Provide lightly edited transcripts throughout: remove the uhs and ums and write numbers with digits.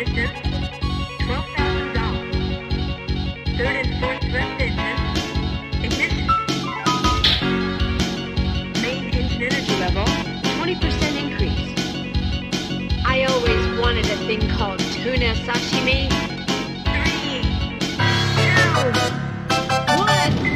distance 12,000 dollars. Third and fourth left engine. Ignition. Main engine energy level 20% increase. I always wanted a thing called tuna sashimi. 3, 2, 1.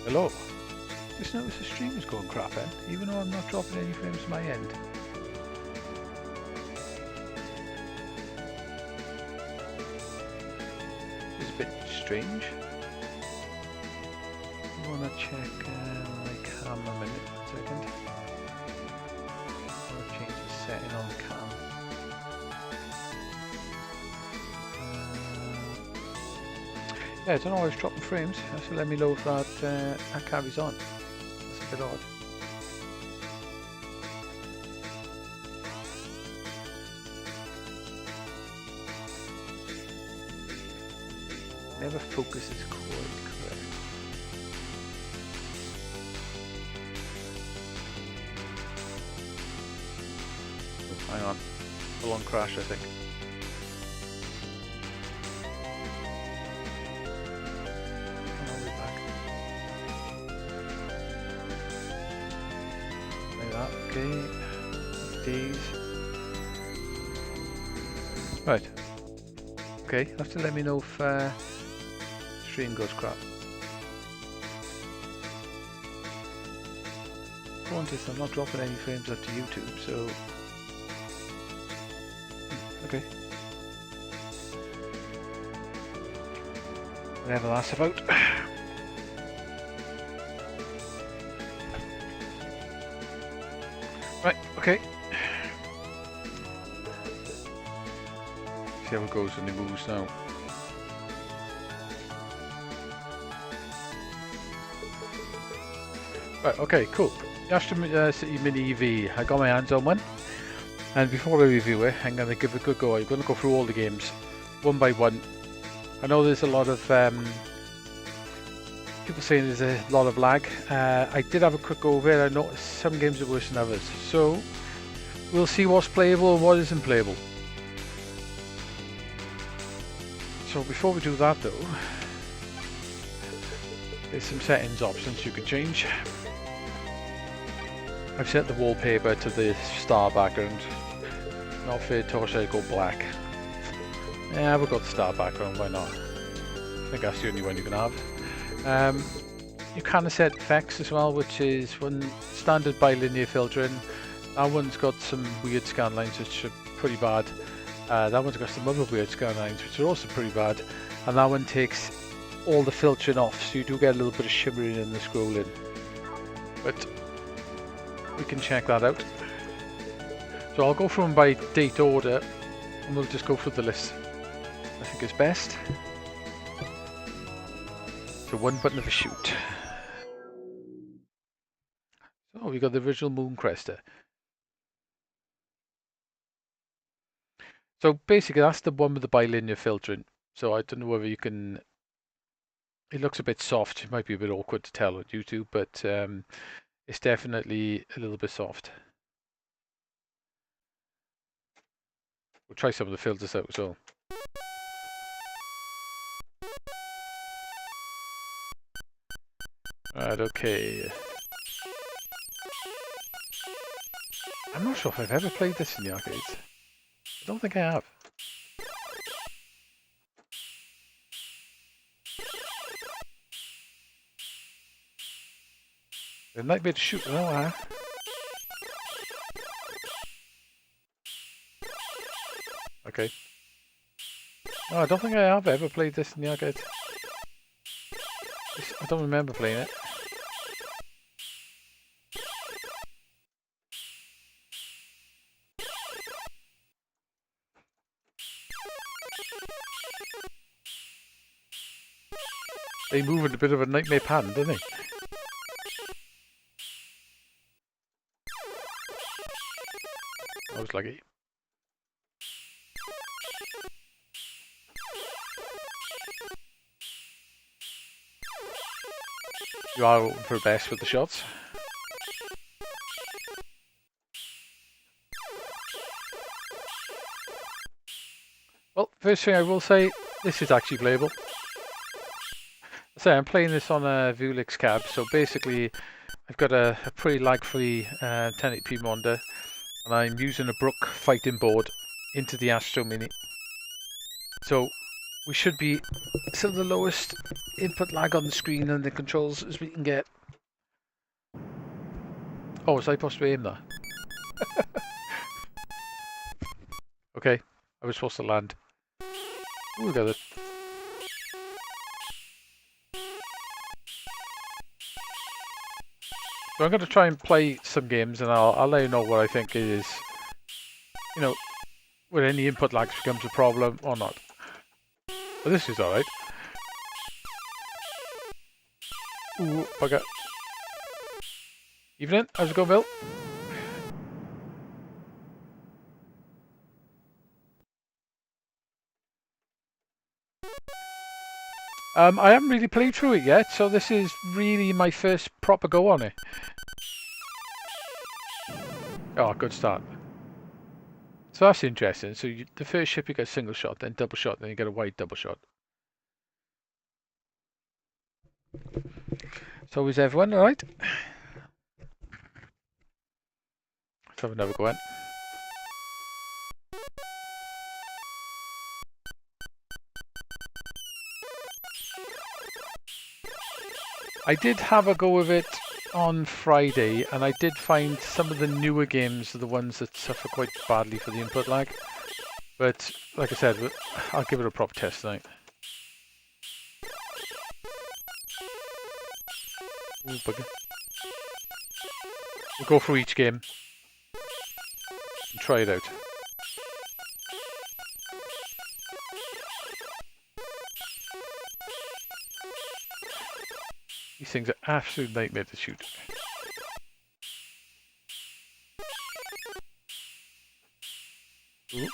Hello, Just noticed the stream is going crap then, even though I'm not dropping any frames from my end. It's a bit strange. I want to check my cam a minute, 1 second. I want to change the setting on the cam. Yeah, I don't know why it's dropping frames, so let me know if that carries on. That's a bit odd. Never focuses quite correct. Oh, hang on. Full on crash, I think. Okay, days. Right. Okay, you have to let me know if stream goes crap. Point is, I'm not dropping any frames up to YouTube, so okay. Whatever that's about. Right, okay. See how it goes when it moves now. Right, okay, cool. The Astro City Mini EV, I got my hands on one. And before I review it, I'm going to give it a good go. I'm going to go through all the games, one by one. I know there's a lot of people saying there's a lot of lag. I did have a quick go over it. I noticed some games are worse than others. So we'll see what's playable and what isn't playable. So before we do that though, there's some settings options you can change. I've set the wallpaper to the star background. Not fair to say go black. Yeah, we've got the star background, why not? I think that's the only one you can have. You can set effects as well, which is one standard bilinear filtering. That one's got some weird scan lines which are pretty bad. That one's got some other weird scan lines which are also pretty bad. And that one takes all the filtering off, so you do get a little bit of shimmering in the scrolling. But we can check that out. So I'll go from by date order and we'll just go through the list. I think it's best. So one button of a shoot. So we got the original Moon Crester. So basically that's the one with the bilinear filtering. So I don't know whether you can... It looks a bit soft. It might be a bit awkward to tell on YouTube, but it's definitely a little bit soft. We'll try some of the filters out as well. Right, okay. I'm not sure if I've ever played this in the arcades. I don't think I have. There might be to shoot, no, huh? Okay. No, I don't think I have ever played this in the arcade. I don't remember playing it. They move in a bit of a nightmare pattern, don't they? I was lucky. You are open for best with the shots. Well, first thing I will say, this is actually playable. So I'm playing this on a Vewlix cab, so basically I've got a pretty lag-free 1080p monitor, and I'm using a Brook fighting board into the Astro Mini. So we should be some of the lowest input lag on the screen and the controls as we can get. Oh, was I supposed to aim that? Okay, I was supposed to land. Ooh, we got it. So I'm going to try and play some games, and I'll let you know what I think is, you know, whether any input lag becomes a problem or not. But this is alright. Ooh, bugger. Evening, how's it going, Bill? I haven't really played through it yet, so this is really my first proper go on it. Oh, good start. So that's interesting. So the first ship you get single shot, then double shot, then you get a wide double shot. So is everyone alright? Let's have another go in. I did have a go with it on Friday, and I did find some of the newer games are the ones that suffer quite badly for the input lag. But like I said, I'll give it a proper test tonight. Ooh, bugger. We'll go through each game and try it out. These things are absolute nightmare to shoot. Ooh.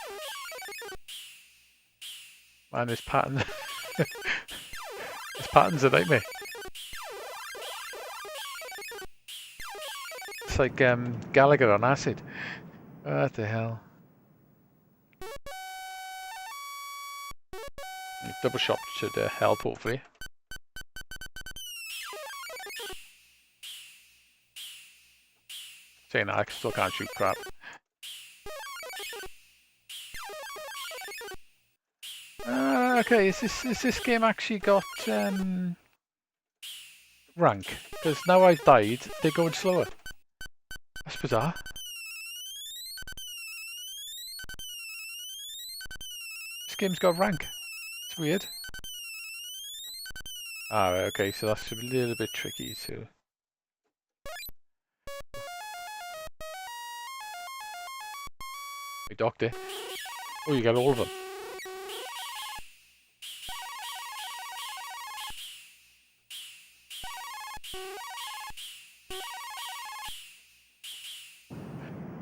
Man, this pattern. This pattern's a nightmare. It's like Gallagher on acid. What the hell? Double shot should help, hopefully. Saying that, I still can't shoot crap. Okay, is this game actually got rank? Because now I've died, they're going slower. That's bizarre. This game's got rank. It's weird. Alright, okay, so that's a little bit tricky too. We docked it. Oh, you got all of them.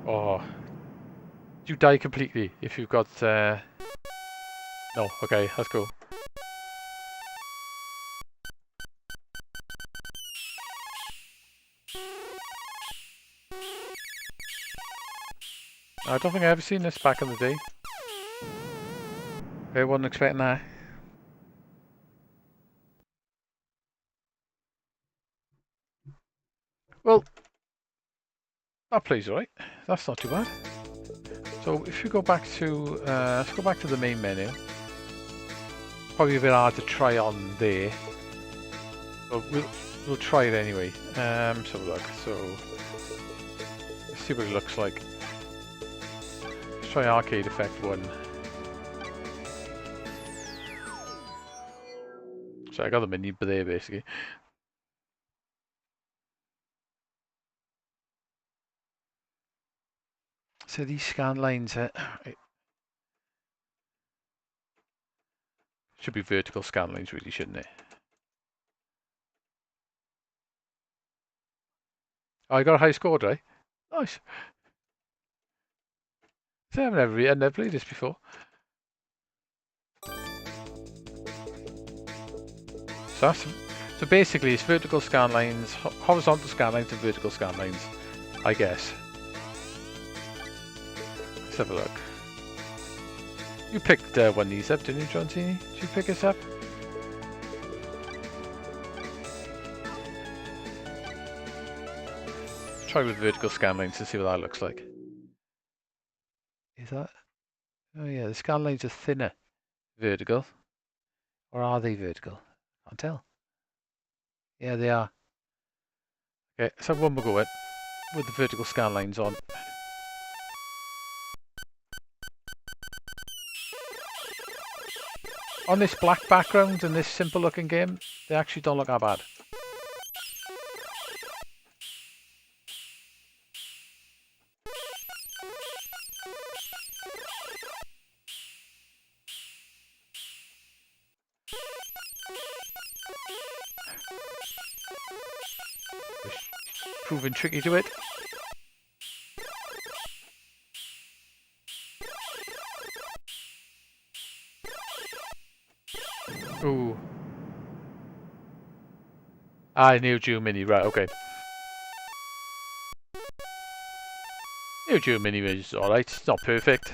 Oh. You die completely if you've got... No, okay, that's cool. I don't think I've ever seen this back in the day. I wasn't expecting that. Well, that plays alright. That's not too bad. So if you go back to, let's go back to the main menu. Probably a bit hard to try on there, but we'll try it anyway. Let's have a look. So let's see what it looks like. Let's try Arcade Effect 1. So I got the menu there basically. So these scan lines should be vertical scan lines really, shouldn't it? Oh, I got a high score, did I? Nice. So I've never played this before. So basically it's vertical scan lines, horizontal scan lines and vertical scan lines, I guess. Let's have a look. You picked one of these up, didn't you, John Tini? Did you pick this up? Let's try with vertical scan lines to see what that looks like. Is that? Oh yeah, the scan lines are thinner. Vertical. Or are they vertical? Can't tell. Yeah, they are. Okay, let's have one more go at. with the vertical scan lines on. On this black background in this simple looking game, they actually don't look that bad. Proving tricky to it. Ooh. Neo Geo Mini, right, okay. Neo Geo Mini is alright, it's not perfect.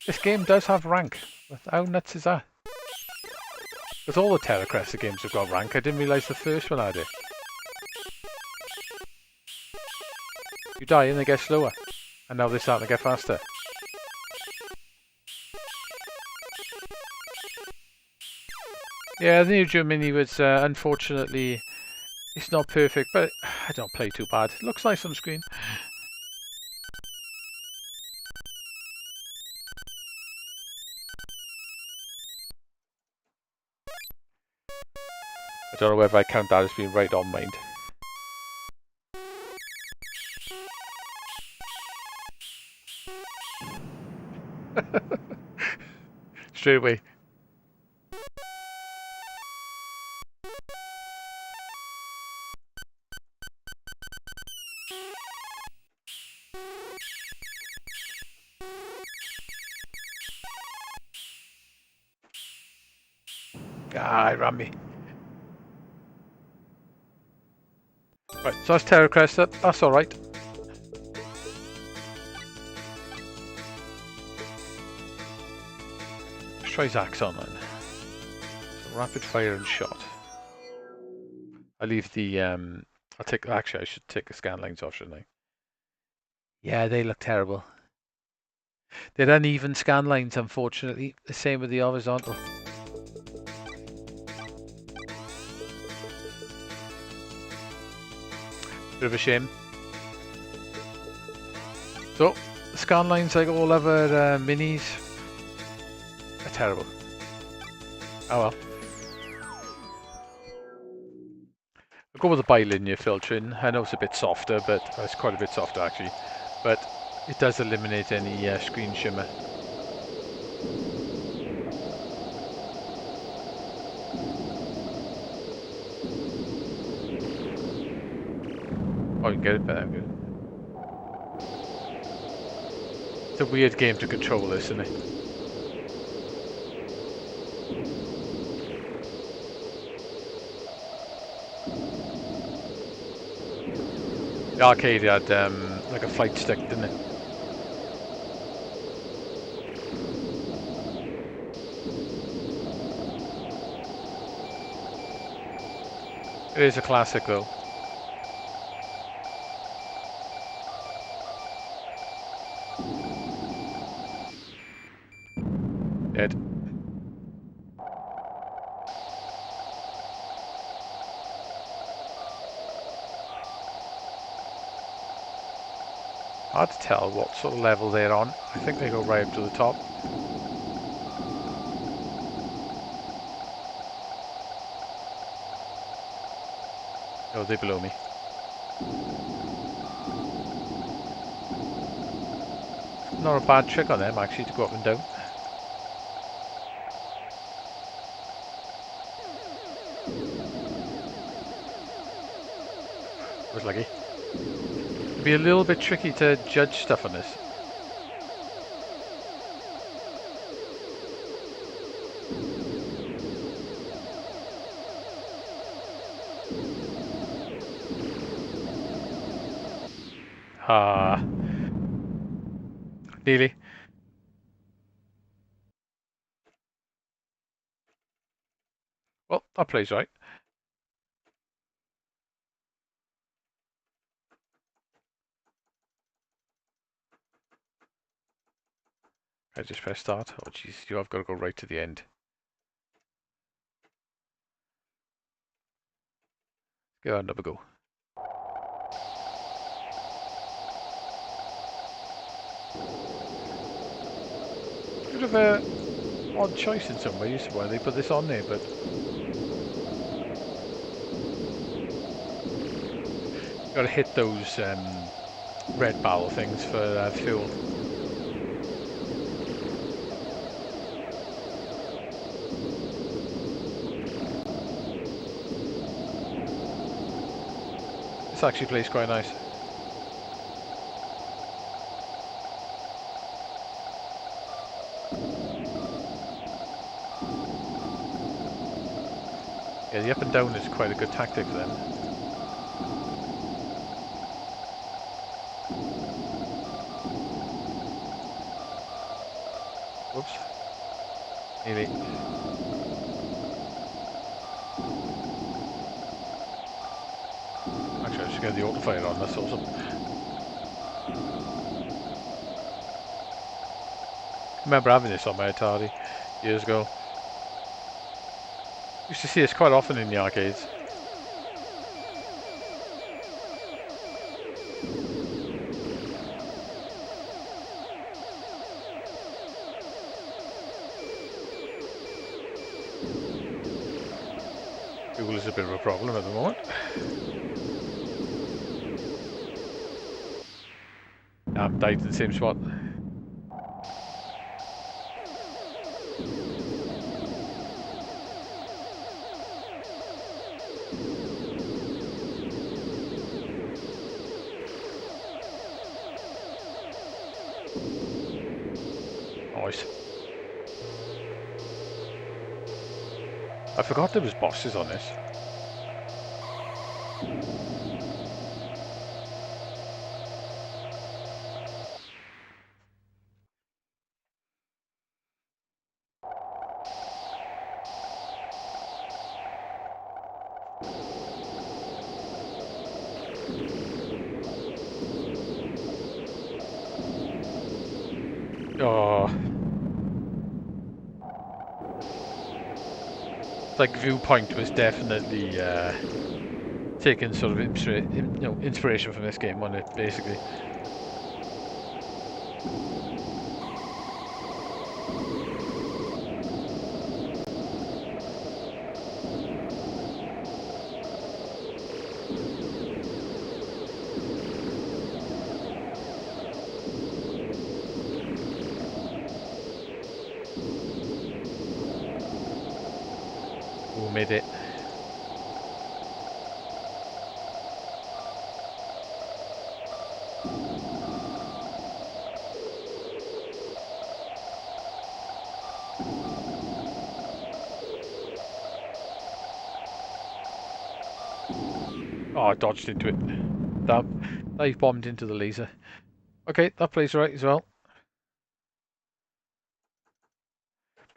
This game does have rank. How nuts is that? Because all the Terra Cresta games have got rank. I didn't realise the first one had it. You die and they get slower. And now they're starting to get faster. Yeah, the Neo Geo Mini was, unfortunately, it's not perfect, but I don't play too bad. It looks nice on the screen. I don't know whether I count that as being right on mind. Straight away. He ran me. Right, so that's Terra Cresta. That's alright. Let's try Zaxxon then. So rapid fire and shot. I leave the I'll take actually I should take the scan lines off, shouldn't I? Yeah, they look terrible. They're uneven scan lines, unfortunately. The same with the horizontal. Bit of a shame. So, the scan lines, like all other minis, are terrible. Oh well. I'll go with the bilinear filtering. I know it's a bit softer, but it's quite a bit softer actually. But it does eliminate any screen shimmer. Oh, you can get it better. Good. It's a weird game to control this, isn't it? The arcade had like a flight stick, didn't it? It is a classic though. Dead. Hard to tell what sort of level they're on. I think they go right up to the top. Oh, they're below me. Not a bad trick on them actually to go up and down. Was lucky. It'd be a little bit tricky to judge stuff on this. Nearly. Well, that plays right. I just press start. Oh jeez, you have got to go right to the end. Go on, another go. bit of a odd choice in some ways why they put this on there, but got to hit those red barrel things for fuel. This actually plays quite nice. Yeah, the up and down is quite a good tactic for them. Whoops. Nearly. Actually, I should get the auto fire on, that's awesome. I remember having this on my Atari years ago. Used to see this quite often in the arcades. Google is a bit of a problem at the moment. I'm died in the same spot. Nice. I forgot there was bosses on this. Oh. Like Viewpoint was definitely taking sort of inspiration from this game on it, basically. Who made it? Oh, I dodged into it. Damn. Dive bombed into the laser. Okay, that plays right as well.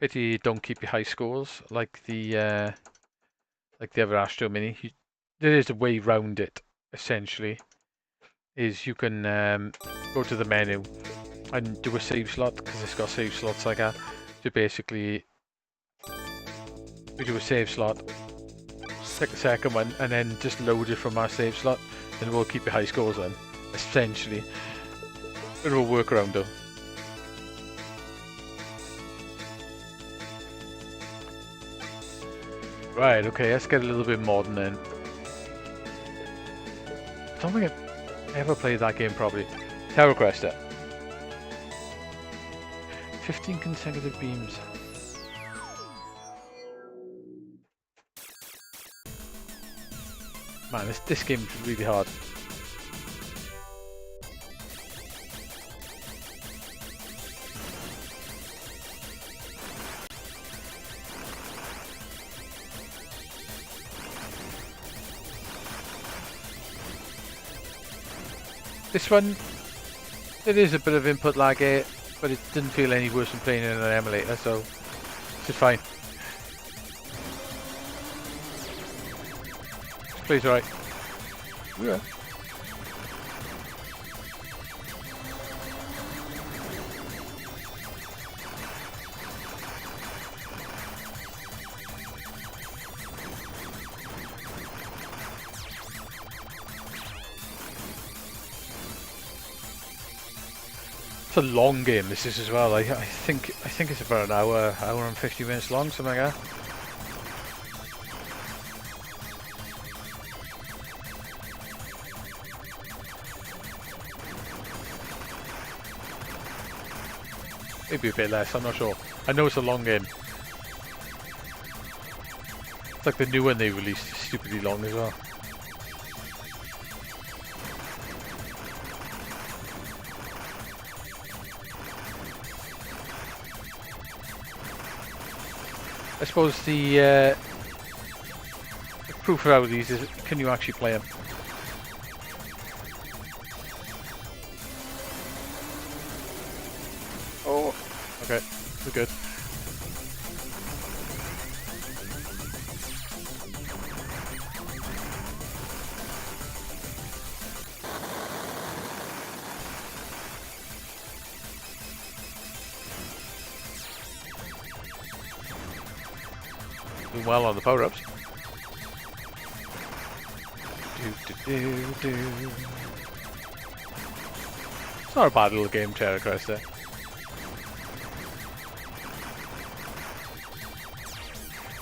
Pity you don't keep your high scores like the other Astro Mini. There is a way round it, essentially. Is you can go to the menu and do a save slot, because it's got save slots like that. So basically, we do a save slot, take a second one, and then just load it from our save slot, and we'll keep your high scores on, essentially. Bit of a workaround though. Right, okay, let's get a little bit modern then. I don't think I've ever played that game properly. Tower Crester. 15 consecutive beams. Man, this game is really hard. This one, it is a bit of input lag here, but it didn't feel any worse than playing in an emulator, so it's just fine. Plays alright. Yeah. It's a long game. This is as well. I think it's about an hour and 50 minutes long, something like that. Maybe a bit less. I'm not sure. I know it's a long game. It's like the new one they released is stupidly long as well. I suppose the proof of these is, can you actually play them? Oh, okay, we're good. Doing well on the power-ups. It's not a bad little game, Terra Cresta.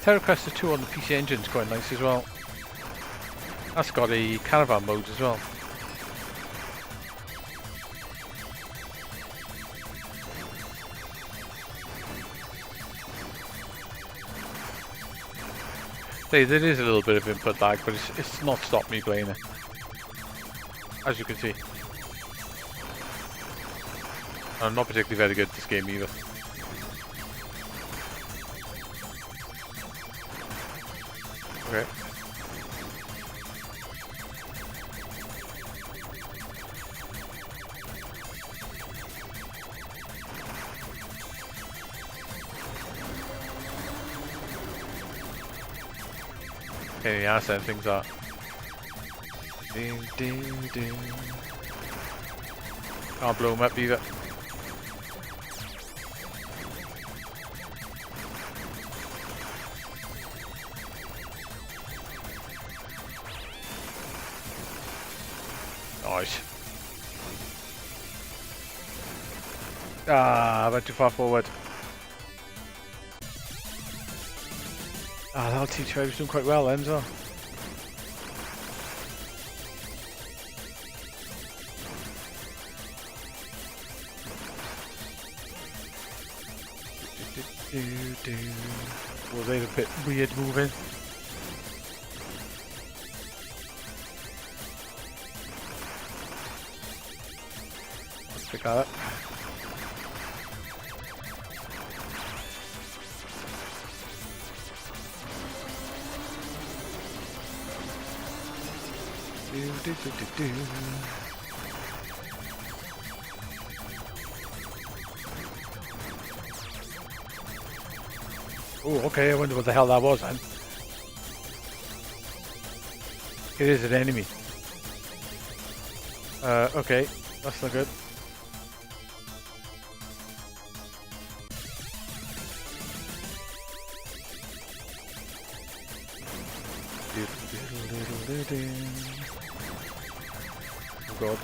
Terra Cresta 2 on the PC Engine is quite nice as well. That's got a caravan mode as well. There is a little bit of input lag, but it's not stopped me playing it. As you can see. I'm not particularly very good at this game either. Okay. Pain in the ass and things are. Can't blow them up either. Nice. Ah, I went too far forward. Ah, that'll teach you I was doing quite well then, so. Was they a bit weird moving? Let's pick that up. Oh, okay, I wonder what the hell that was then. It is an enemy. Okay, that's not good. Oh god.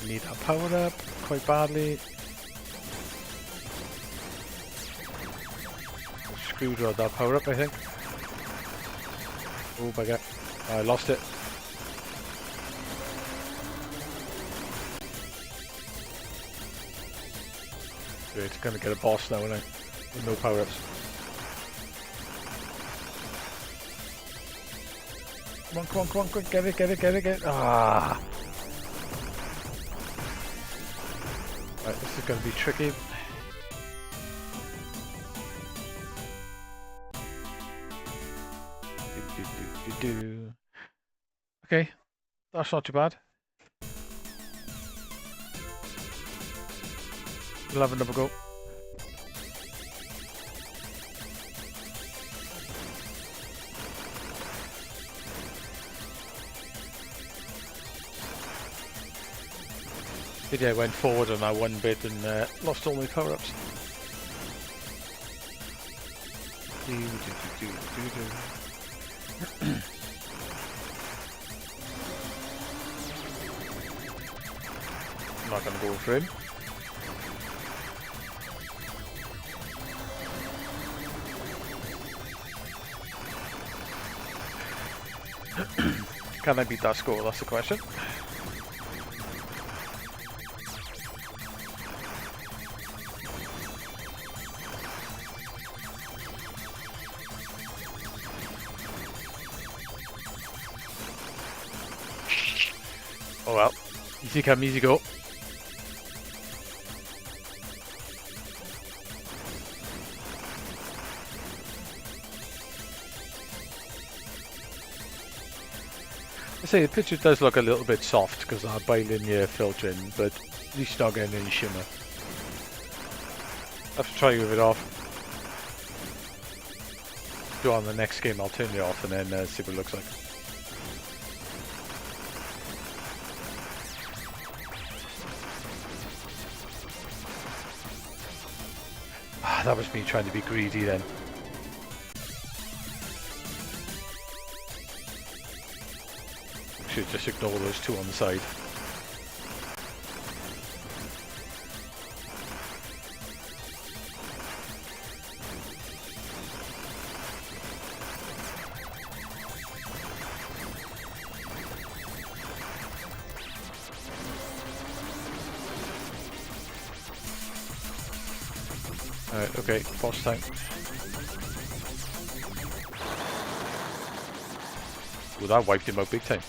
Need that power up quite badly. Screwed with that power up, I think. Oh my god, I lost it. It's gonna get a boss now, isn't it? With no power ups. Come on, quick, get it. Ah! Right, this is going to be tricky. Okay, that's not too bad. We'll have another go. Yeah, I went forward on that one bit and lost all my power-ups. I'm not going to go for him. Can I beat that score? That's the question. Oh well, easy come, easy go. I say the picture does look a little bit soft because I'm bilinear filtering, but at least not getting any shimmer. I have to try with it off. Do it on the next game, I'll turn it off and then see what it looks like. That was me trying to be greedy then. Should just ignore those two on the side. Alright, okay, boss time. Well, that wiped him out big time.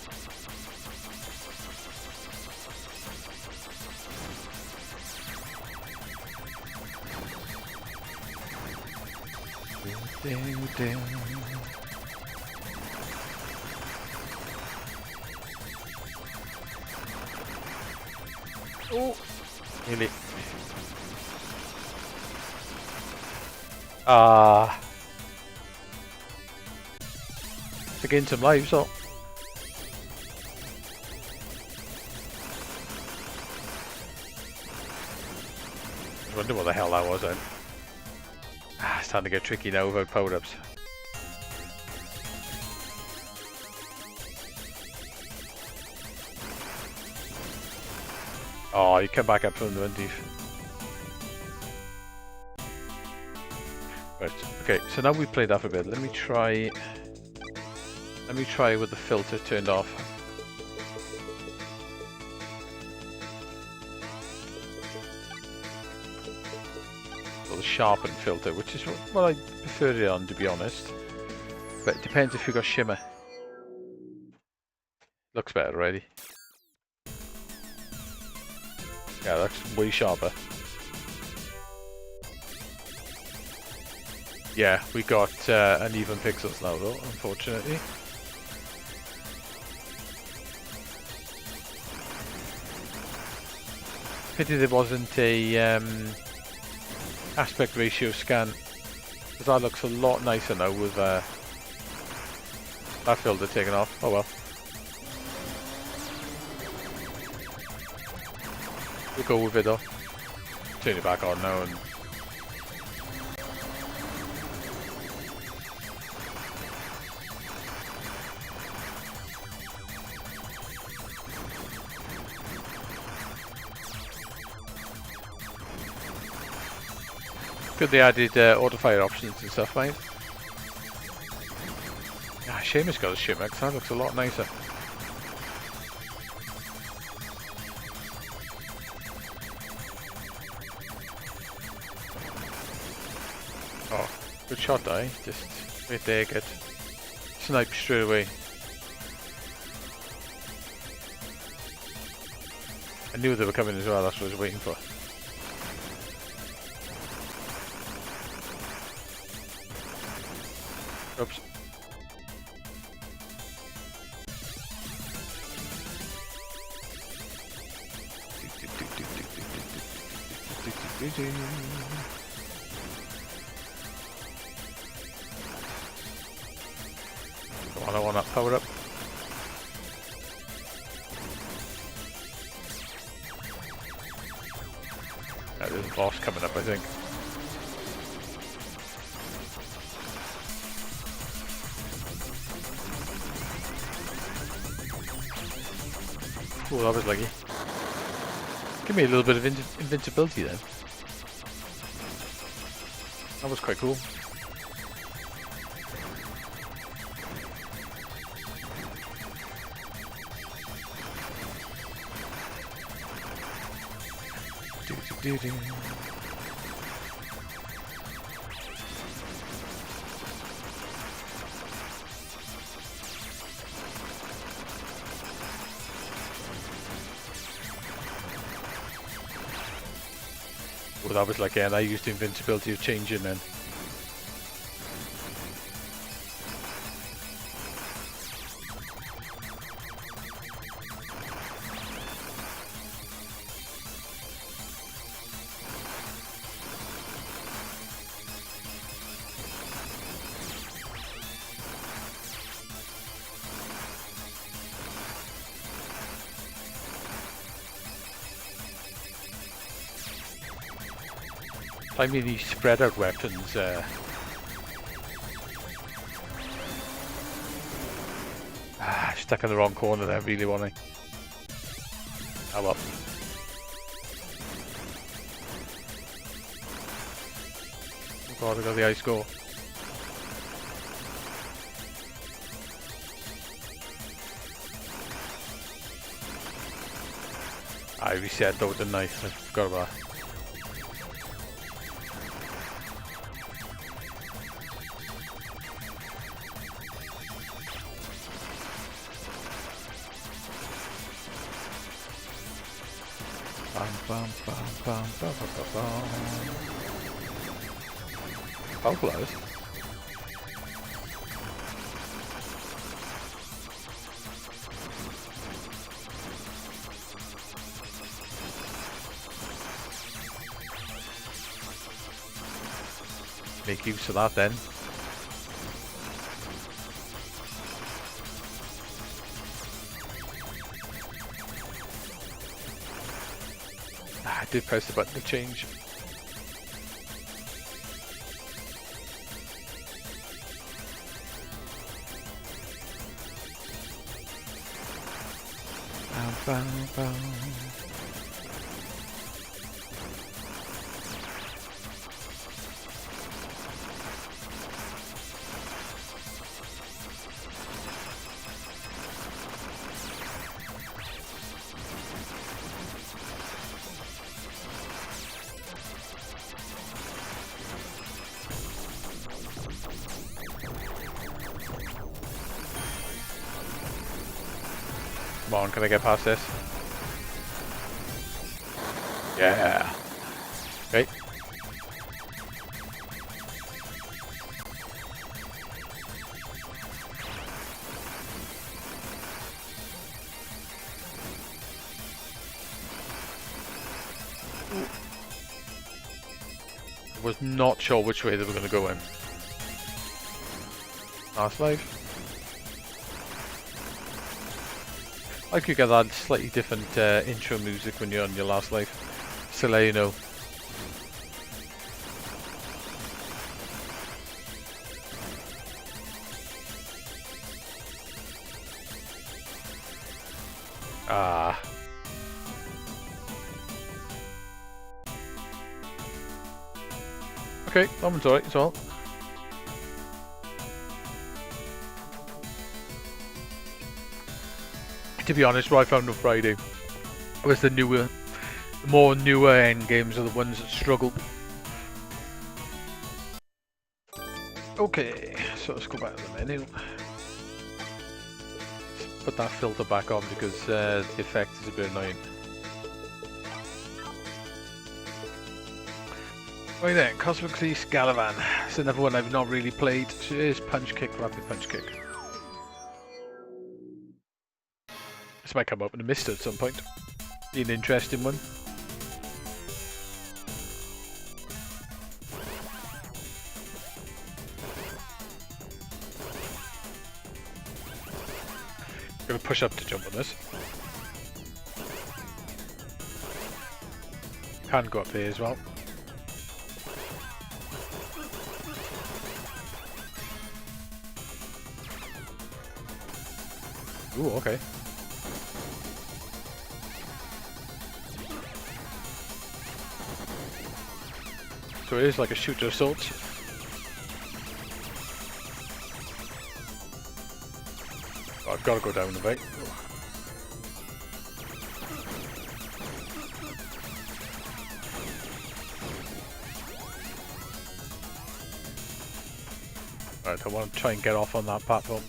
Oh, nearly. To gain some lives, so. I wonder what the hell that was then. It's starting to get tricky now without power-ups. Oh, you come back up from the underneath. Right, okay, so now we've played that for a bit. Let me try with the filter turned off. Or the sharpen filter, which is what I prefer it on, to be honest. But it depends if you've got shimmer. Looks better already. Yeah, that's way sharper. Yeah, we got uneven pixels now though, unfortunately. Pity there wasn't a aspect ratio scan, because that looks a lot nicer now with that filter taken off. Oh well. We'll go with it though. Turn it back on now and good they added auto fire options and stuff, mate. Ah, shame it's got a shimmer, because that looks a lot nicer. Oh, good shot, eh? Just right there, get sniped straight away. I knew they were coming as well, that's what I was waiting for. Oops. Come on, I want that power up. Yeah, there's a boss coming up, I think. Oh, that was lucky. Give me a little bit of invincibility then. That was quite cool. Do-do-do-do. Well, that was like, yeah, I used the invincibility of changing then. I mean, these spread out weapons, stuck in the wrong corner there, really, wasn't I? Oh well. Oh god, I got the ice score. I reset though, didn't I? I forgot about that. Bum, bum, bum, bum, bum, bum, bum. Oh, close. Make use of that then. I did press the button to change. Bum, bum, bum. Come on, can I get past this? Yeah. Okay. Was not sure which way they were going to go in. Last life. I could get that slightly different intro music when you're on your last life. So let you know. Ah. Okay, that one's alright as well. To be honest, what I found on Friday was the more newer end games are the ones that struggle. Okay, so let's go back to the menu. Put that filter back on because the effect is a bit annoying. Right then, Cosmic Sea Scalavan. It's another one I've not really played. Here's Punch Kick, Rapid Punch Kick. This might come up in a mist at some point. Be an interesting one. Gonna push up to jump on this. can go up there as well. Ooh, okay. So it is like a shooter of sorts. Oh, I've got to go down a bit. Right, I want to try and get off on that platform.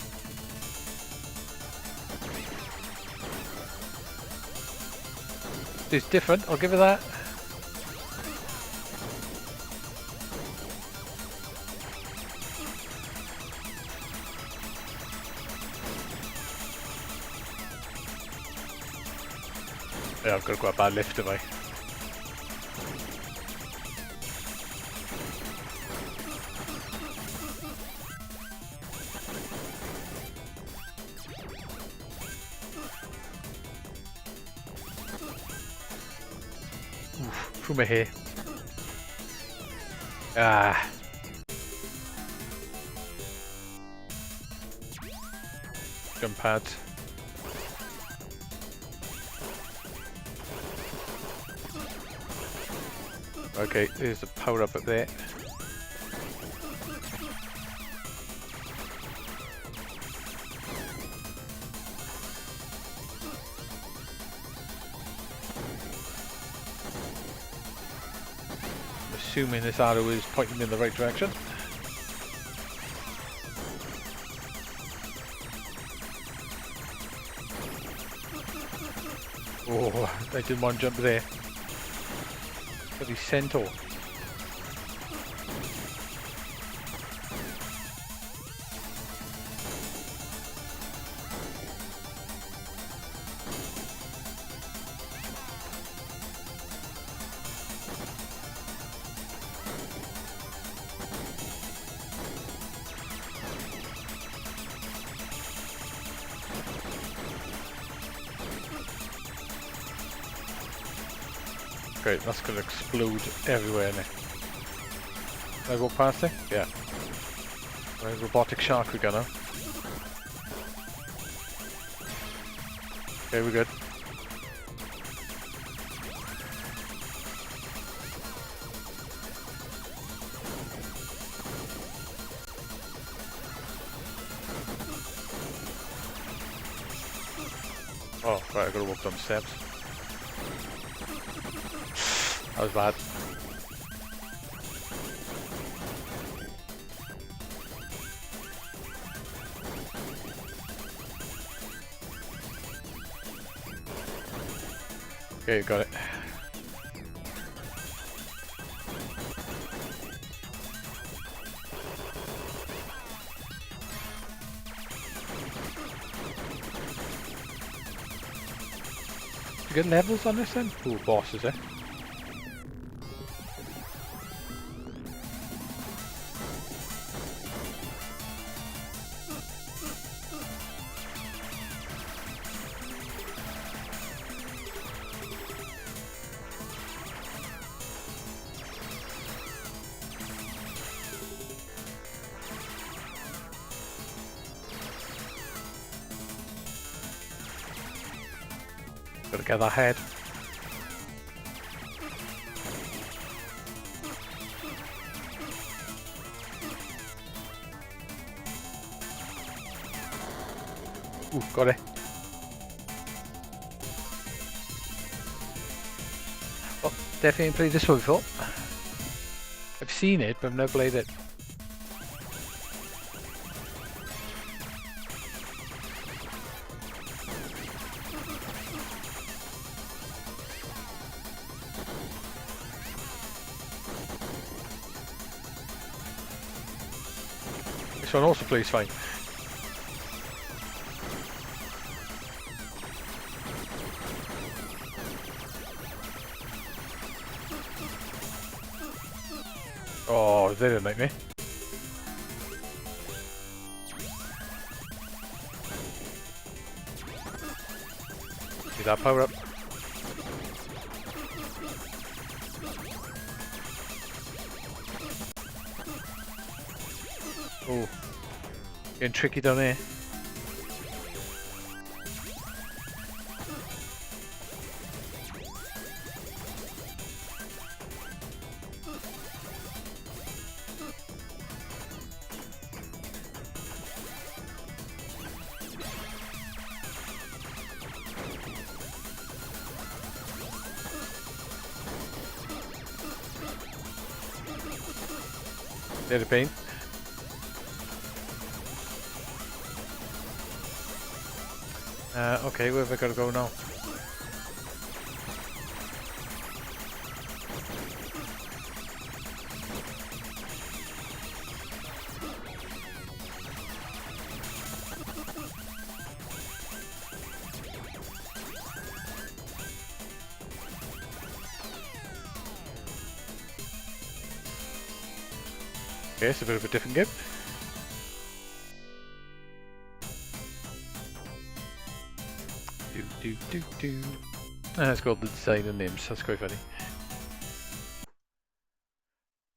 It's different, I'll give it that. Yeah, I've got to grab that lift away. Through my hair. Ah. Jump pads. Okay, there's the power up there. Assuming this arrow is pointing me in the right direction. Oh, I didn't want to jump there. Bloody centaur. Great, that's going to explode everywhere now. Can I walk past it? Yeah. Right, robotic shark we got now. Okay, we're good. Oh, right, I gotta walk down the steps. That was bad. Okay, got it. You get levels on this then? Ooh, bosses, eh? Gotta get that head. Ooh, got it. Oh, definitely played this one before. I've seen it, but I've never played it. This one also plays fine. Oh, they didn't like me. Need that power up. Oh, getting tricky down here. Bit of pain. Okay, where have I got to go now? Okay, it's a bit of a different game. Do. Let's go with the design and names, that's quite funny.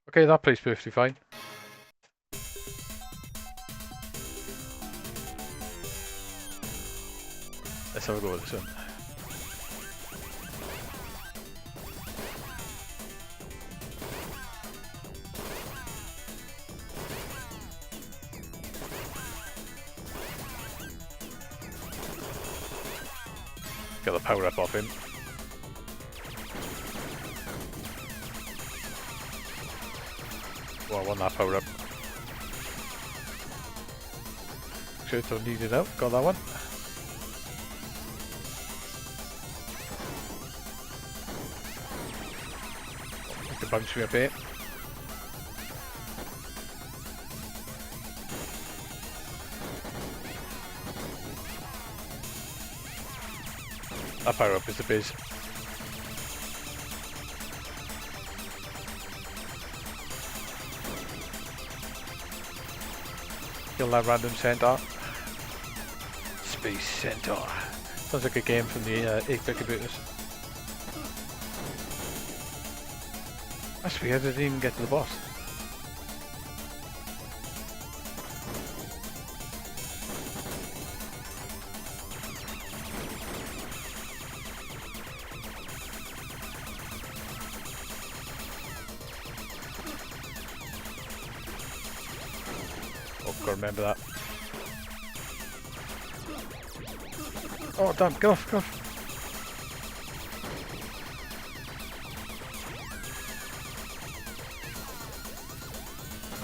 Okay, that plays perfectly fine. Let's have a go with this one. Get the power up off him. Well, I want that power up. Sure, don't need it out. Got that one. You can bounce me up here. That power up is the biz. Kill that random centaur. Space Centaur. Sounds like a game from the 8-bit computers. That's weird, I didn't even get to the boss. Oh, gotta remember that. Oh damn, get off, get off.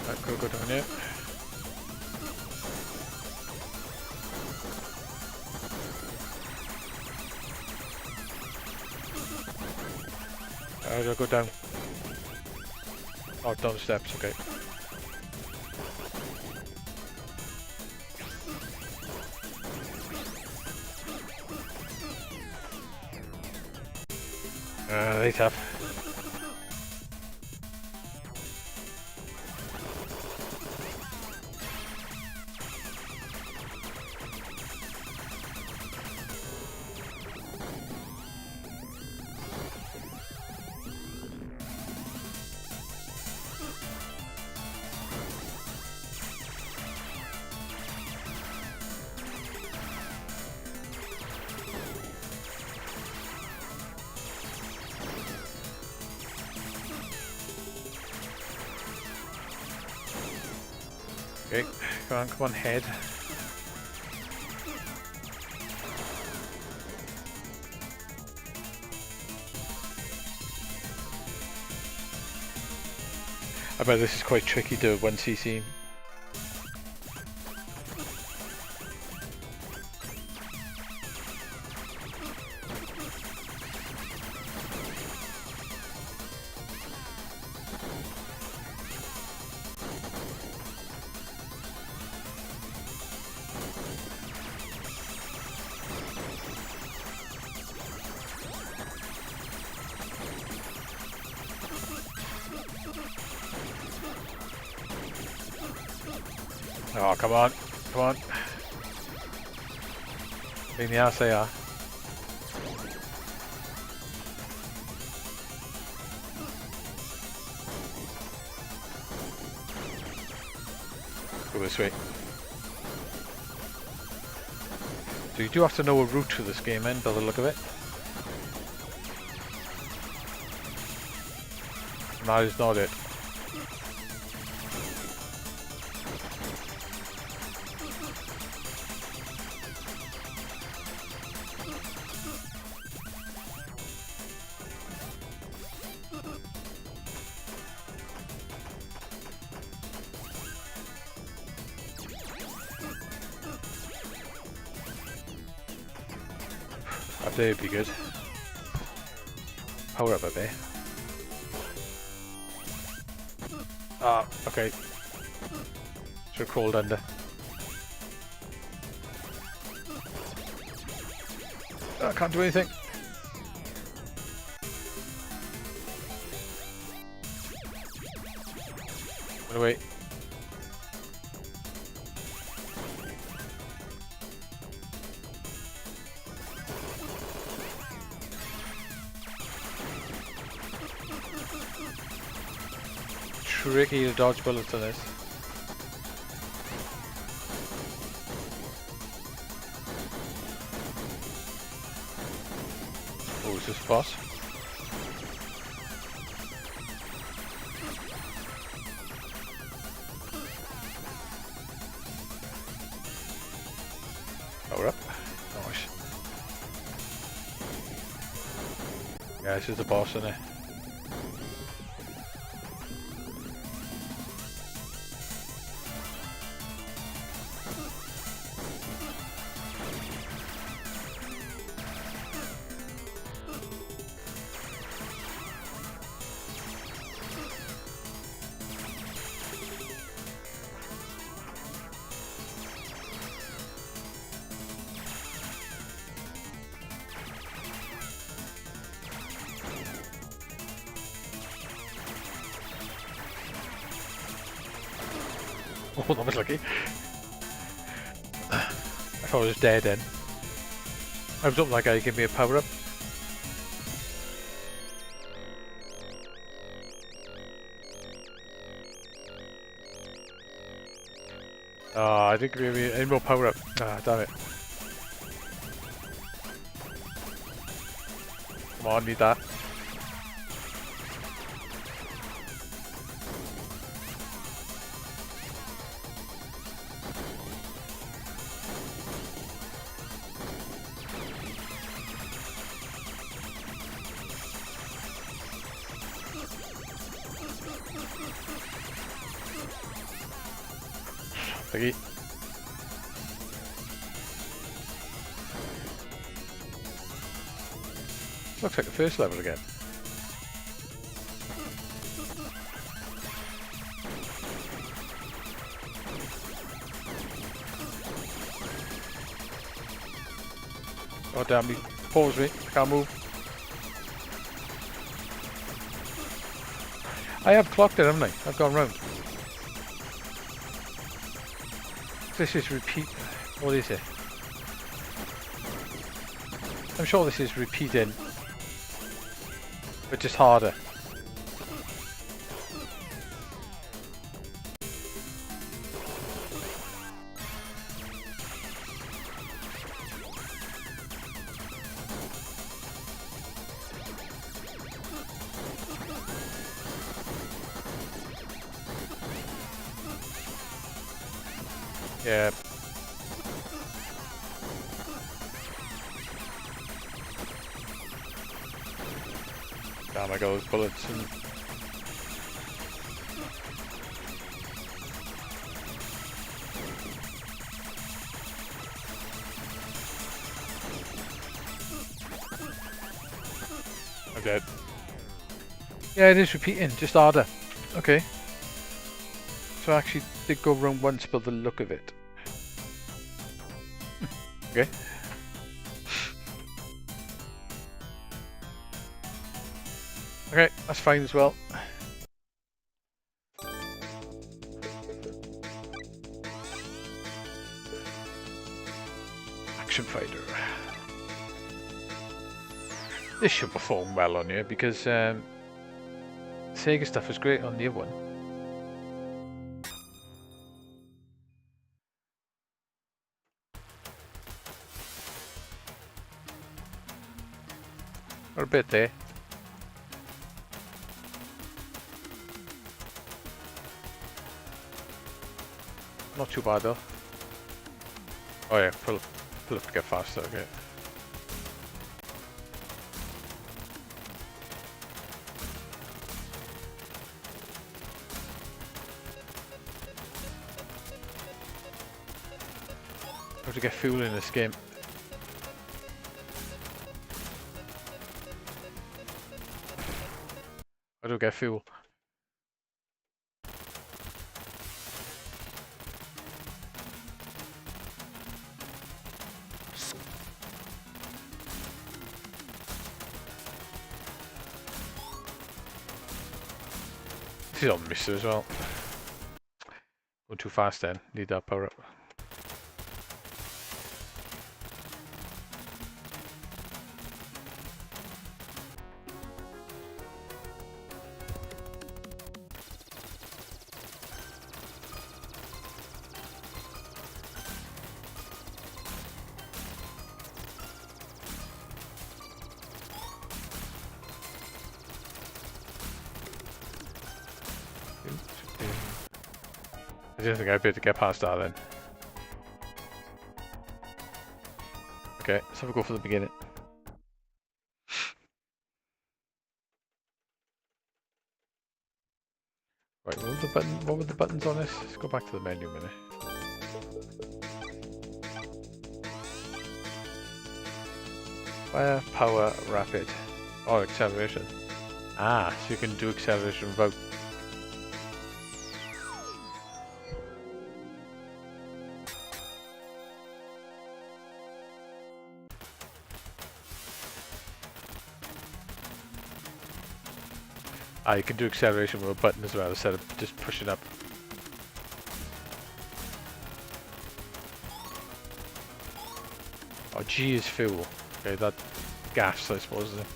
Right, gotta go down here. I gotta go down. Oh, down the steps, okay. They tough. Okay, come on, head. I bet this is quite tricky to 1cc. Oh, come on, come on. In the ass they are. Go this way. So you do have to know a route for this game, by the look of it. And that is not it. Up there would be good. Power up a bit. Ah, okay. Should have crawled under. I can't do anything. Run away. Tricky to dodge bullets on this. Oh, is this a boss? Power up. Nice. Yeah, this is the boss, isn't it? Oh, that was lucky. I thought I was dead then. I was hoping that guy gave me a power up. Oh, I didn't give me any more power up. Ah, damn it. Come on, need that. Thank you. Looks like the first level again. Oh damn, he paused me, can't move. I have clocked it, haven't I? I've gone round. This is repeat. What is it? I'm sure this is repeating, but just harder. Yeah. Damn, I got those bullets and... I'm dead. Yeah, it is repeating, just harder. Okay. So I actually did go wrong once by the look of it. Okay. Okay, that's fine as well. Action fighter. This should perform well on here because Sega stuff was great on the other one. Got a bit there. Not too bad though. Oh yeah, pull up to get faster, okay. How to get fuel in this game. How do I get fuel? He's on mister as well. Going too fast then. Need that power up. I didn't think I'd be able to get past that then. Okay, let's have a go for the beginning. Right, what were the buttons on this? Let's go back to the menu a minute. Fire, power, rapid. Oh, acceleration. Ah, so you can do acceleration without... Ah, you can do acceleration with a button as well instead of just pushing up. Oh, G is fuel. Okay, that gas, I suppose, is it?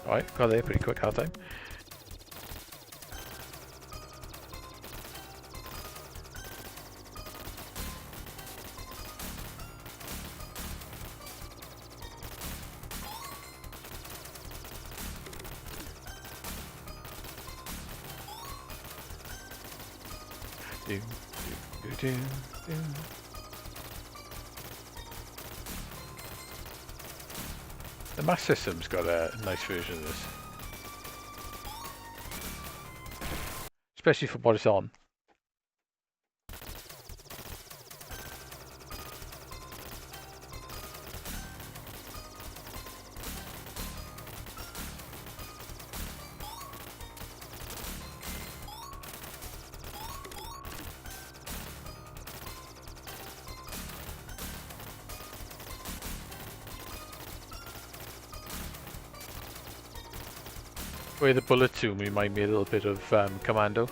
Alright, got there pretty quick half time. The Mass System's got a nice version of this. Especially for what it's on. Where the bullet to remind me a little bit of Commando.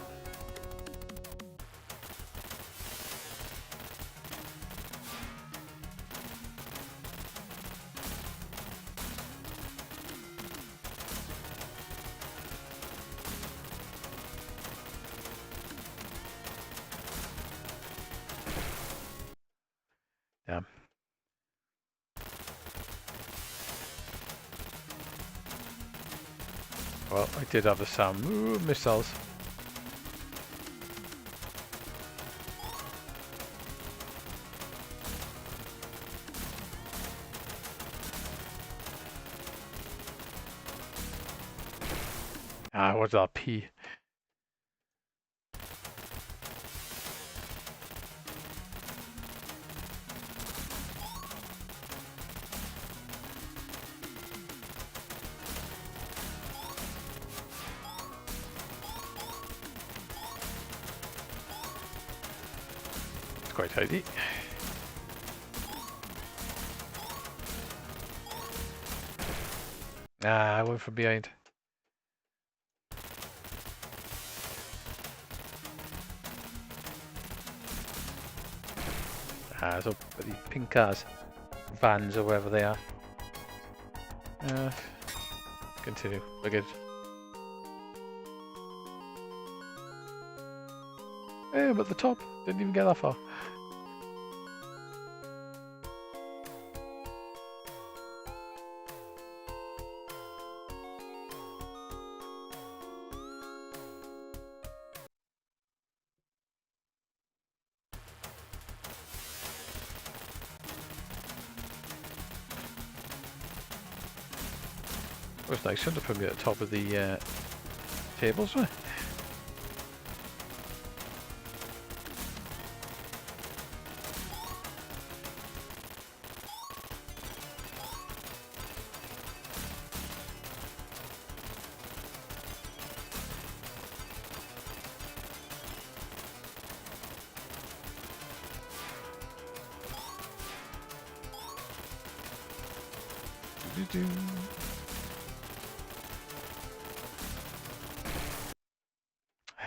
Yeah. Well, I did have some missiles. Ah, what's that P? It's quite tidy. Ah, I went from behind. So the pink cars, vans or whatever they are. Continue. Look at. Hey, I'm at the top. Didn't even get that far. It was nice to put me at the top of the tables, right?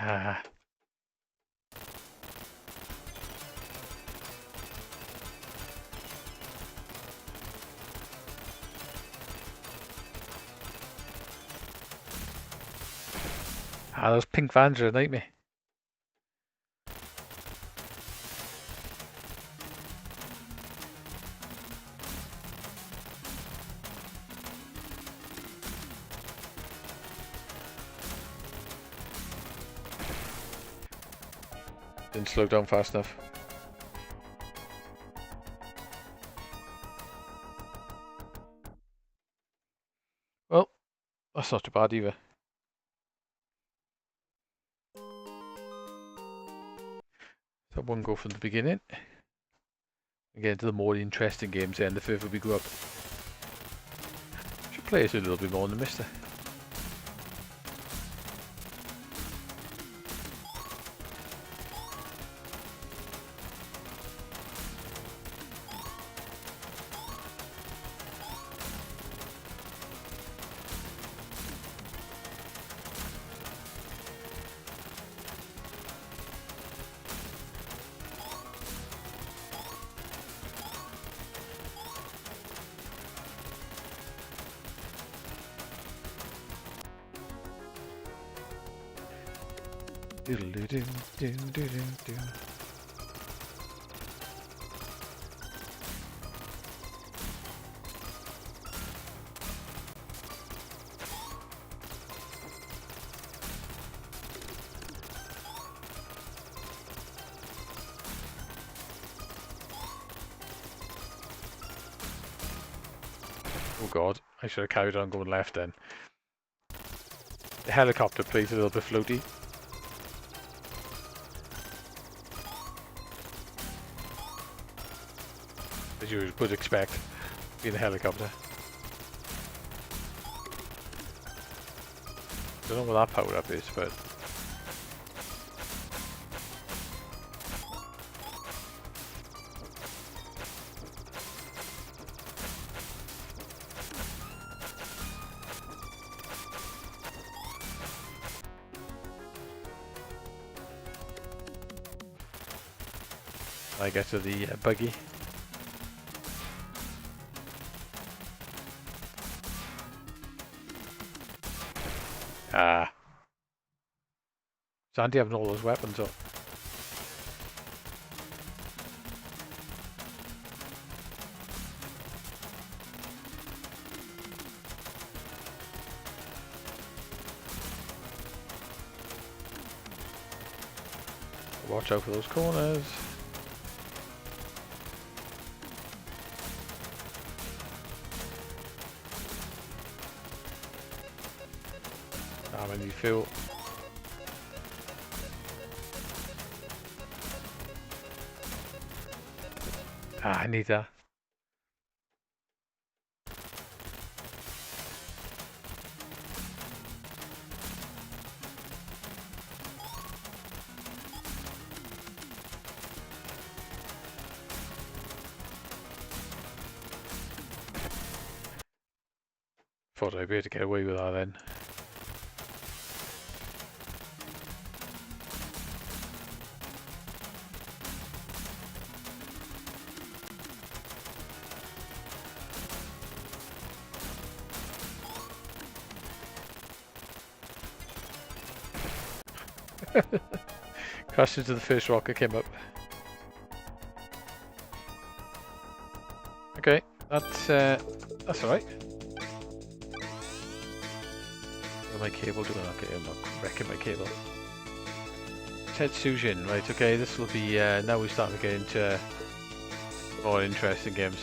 Ah. Those pink vans are a nightmare. Didn't slow down fast enough. Well, that's not too bad either. So one go from the beginning. Again, to the more interesting games then, the further we go up. Should play us a little bit more than the Mister. Oh god, I should have carried on going left then. The helicopter plays a little bit floaty. As you would expect, being a helicopter. Don't know what that power up is, but I get to the buggy. Sandy having all those weapons up. Watch out for those corners. I need fuel. I need that. Thought I'd be able to get away with that then. Crashed into the first rock that came up. Okay, that's alright. What my cable doing? Okay, I'm not wrecking my cable. Tetsujin, right, okay, this will be, now we're starting to get into more interesting games.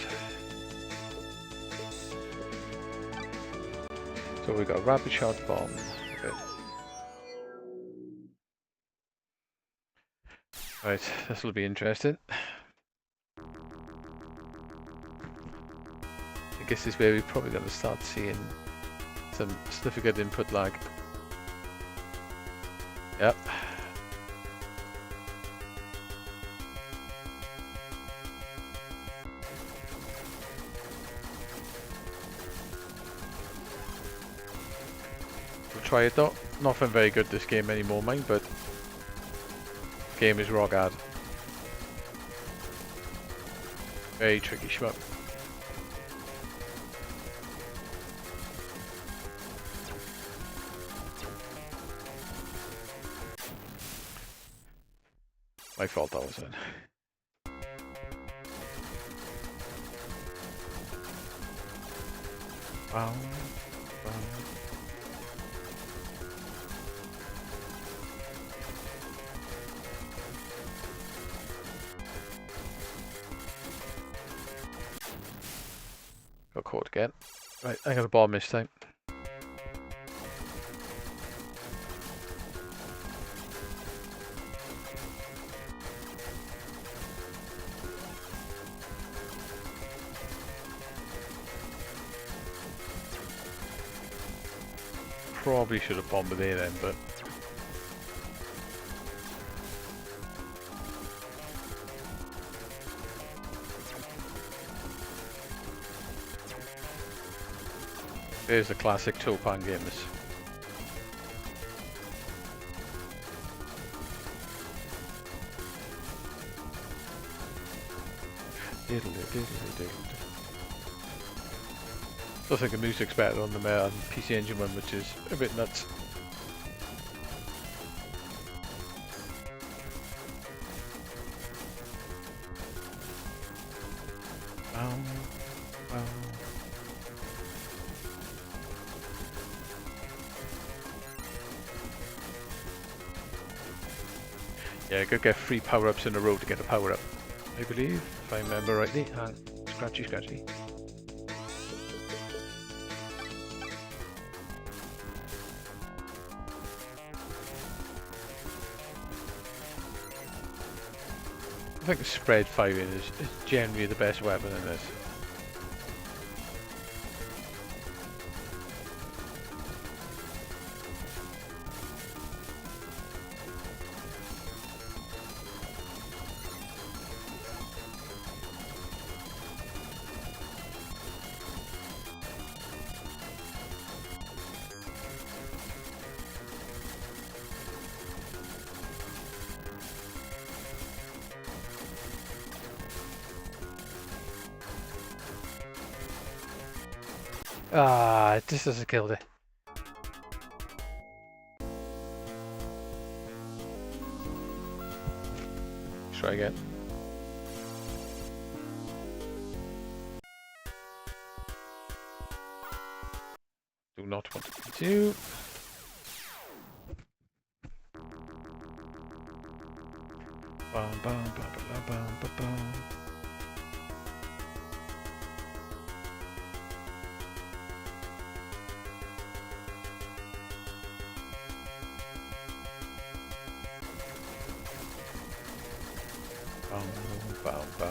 So we've got rapid shot bomb. Okay. Right, this will be interesting. I guess this is where we're probably going to start seeing some significant input lag. Yep. We'll try it though. Nothing very good this game anymore, mine, but game is rock hard. Very tricky shmup. My fault that was it. Wow. Got caught again. Right, I got a bomb this time. Probably should have bombed there then, but there's the classic Topan games. I think the music's better on the PC Engine one, which is a bit nuts. Yeah, go get 3 power-ups in a row to get a power-up, I believe, if I remember rightly. Scratchy, scratchy. I think the spread firing is generally the best weapon in this. Ah, it just doesn't kill it. Try again. Do not want to continue. Bum, bum, bum, bum, bum, bum, bum. Boom, boom.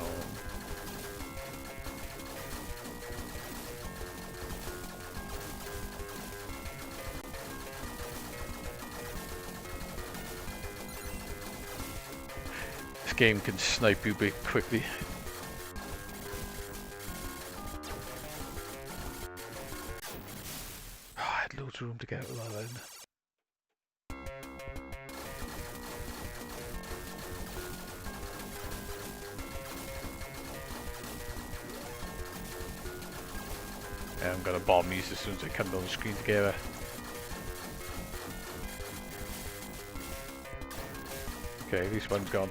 This game can snipe you big quickly. Oh, I had loads of room to get out of that then. Yeah, I'm gonna bomb these as soon as they come on the screen together. Okay, at least one's gone.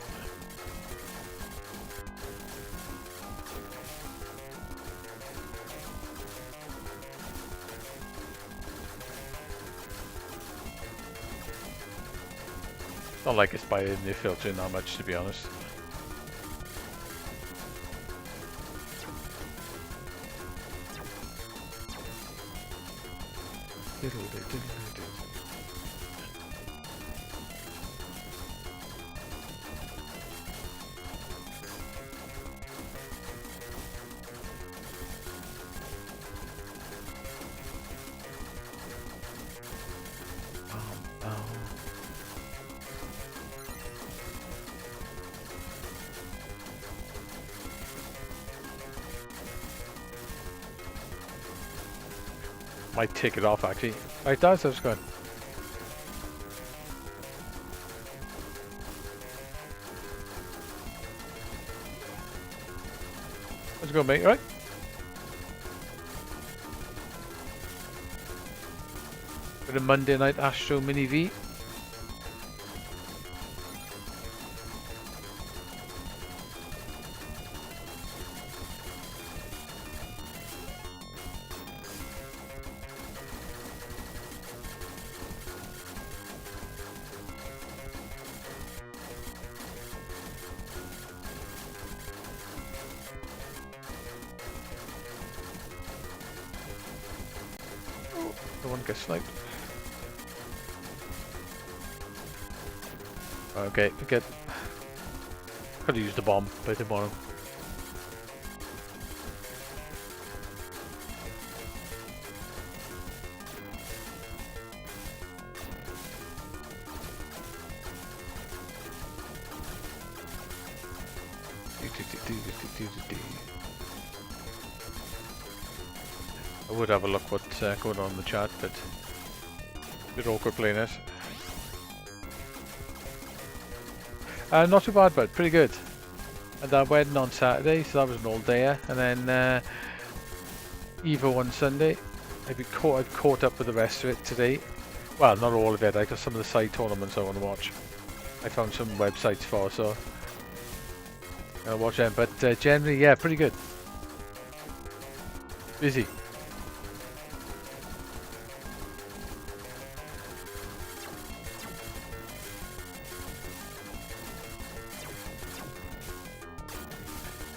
Not like it's by they're filtering that much, to be honest. Might take it off actually. Right, that's good. Let's go, mate, right? Bit of Monday night Astro Mini V. Don't want to get sniped. Okay, get. Could have used the bomb, but I didn't want to. I would have a look what's going on in the chat, but a bit awkward playing it. Not too bad, but pretty good. And that wedding on Saturday, so that was an all-dayer, and then Evo on Sunday. I've caught up with the rest of it today. Well, not all of it. I got some of the side tournaments I want to watch. I found some websites for, so I'll watch them. But generally, yeah, pretty good. Busy.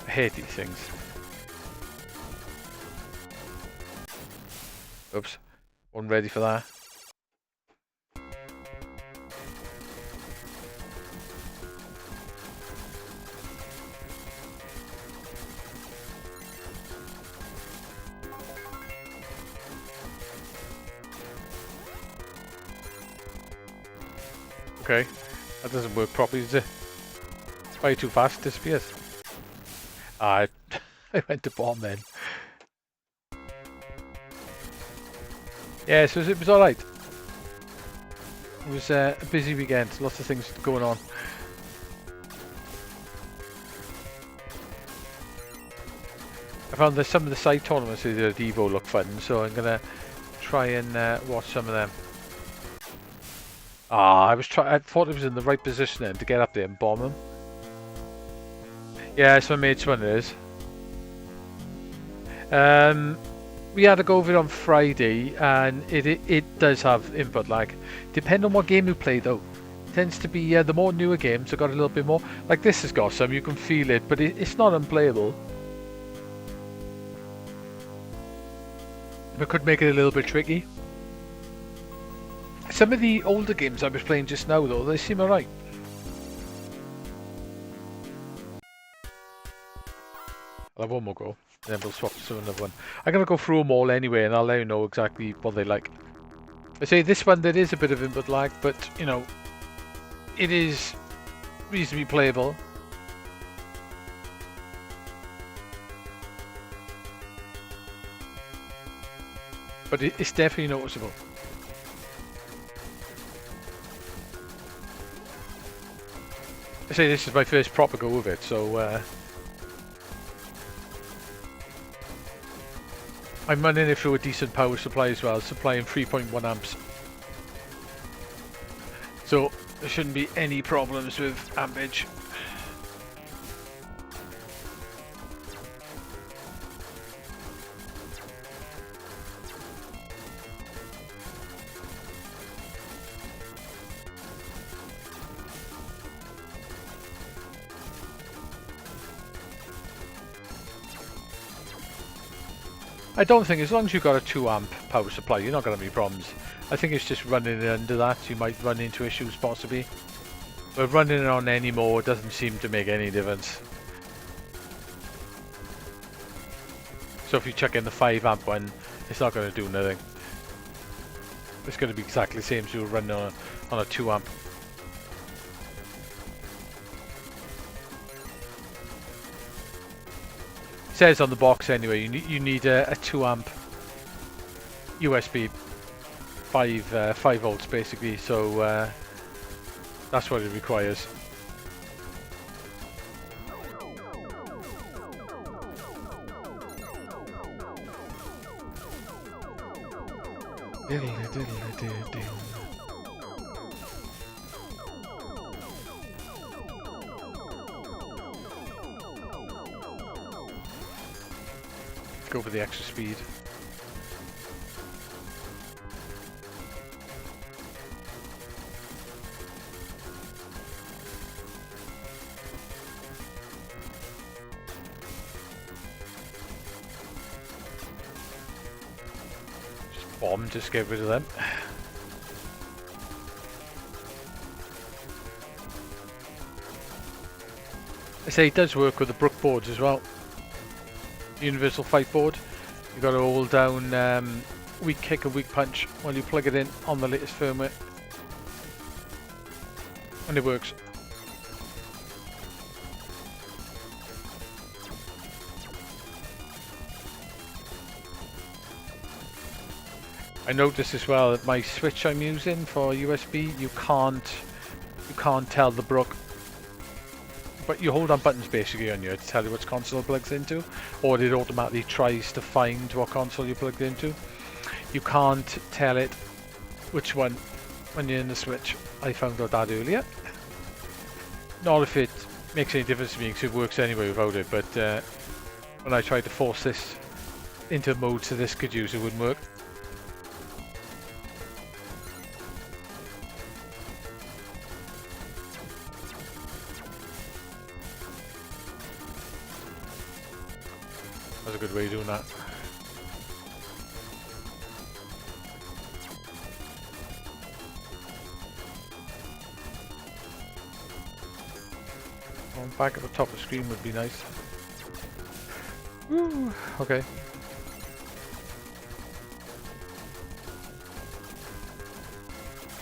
I hate these things. Oops, wasn't ready for that. Okay, that doesn't work properly, does it? Way too fast, it disappears. I went to bomb then. Yeah, so it was alright. It was a busy weekend, lots of things going on. I found that some of the side tournaments at Evo look fun, so I'm gonna try and watch some of them. I thought it was in the right position then to get up there and bomb them. Yeah, it's my mate's one, it is. We had to go over it on Friday, and it does have input lag. Depending on what game you play, though, it tends to be the more newer games have got a little bit more. Like this has got some, you can feel it, but it's not unplayable. It could make it a little bit tricky. Some of the older games I was playing just now, though, they seem alright. I'll have one more go, and then we'll swap to another one. I'm going to go through them all anyway, and I'll let you know exactly what they like. I say this one, there is a bit of input lag, but, you know, it is reasonably playable. But it's definitely noticeable. I say this is my first proper go of it, so I'm running it through a decent power supply as well, supplying 3.1 amps. So There shouldn't be any problems with ampage. I don't think, as long as you've got a 2 amp power supply, you're not going to have any problems. I think it's just running it under that, you might run into issues possibly. But running it on any mode doesn't seem to make any difference. So if you chuck in the 5 amp one, it's not going to do nothing. It's going to be exactly the same as you were running on a 2 amp. It says on the box anyway, you need a 2 amp USB 5 volts basically, so that's what it requires. Go for the extra speed. Just bomb, just get rid of them. I say it does work with the Brook boards as well. Universal fight board. You've got to hold down weak kick and weak punch while you plug it in on the latest firmware. And it works. I noticed as well that my switch I'm using for USB, you can't tell the Brook. But you hold on buttons basically on here to tell you which console it plugs into, or it automatically tries to find what console you plugged into. You can't tell it which one when you're in the Switch. I found out that earlier. Not if it makes any difference to me because it works anyway without it, but when I tried to force this into modes so this could use, it wouldn't work. That's a good way of doing that. Well, back at the top of the screen would be nice. Woo, okay.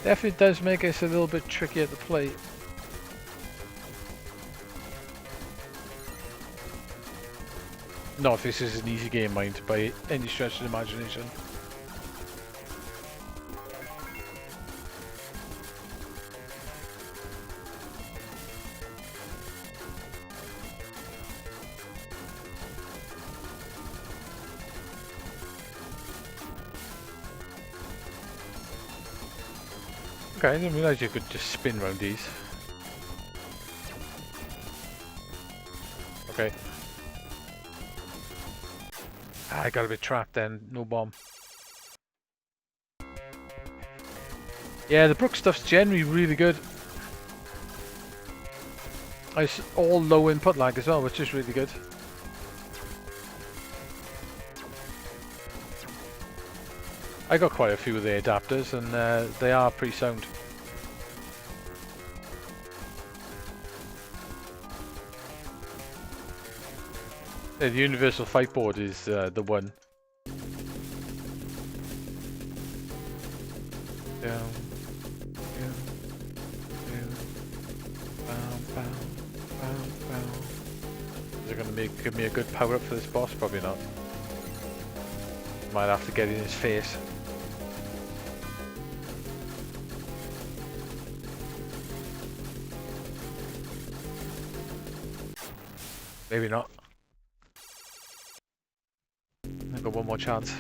Definitely does make us a little bit trickier to play. Not if this is an easy game, mind, by any stretch of the imagination. Okay, I didn't realise you could just spin around these. Okay. I got a bit trapped then, no bomb. Yeah, the Brook stuff's generally really good. It's all low input lag as well, which is really good. I got quite a few of the adapters and they are pretty sound. Yeah, the universal fight board is the one. Down, down, down, bow, bow, bow, bow. Is it going to give me a good power up for this boss? Probably not. Might have to get in his face. Maybe not. I've got one more chance.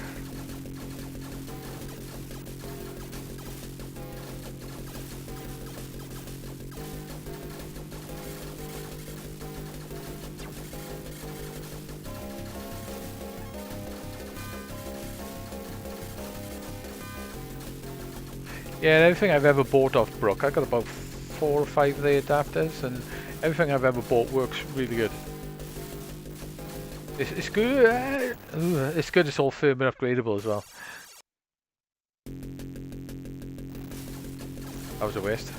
Yeah, everything I've ever bought off Brook, I got about 4 or 5 of the adapters, and everything I've ever bought works really good. It's good. It's good. It's all firmware upgradable as well. That was a waste.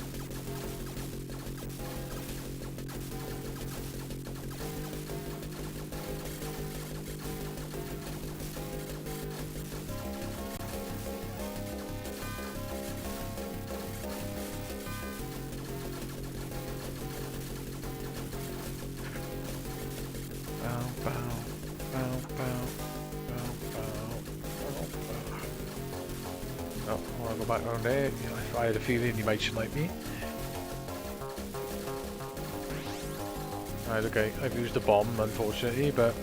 Oh, I want to go back around there. I had a feeling you might snipe me. Right, okay, I've used a bomb unfortunately, but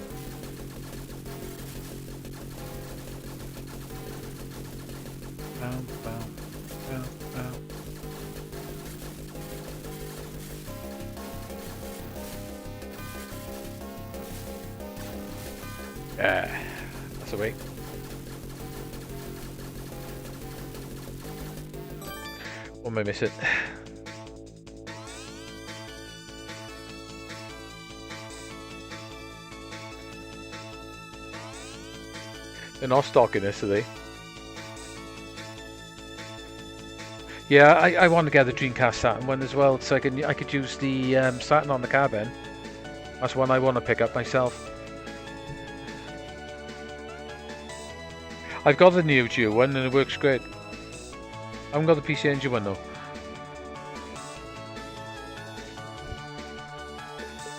that's a way. What am I missing? They're not stocking this, are they? Yeah, I want to get the Dreamcast Saturn one as well, so I could use the Saturn on the cabin. That's one I want to pick up myself. I've got the Neo Geo one and it works great. I haven't got the PC Engine one though.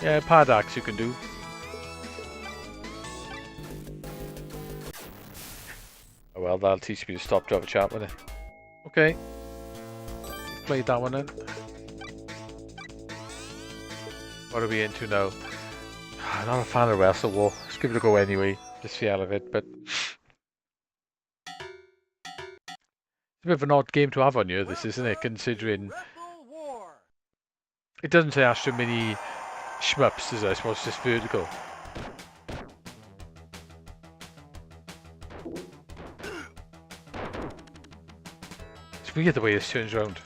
Yeah, pad axe you can do. Oh well, that'll teach me to stop to have a chat with it. Okay. Played that one then. What are we into now? I'm not a fan of Wrestle War. Let's give it a go anyway. Just the hell of it, but it's a bit of an odd game to have on you, this, isn't it? Considering it doesn't say Astro Mini Shmups, does it? I suppose it's just vertical. It's weird the way this turns around.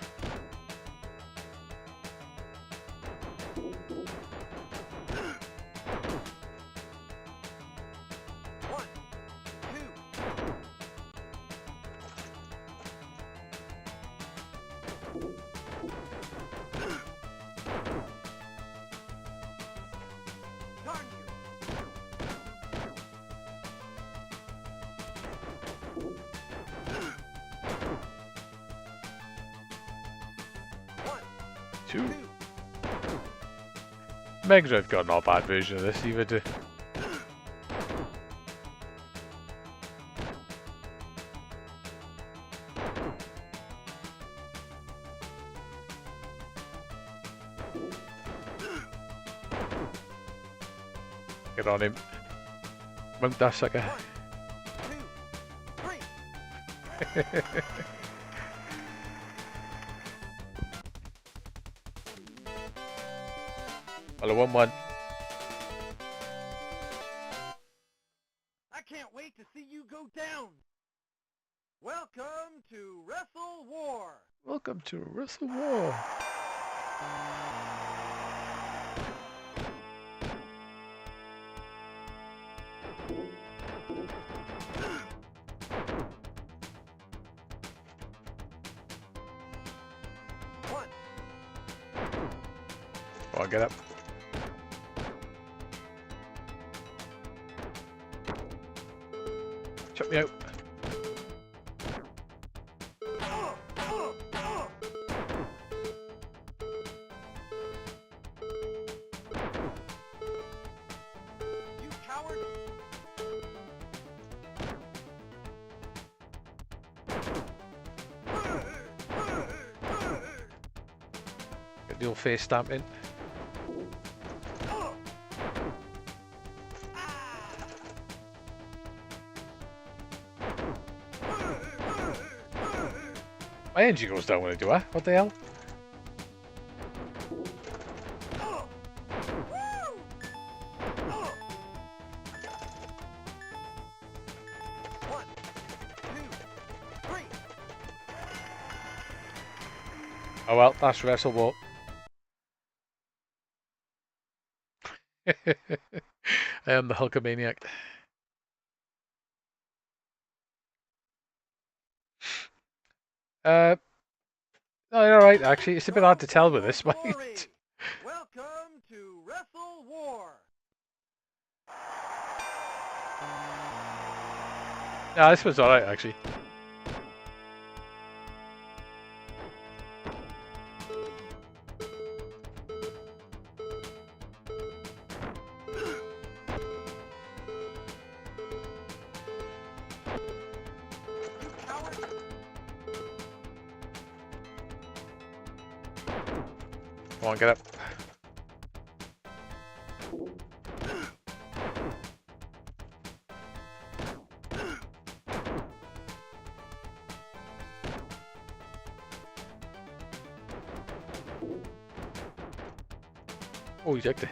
Mega Drive got not a bad version of this either. Get on him. Mount that sucker. Hello, 1-1. I can't wait to see you go down. Welcome to Wrestle War. Welcome to Wrestle War. One. Come on, get up. Check me out. You coward! Get the old face stamping. My engine goes down when I do that. What the hell? One, two, three. Oh well, that's Wrestle War. I am the Hulkamaniac. No, you're alright, actually. It's a bit hard to tell with this, Your mate. glory. Welcome to Wrestle War. Yeah, this was alright, actually. You coward. Come on, get up. Oh, he's active.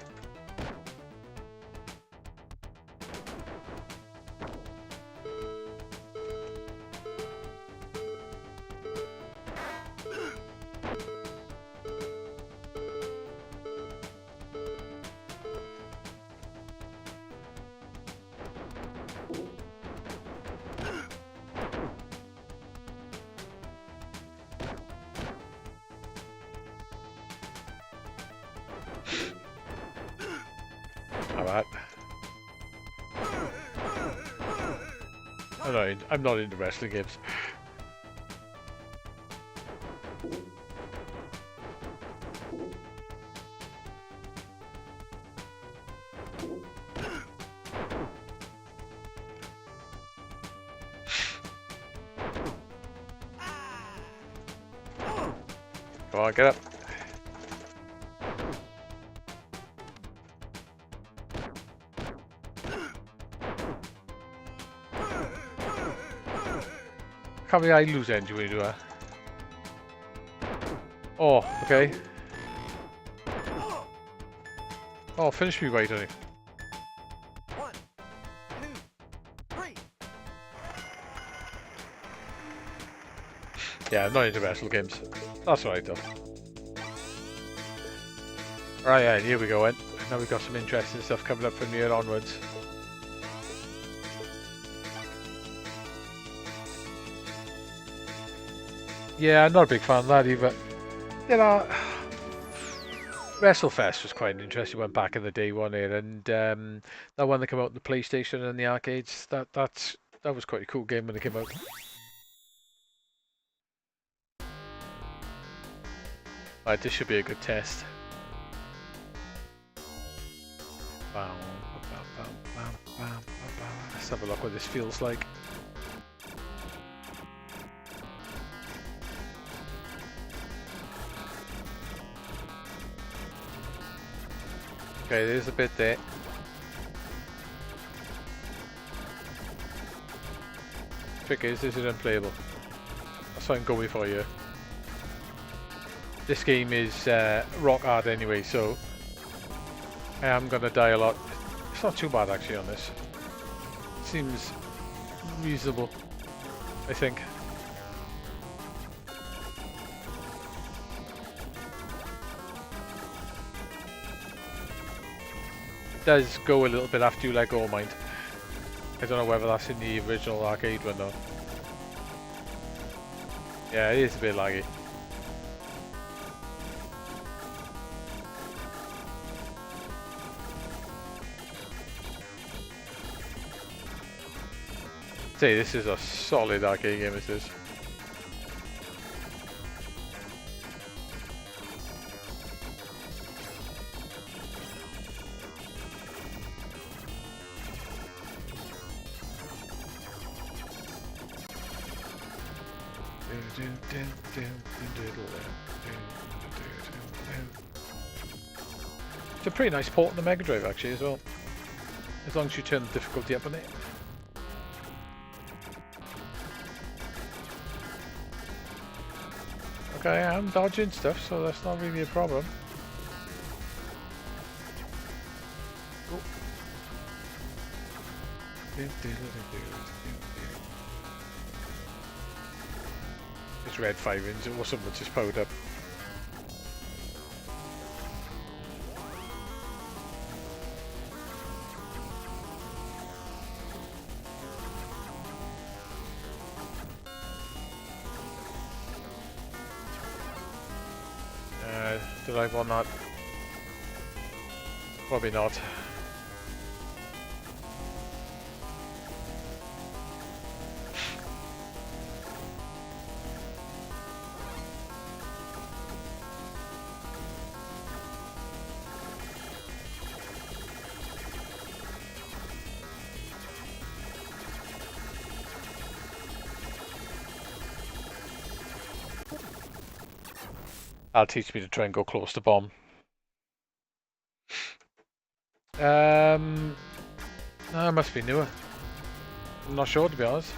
Alright. I'm not into wrestling games. Come on, get up. Can't believe I lose energy when you do that. Oh, okay. Oh, finish me right, honey. 1, 2, 3. Yeah, I'm not into wrestle games. That's alright though. Right, yeah, here we go then. Now we've got some interesting stuff coming up from here onwards. Yeah, I'm not a big fan of that either. You know, WrestleFest was quite an interesting one back in the day, wasn't it? And that one that came out on the PlayStation and the arcades, that was quite a cool game when it came out. Right, this should be a good test. Let's have a look what this feels like. Okay, there's a bit there. Trick is, this is unplayable. That's what I'm going for you. This game is rock hard anyway, so I am gonna die a lot. It's not too bad actually on this. Seems reasonable, I think. It does go a little bit after you let go, mind. I don't know whether that's in the original arcade one though. Yeah, it is a bit laggy. Say, this is a solid arcade game, this is. It's a pretty nice port on the Mega Drive actually as well. As long as you turn the difficulty up on it. Okay, I'm dodging stuff, so that's not really a problem. Oh. It's red 5 inch, or something just powered up. Should I want that? Probably not. That'll teach me to try and go close to bomb. No, it must be newer. I'm not sure, to be honest.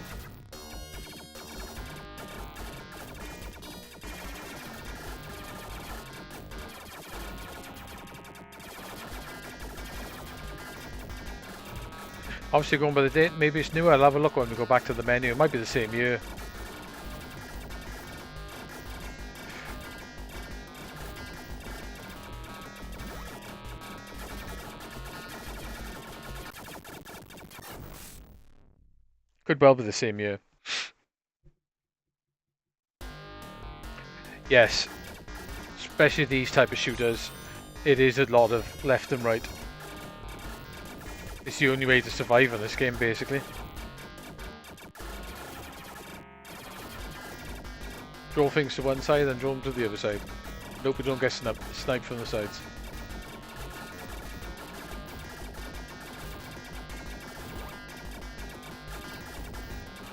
Obviously going by the date, maybe it's newer. I'll have a look when we go back to the menu. It might be the same year. Could well be the same year. Yes, especially these type of shooters, it is a lot of left and right. It's the only way to survive in this game, basically. Draw things to one side and draw them to the other side. Nope, we don't get sniped from the sides.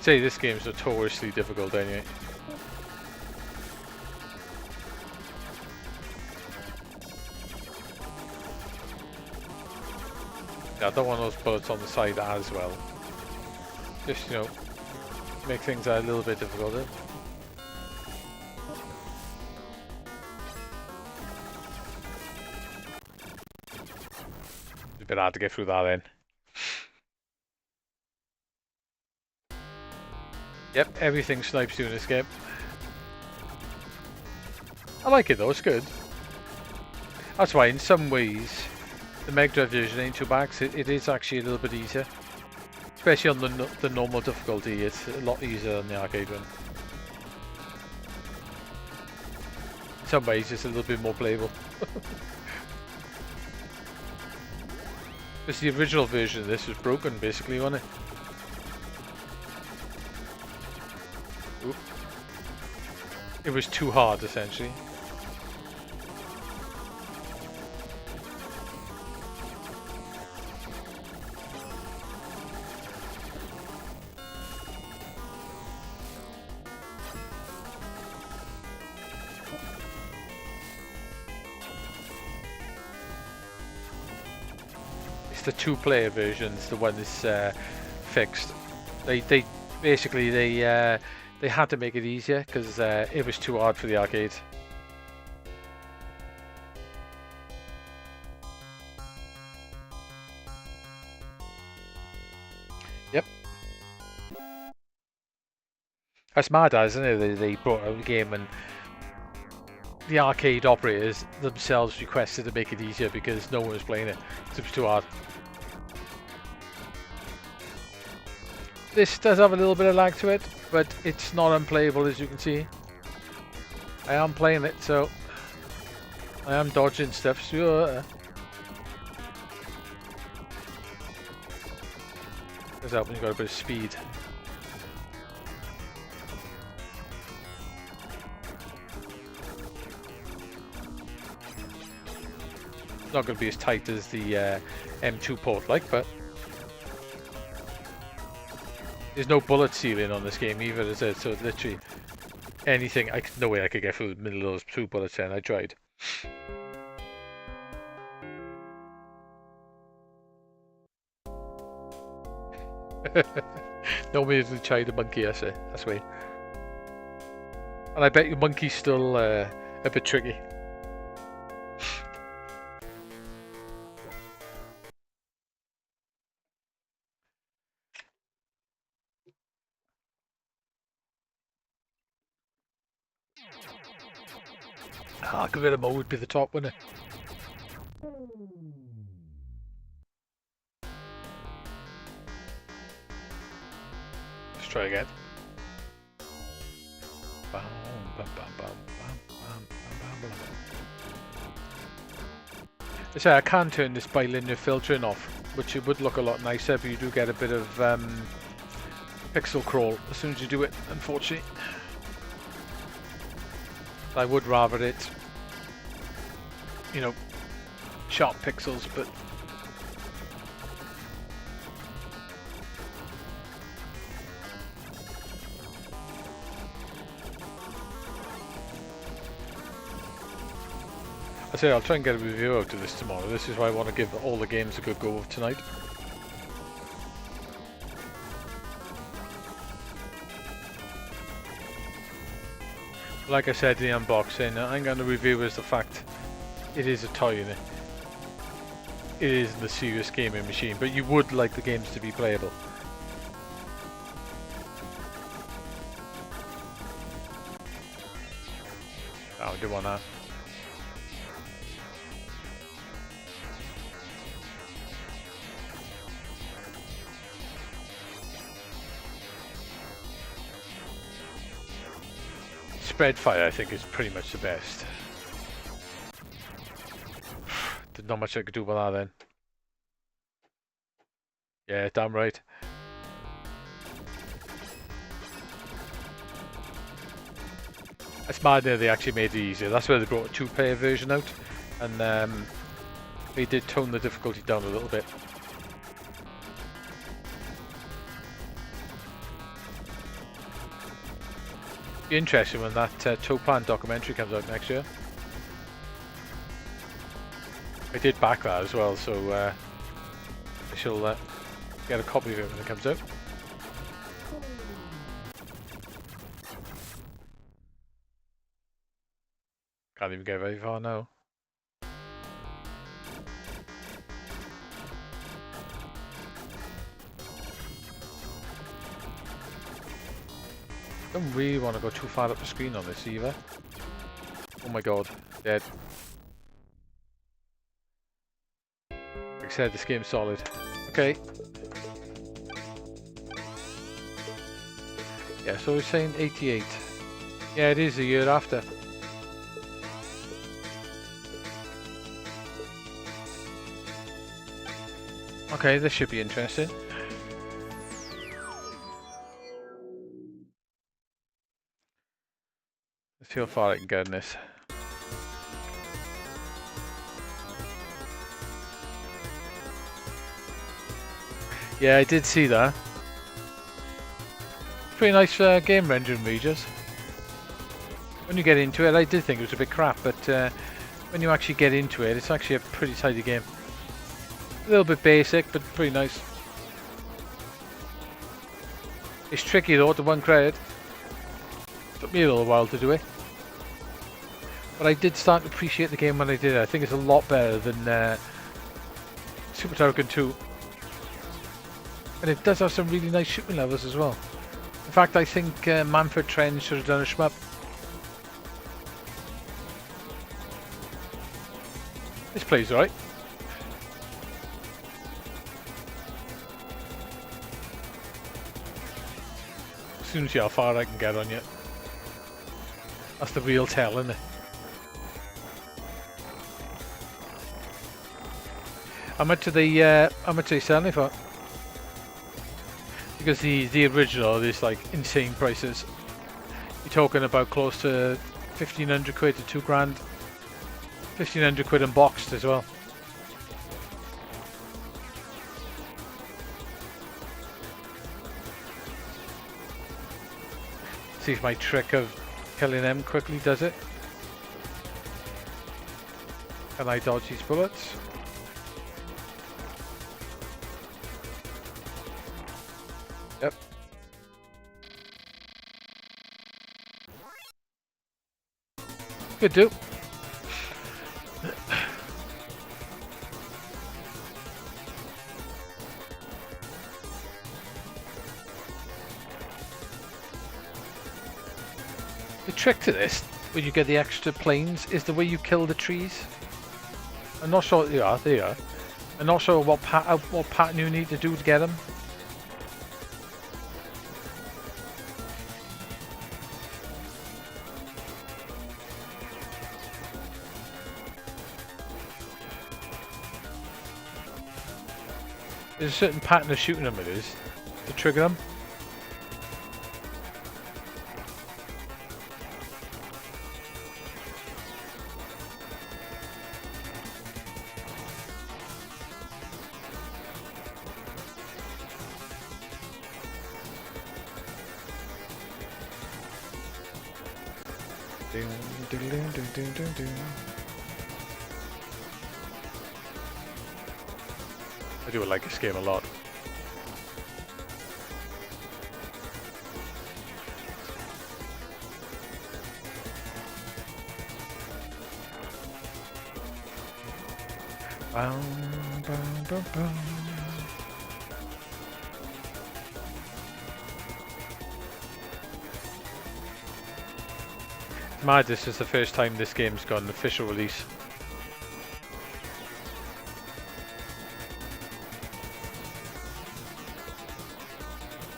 Say this game's notoriously difficult anyway. Yeah, I don't want those bullets on the side as well. Just, you know, make things a little bit difficult. It's a bit hard to get through that then. Yep, everything snipes you in this game. I like it though, it's good. That's why in some ways the Mega Drive version ain't too bad, 'cause it is actually a little bit easier. Especially on the normal difficulty, it's a lot easier than the arcade one. In some ways it's a little bit more playable. Because the original version of this was broken basically, wasn't it? Oop. It was too hard essentially. It's the two-player versions, the one that's fixed. They basically they had to make it easier because it was too hard for the arcade. Yep. That's mad, isn't it? They brought out the game and the arcade operators themselves requested to make it easier because no one was playing it. It was too hard. This does have a little bit of lag to it, but it's not unplayable as you can see. I am playing it, so I am dodging stuff, sure. Does help when you've got a bit of speed. It's not going to be as tight as the M2 port like, but there's no bullet ceiling on this game either, is there? So literally anything, no way I could get through the middle of those two bullets and I tried. Nobody has tried a monkey, I say. That's way. And I bet your monkey's still a bit tricky. Gorilla mode would be the top, wouldn't it? Let's try again. So I can turn this bilinear filtering off, which it would look a lot nicer, but you do get a bit of pixel crawl as soon as you do it, unfortunately. I would rather it, you know, sharp pixels, but I say I'll try and get a review out of this tomorrow. This is why I want to give all the games a good go tonight. Like I said in the unboxing, I'm going to review as the fact it is a toy and it isn't a serious gaming machine, but you would like the games to be playable. Oh, I do want that. Spread fire, I think, is pretty much the best. There's not much I could do with that then. Yeah, damn right. It's mad that they actually made it easier. That's where they brought a 2-player version out, and they did tone the difficulty down a little bit. Be interesting when that Topan documentary comes out next year. I did back that as well, so I shall get a copy of it when it comes out. Can't even get very far now. Don't really want to go too far up the screen on this either. Oh my god, dead. Like I said, this game's solid. Okay. Yeah, so we're saying 88. Yeah, it is a year after. Okay, this should be interesting. Let's see how far I can get in this. Yeah, I did see that. Pretty nice game rendering, Regis. When you get into it, I did think it was a bit crap, but when you actually get into it, it's actually a pretty tidy game. A little bit basic, but pretty nice. It's tricky though, to one credit. Took me a little while to do it. But I did start to appreciate the game when I did it. I think it's a lot better than Super Turrican 2. And it does have some really nice shooting levels as well. In fact, I think Manfred Trench should have done a shmup. This plays right. As soon as see how far I can get on you. That's the real tell, isn't it? How much are they selling for? Because the original is like insane prices. You're talking about close to 1,500 quid to 2 grand. 1,500 quid unboxed as well. See if my trick of killing them quickly does it. Can I dodge these bullets? Yep. Good do. The trick to this, when you get the extra planes, is the way you kill the trees. I'm not sure they are. I'm not sure what pattern you need to do to get them. There's a certain pattern of shooting them it is to trigger them. I do like this game a lot. Bum, bum, bum, bum. Mad, this is the first time this game's got an official release.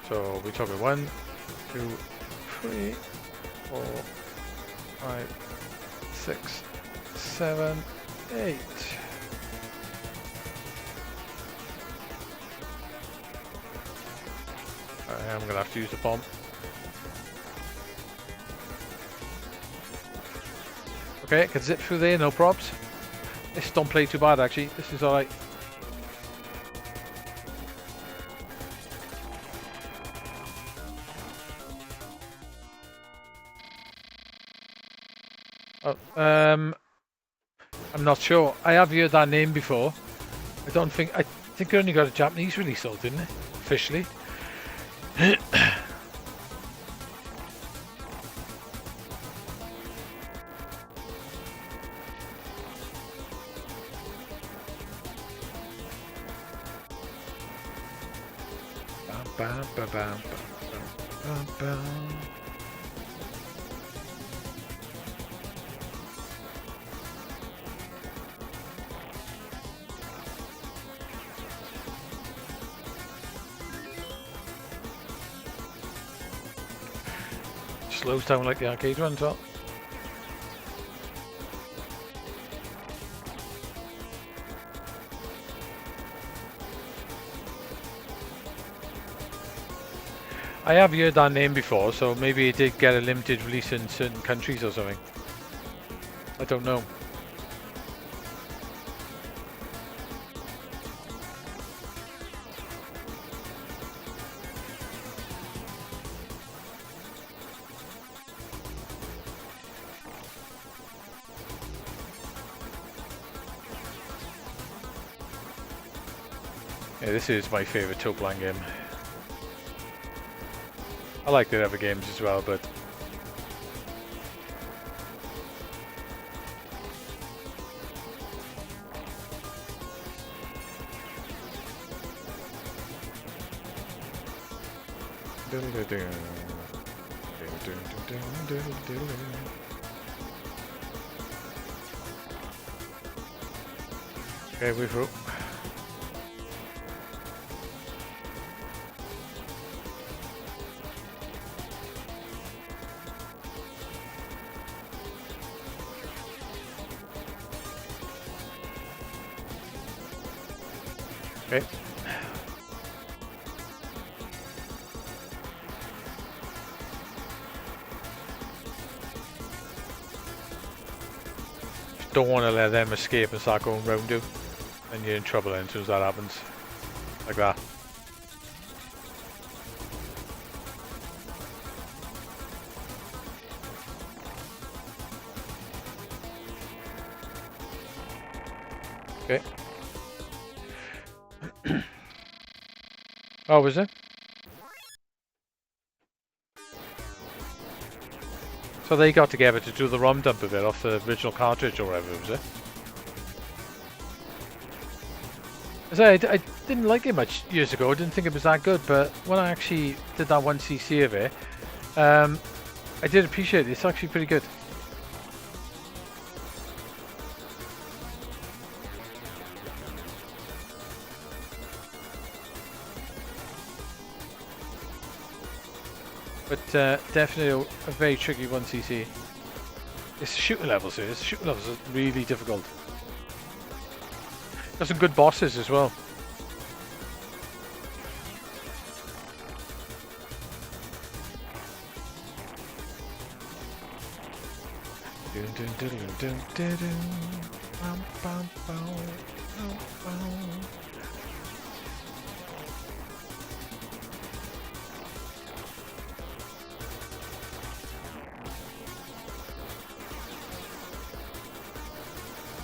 So we're talking 1, 2, 3, 4, 5, 6, 7, 8. I'm gonna have to use the bomb. Okay, I can zip through there, no props. This don't play too bad actually. This is alright. Oh, I'm not sure. I have heard that name before. I think it only got a Japanese release though, didn't it? Officially. Bam, bam, bam, bam, bam. Slows down like the arcade one as well. I have heard that name before, so maybe it did get a limited release in certain countries or something. I don't know. Yeah, this is my favourite Toplan game. I like the other games as well, but okay, we're through. Okay. Don't want to let them escape and start going round you, and you're in trouble as soon as that happens. Like that. Okay. Oh, was it? So they got together to do the ROM dump of it off the original cartridge or whatever, was it? I didn't like it much years ago. I didn't think it was that good, but when I actually did that 1cc of it, I did appreciate it. It's actually pretty good. But definitely a very tricky 1cc. It's the shooting levels here. The shooting levels are really difficult. Got some good bosses as well.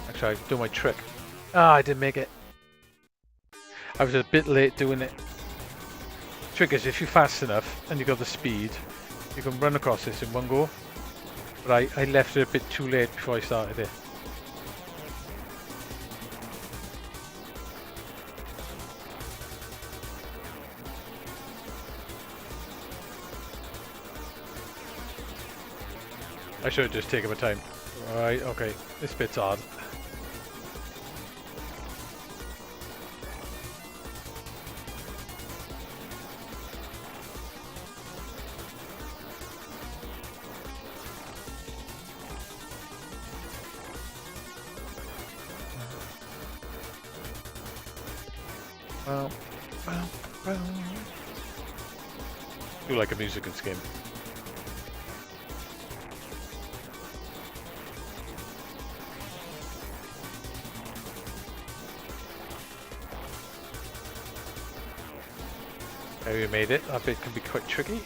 Actually, I do my trick. Ah, I didn't make it. I was a bit late doing it. Trick is, if you're fast enough and you got the speed, you can run across this in one go. But I left it a bit too late before I started it. I should have just taken my time. Right, okay. This bit's hard. Do like a music in this game. Maybe we made it. That bit can be quite tricky.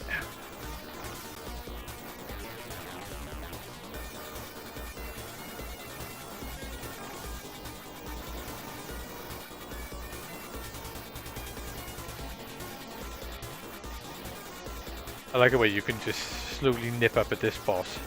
I like the way you can just slowly nip up at this boss.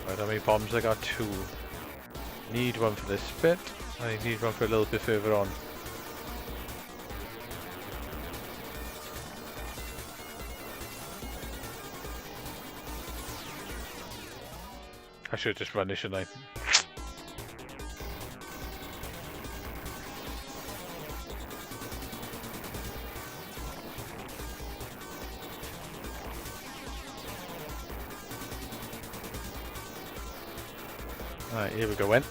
Right, how many bombs? I got 2. Need one for this bit. I need one for a little bit further on. I should just run this, shouldn't I? Alright, here we go, then.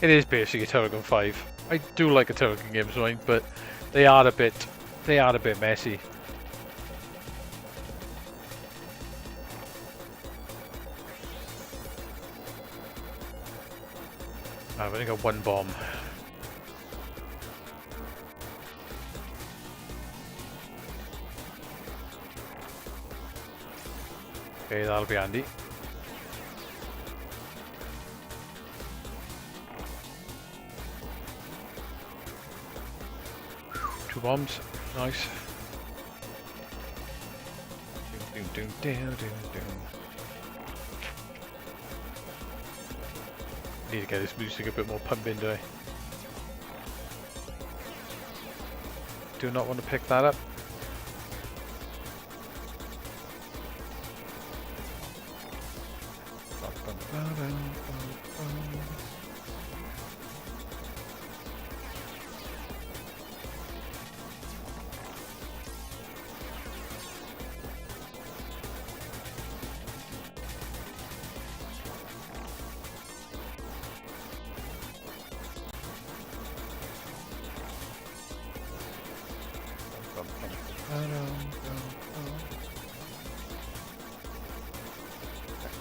It is basically a Turrican 5. I do like a Turrican games, right? But they are a bit messy. I've only got 1 bomb. Okay, that'll be handy. Two bombs, nice. Doom, doom, doom, doom, doom. Need to get this music a bit more pumping, do I? Do not want to pick that up.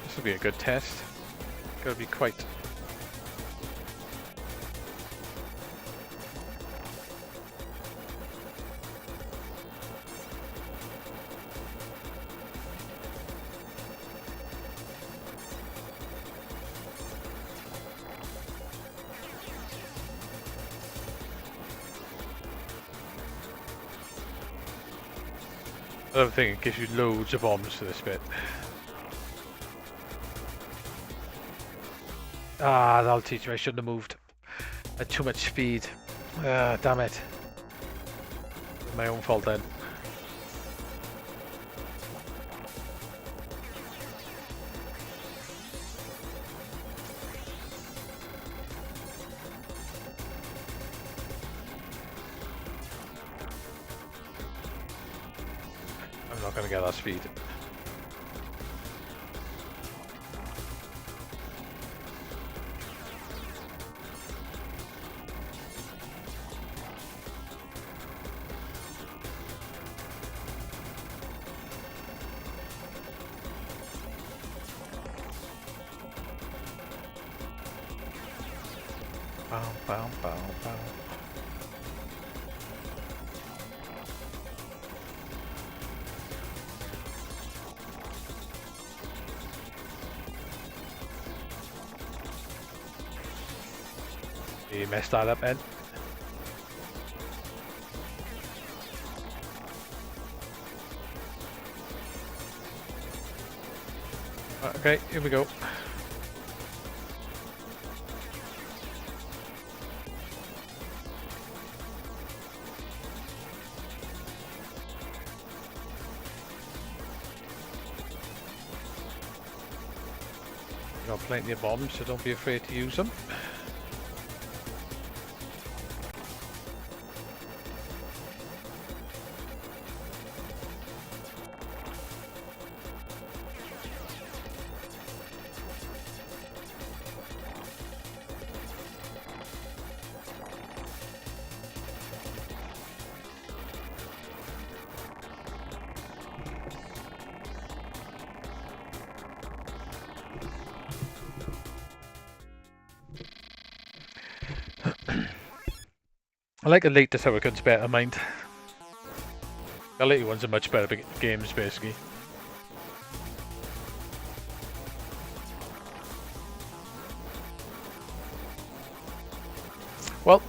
This will be a good test. Gotta be quite. I don't think it gives you loads of bombs for this bit. Ah, that'll teach me I shouldn't have moved. Had too much speed. Ah, damn it. My own fault then. I'm not going to get that speed. Bow, bow, bow, bow. You messed that up, man. Okay, here we go. Got plenty of bombs, so don't be afraid to use them. I like the later Hurricanes better, mind. The later ones are much better games, basically. Well,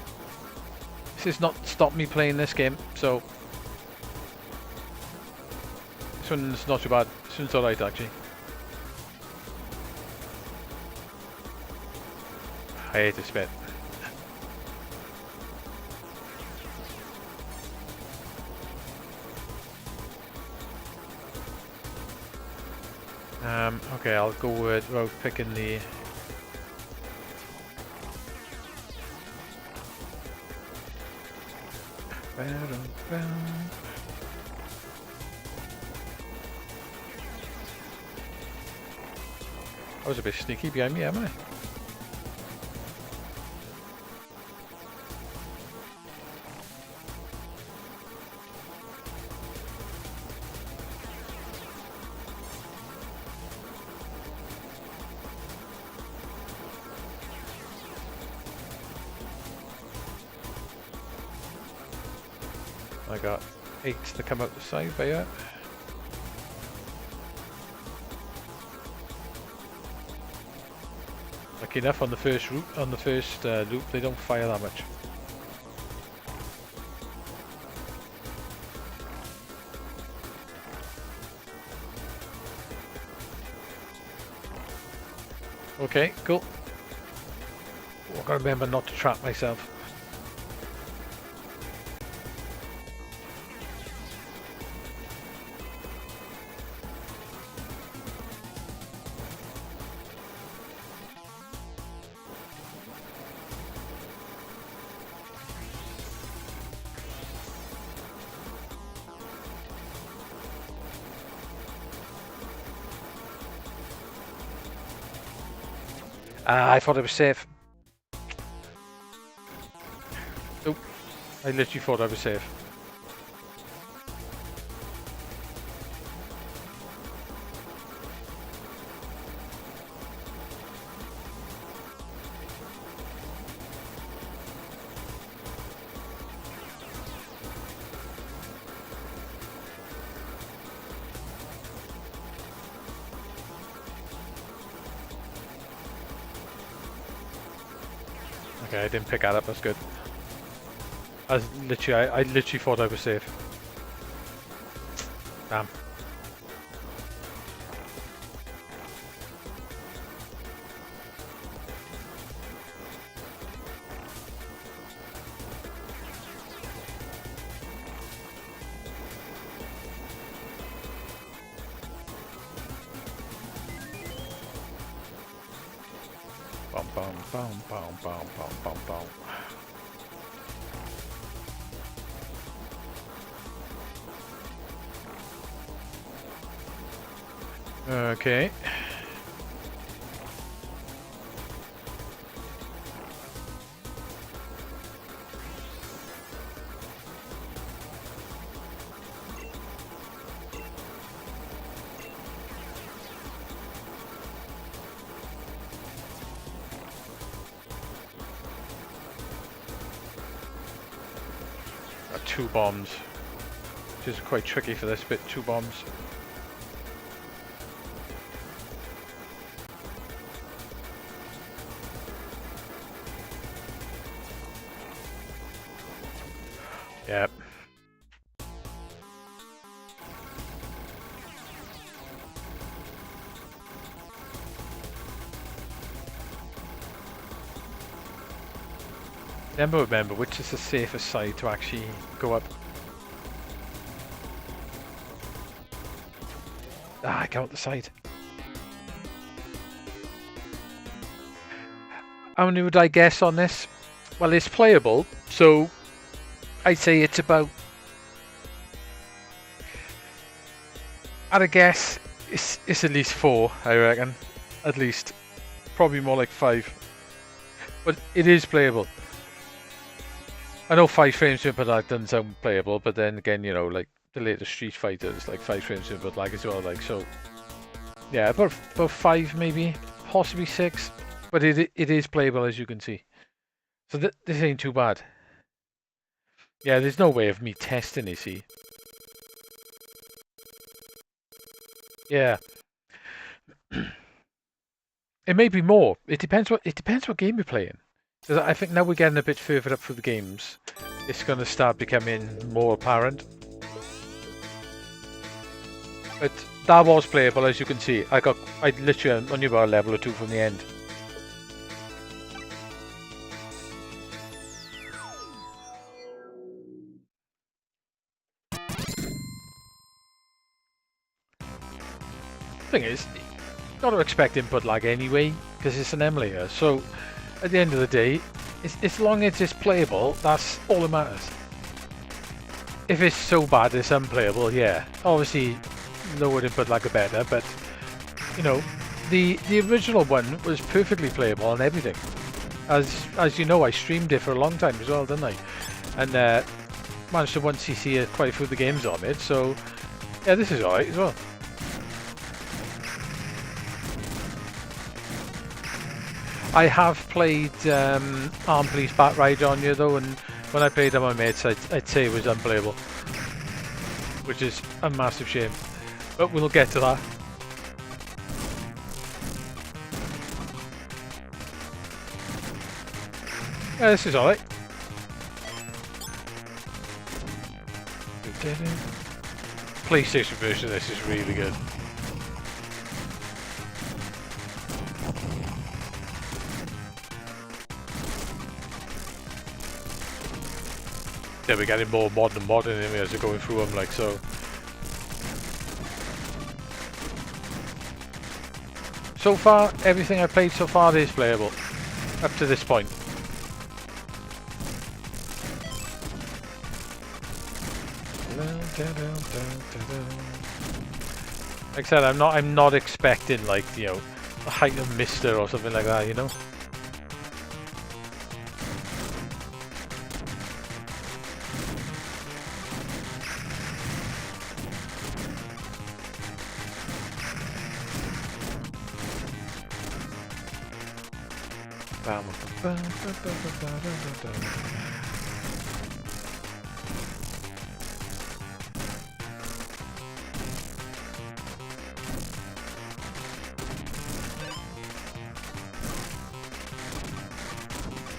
this has not stopped me playing this game, so this one's not too bad. This one's alright, actually. I hate this bit. Okay, I'll go with picking the I was a bit sneaky behind me, am I? I got 8 to come out the side by it. Lucky enough on the first route, loop, they don't fire that much. Okay, cool. I've got to remember not to trap myself. I thought I was safe. Nope. I literally thought I was safe. Okay, I didn't pick that up, that's good. I literally thought I was safe. Damn. Bum, bum, bum, bum, bum, bum, bum, bum. Okay. Got 2 bombs, which is quite tricky for this bit. 2 bombs. Yep. Never remember which is the safest side to actually go up. Ah, I got the side. How many would I guess on this? Well, it's playable, so I'd say it's about, at a guess, it's at least 4, I reckon. At least. Probably more like 5. But it is playable. I know 5 frames per lag doesn't sound playable, but then again, you know, like the latest Street Fighter is like 5 frames per lag as well, like, so. Yeah, about 5 maybe, possibly 6. But it is playable, as you can see. So this ain't too bad. Yeah, there's no way of me testing it, see. Yeah. It may be more. It depends what game you're playing. Because I think now we're getting a bit further up through the games, it's going to start becoming more apparent. But that was playable, as you can see. I literally only about a level or 2 from the end. Thing is, got to expect input lag anyway, because it's an emulator. So at the end of the day, as long as it's playable, that's all that matters. If it's so bad it's unplayable, yeah, obviously lower input lag are better, but you know, the original one was perfectly playable and everything. As you know, I streamed it for a long time as well, didn't I? And managed to 1cc quite a few of the games on it, so yeah, this is alright as well. I have played Armed Police Bat Ride on you though, and when I played on my mates, I'd say it was unplayable, which is a massive shame. But we'll get to that. Yeah, this is alright. PlayStation version of this is really good. Yeah, we're getting more modern anyway as we're going through them, like, so. So far, everything I've played so far is playable, up to this point. Like I said, I'm not expecting, like, you know, a height of Mister or something like that, you know?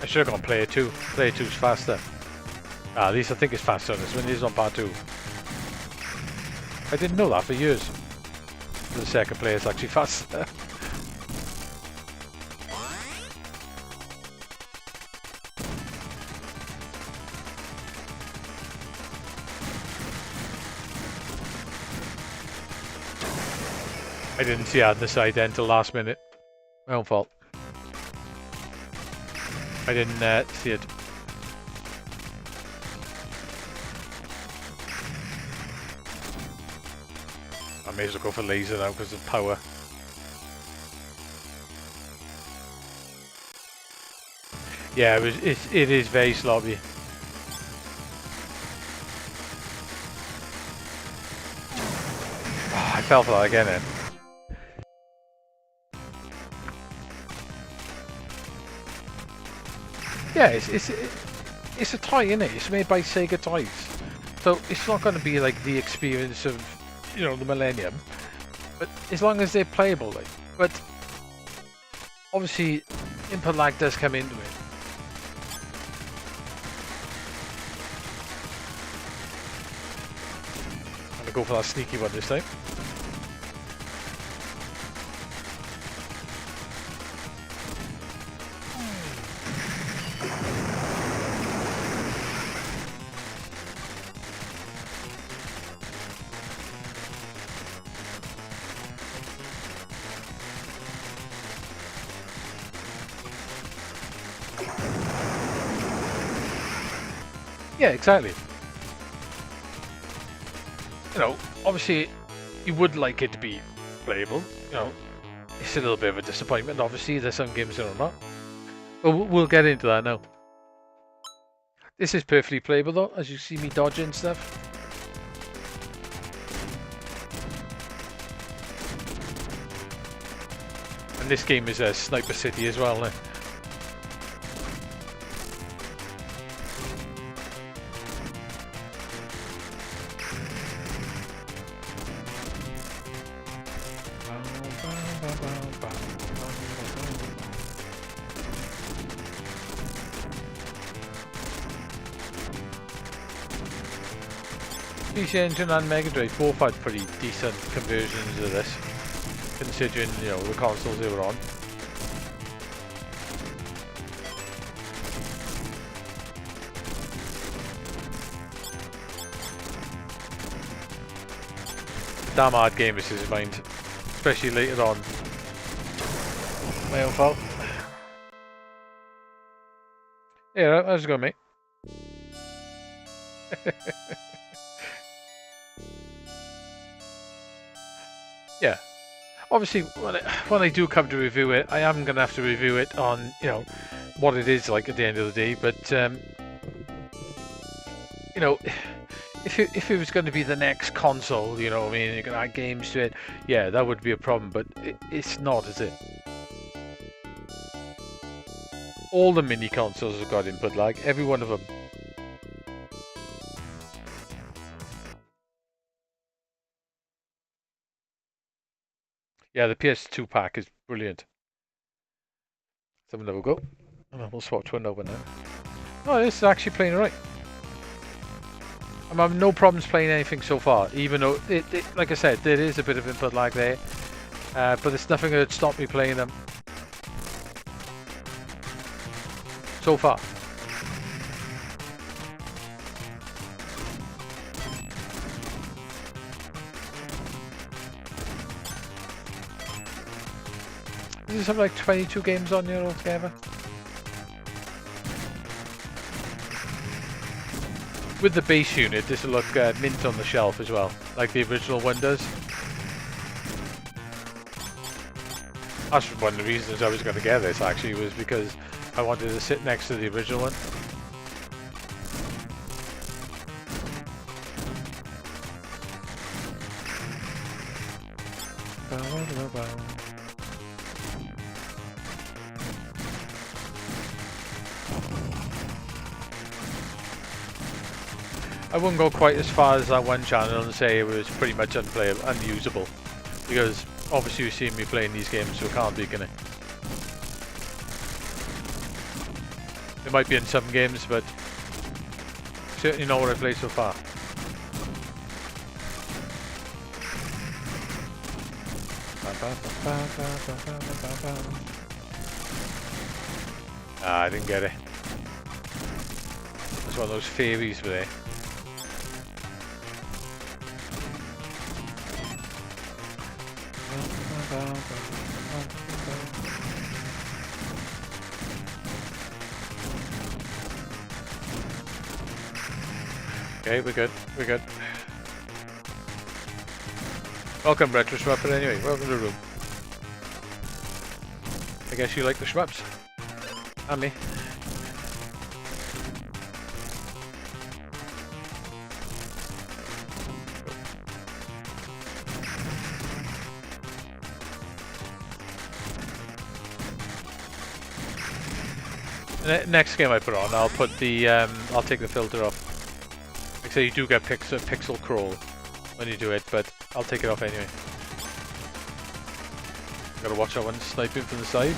I should have gone player 2. Player 2's faster. At least I think it's faster on this one. It is on part 2. I didn't know that for years. The second player is actually faster. I didn't see I had the side end till last minute. My own fault. I didn't see it. I may as well go for laser now because of power. Yeah, it is very sloppy. Oh, I fell for that again then. Yeah, it's a toy, isn't it? It's made by Sega Toys. So it's not going to be like the experience of, you know, the Millennium. But as long as they're playable, like. But obviously input lag does come into it. I'm going to go for that sneaky one this time. Yeah, exactly. You know, obviously, you would like it to be playable. You know, it's a little bit of a disappointment. Obviously, there's some games that are not. But we'll get into that now. This is perfectly playable, though, as you see me dodging stuff. And this game is a Sniper City as well. PC Engine and Mega Drive both had pretty decent conversions of this, considering, you know, the consoles they were on. Damn hard game this is in mind, especially later on. My own fault. Yeah, how's it going, mate? Yeah, obviously when I do come to review it, I am going to have to review it on, you know, what it is like at the end of the day. But you know, if it was going to be the next console, you know, I mean, you can add games to it, yeah, that would be a problem. But it's not, is it? All the mini consoles have got input lag, every one of them. Yeah, the PS2 pack is brilliant. Let's have another go. Oh, we'll swap to another now. Oh, this is actually playing alright. I'm having no problems playing anything so far, even though, like I said, there is a bit of input lag there. But there's nothing that would stop me playing them. So far. Does this have like 22 games on here altogether? With the base unit, this will look mint on the shelf as well, like the original one does. That's one of the reasons I was going to get this, actually, was because I wanted to sit next to the original one. I wouldn't go quite as far as that one channel and say it was pretty much unplayable, unusable, because obviously you've seen me playing these games, so it can't be, can it? It might be in some games, but certainly not what I've played so far. Ah, I didn't get it. It's one of those fairies were there. Okay, we're good. We're good. Welcome, Retro Schwapper, anyway. Welcome to the room. I guess you like the Schwaps. And me. Next game I put on, I'll put the I'll take the filter off. Like I say, you do get pixel crawl when you do it, but I'll take it off anyway. Gotta watch that one sniping from the side.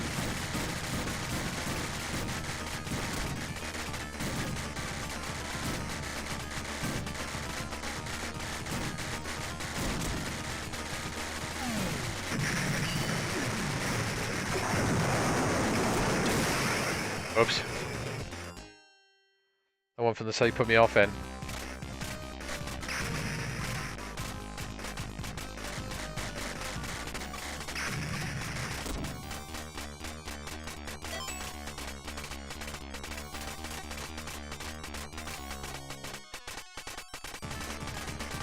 Oops. That one from the side put me off then.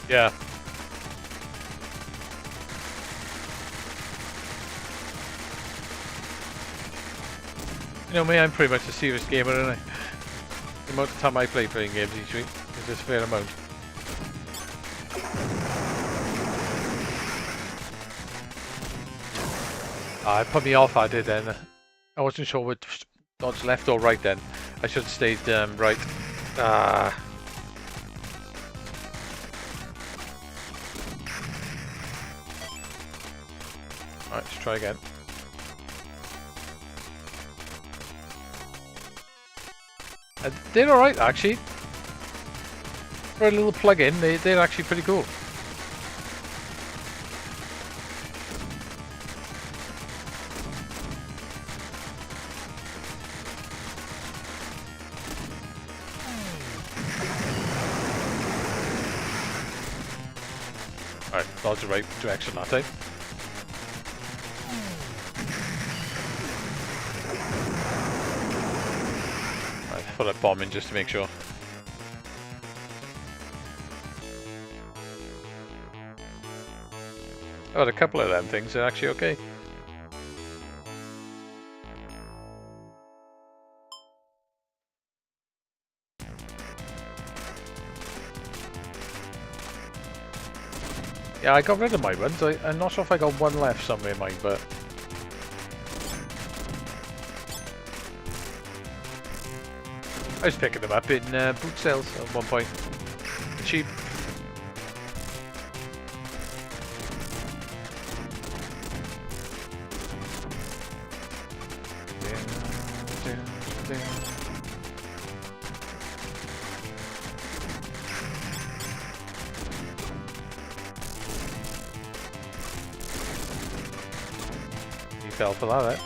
Yeah. You know me, I'm pretty much a serious gamer, aren't I? The amount of time I play playing games each week is just a fair amount. It put me off, I did then. I wasn't sure which dodge left or right then. I should have stayed right. Alright, let's try again. They're alright actually. For a little plug-in, they're actually pretty cool. Alright, dodge the right direction that time. Put a bomb in just to make sure. I've had a couple of them things, they're actually okay. Yeah, I got rid of my ones. I'm not sure if I got one left somewhere in mine, but... I was picking them up in boot sales at one point. Cheap. You fell for that, eh?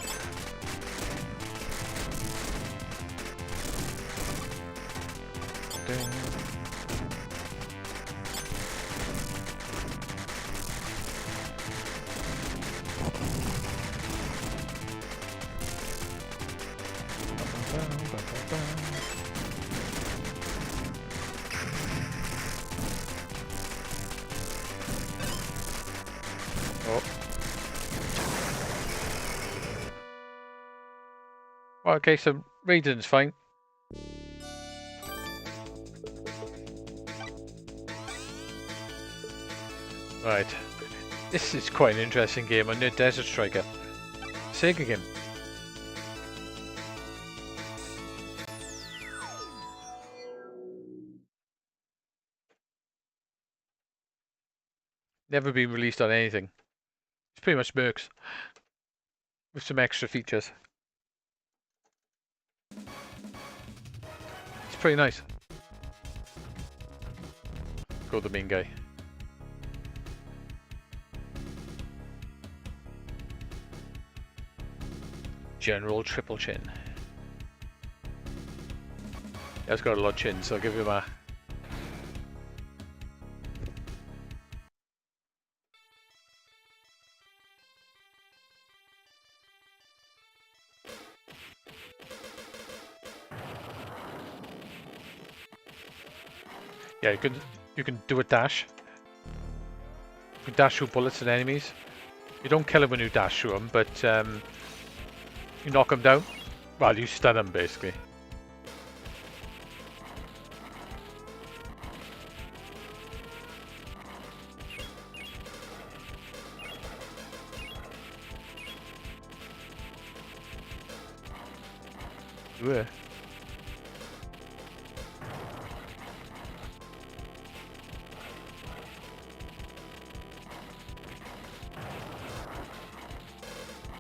Okay, so Raiden's fine. Right. This is quite an interesting game on the Desert Striker. Sega game. Never been released on anything. It's pretty much Mercs. With some extra features. It's pretty nice. Go the main guy. General Triple Chin. Yeah, it's got a lot of chin, so I'll give him a... Yeah, you can do a dash. You can dash through bullets and enemies. You don't kill them when you dash through them, but you knock them down. Well, you stun them basically. Yeah.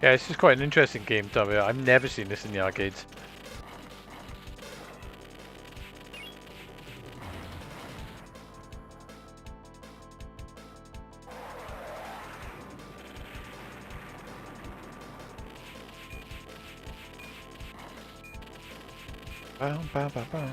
Yeah, this is quite an interesting game, Tommy. I've never seen this in the arcades. Bow, bow, bow, bow.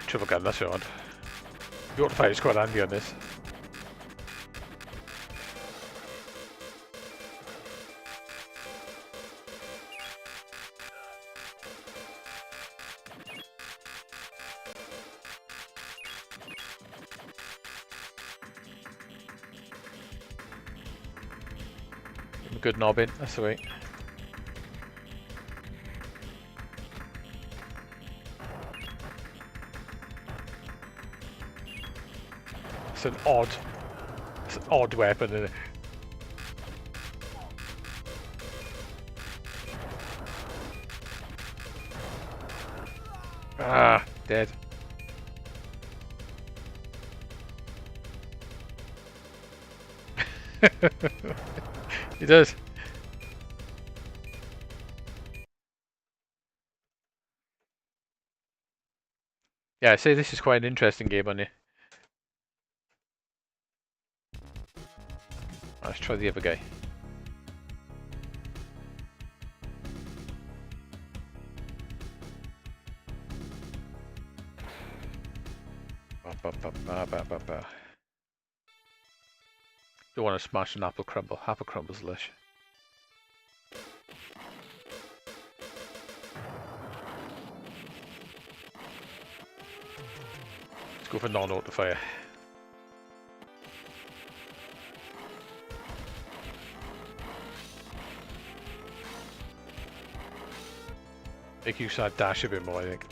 Triple gun, that's odd. The auto fire is quite handy on this. Good knobbing, that's the way. It's an odd weapon, isn't it? Ah, dead. He does. Yeah, I say this is quite an interesting game on you. Let's try the other guy. Don't want to smash an apple crumble. Apple crumble's lush. Let's go for non-auto fire. Make use of that dash a bit more, I think.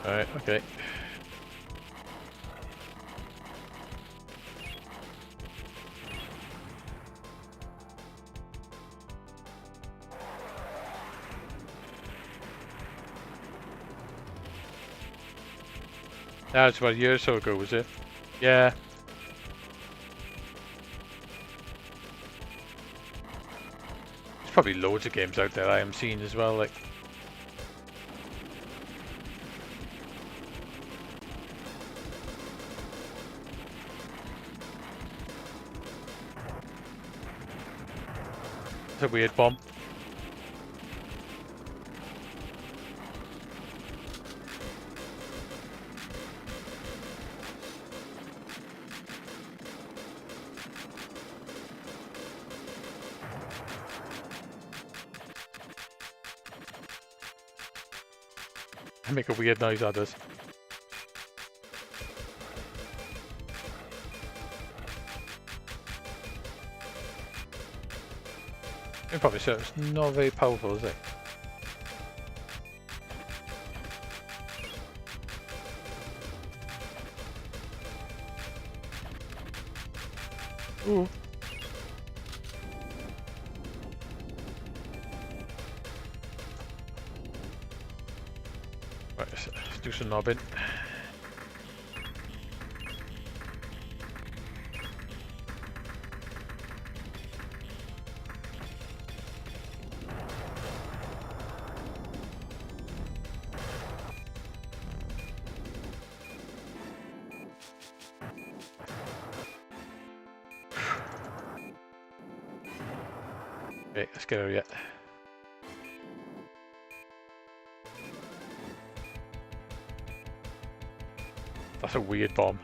Alright, okay. That was about a year or so ago, was it? Yeah. There's probably loads of games out there I am seeing as well, like. It's a weird bomb. I make a weird noise, that does. It probably so it's not very powerful, is it? Ooh. Right, let's do some knobbing. Okay, let's get her yet. That's a weird bomb.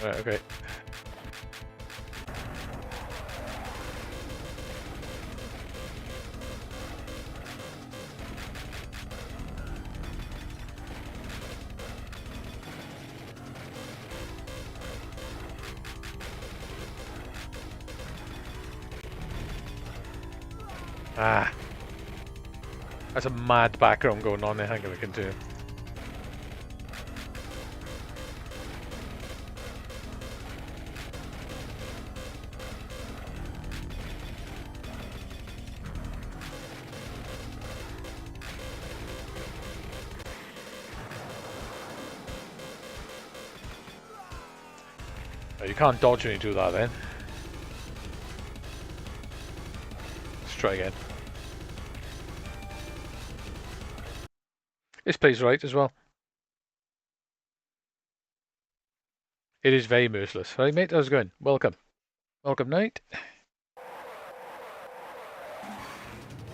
Right, okay. Ah. That's a mad background going on there. I think we can do. Oh, you can't dodge when you do that then. Let's try again. This plays right as well. It is very merciless. Right, mate? How's it going? Welcome. Welcome, night.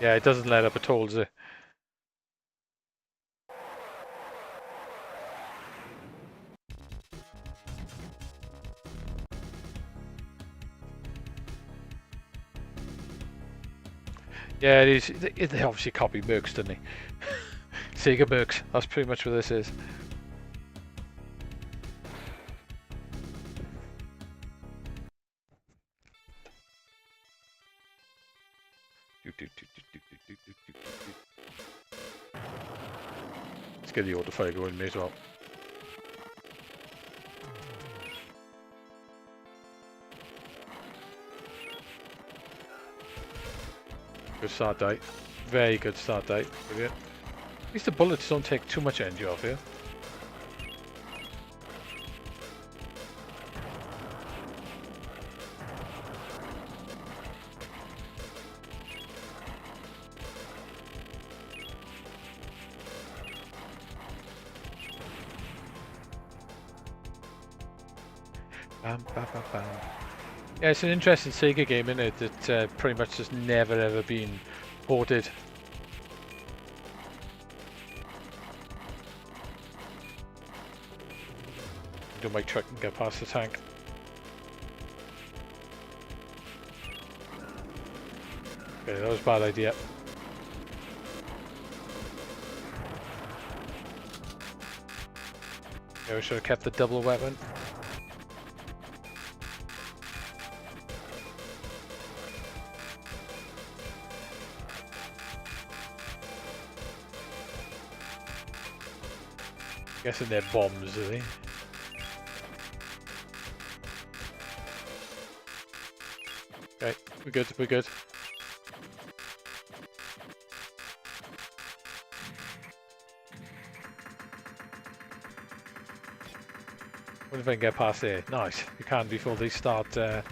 Yeah, it doesn't let up at all, does it? Yeah, it is. They obviously copy Mercs, didn't they? Sega Mercs. That's pretty much what this is. Let's get the autofire going, may as well. Good start date. Very good start date. Brilliant. At least the bullets don't take too much energy off here. Bam, bam, bam, bam. Yeah, it's an interesting Sega game, isn't it? That pretty much has never ever been ported. Do my trick and get past the tank. Okay, that was a bad idea. Yeah, we should have kept the double weapon. Guessing they're bombs, are they? Okay, we're good, we're good. What if I can get past there? Nice, you can before they start oh.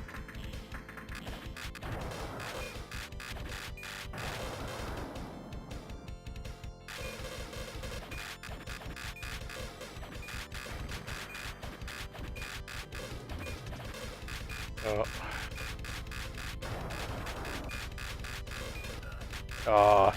Ah.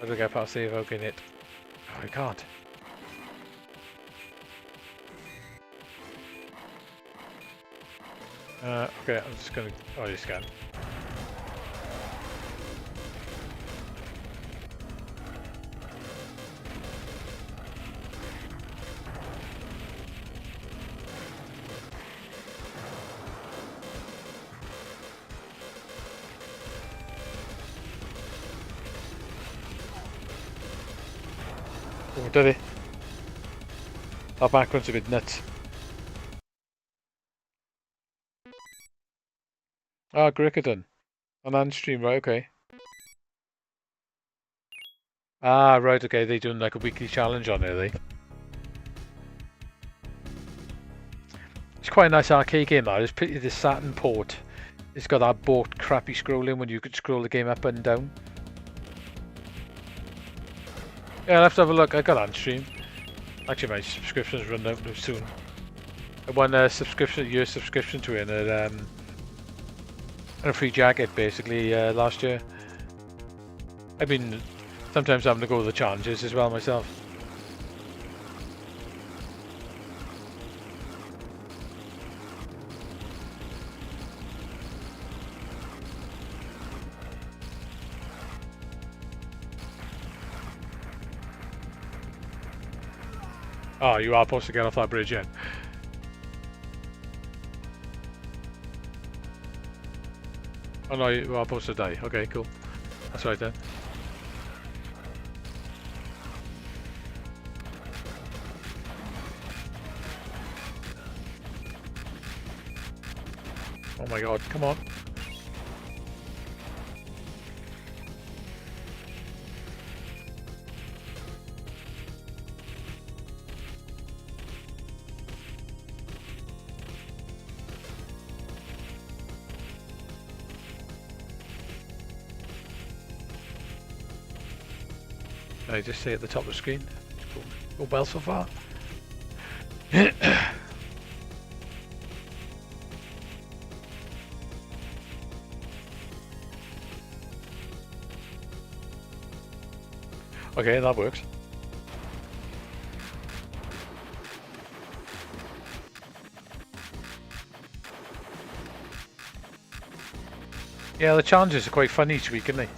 How do I get past the evoking it? Oh, I can't. Okay, I'm just gonna... Oh, you can. did he? Our background's a bit nuts. Ah, Grickadon. On Unstream, right, okay. Ah, right, okay, they're doing like a weekly challenge on it, are they? It's quite a nice arcade game, that. It's pretty, the Saturn port. It's got that boat crappy scrolling when you could scroll the game up and down. Yeah, I'll have to have a look. I got Unstream. Actually, my subscription's run out soon. I won a year subscription to it and a free jacket basically last year. I've been sometimes having to go to the challenges as well myself. Oh, you are supposed to get off that bridge yet. Oh no, you are supposed to die. Okay, cool. That's right then. Oh my god, come on. I just say at the top of the screen. Go well so far. Okay, that works. Yeah, the challenges are quite fun each week, aren't they?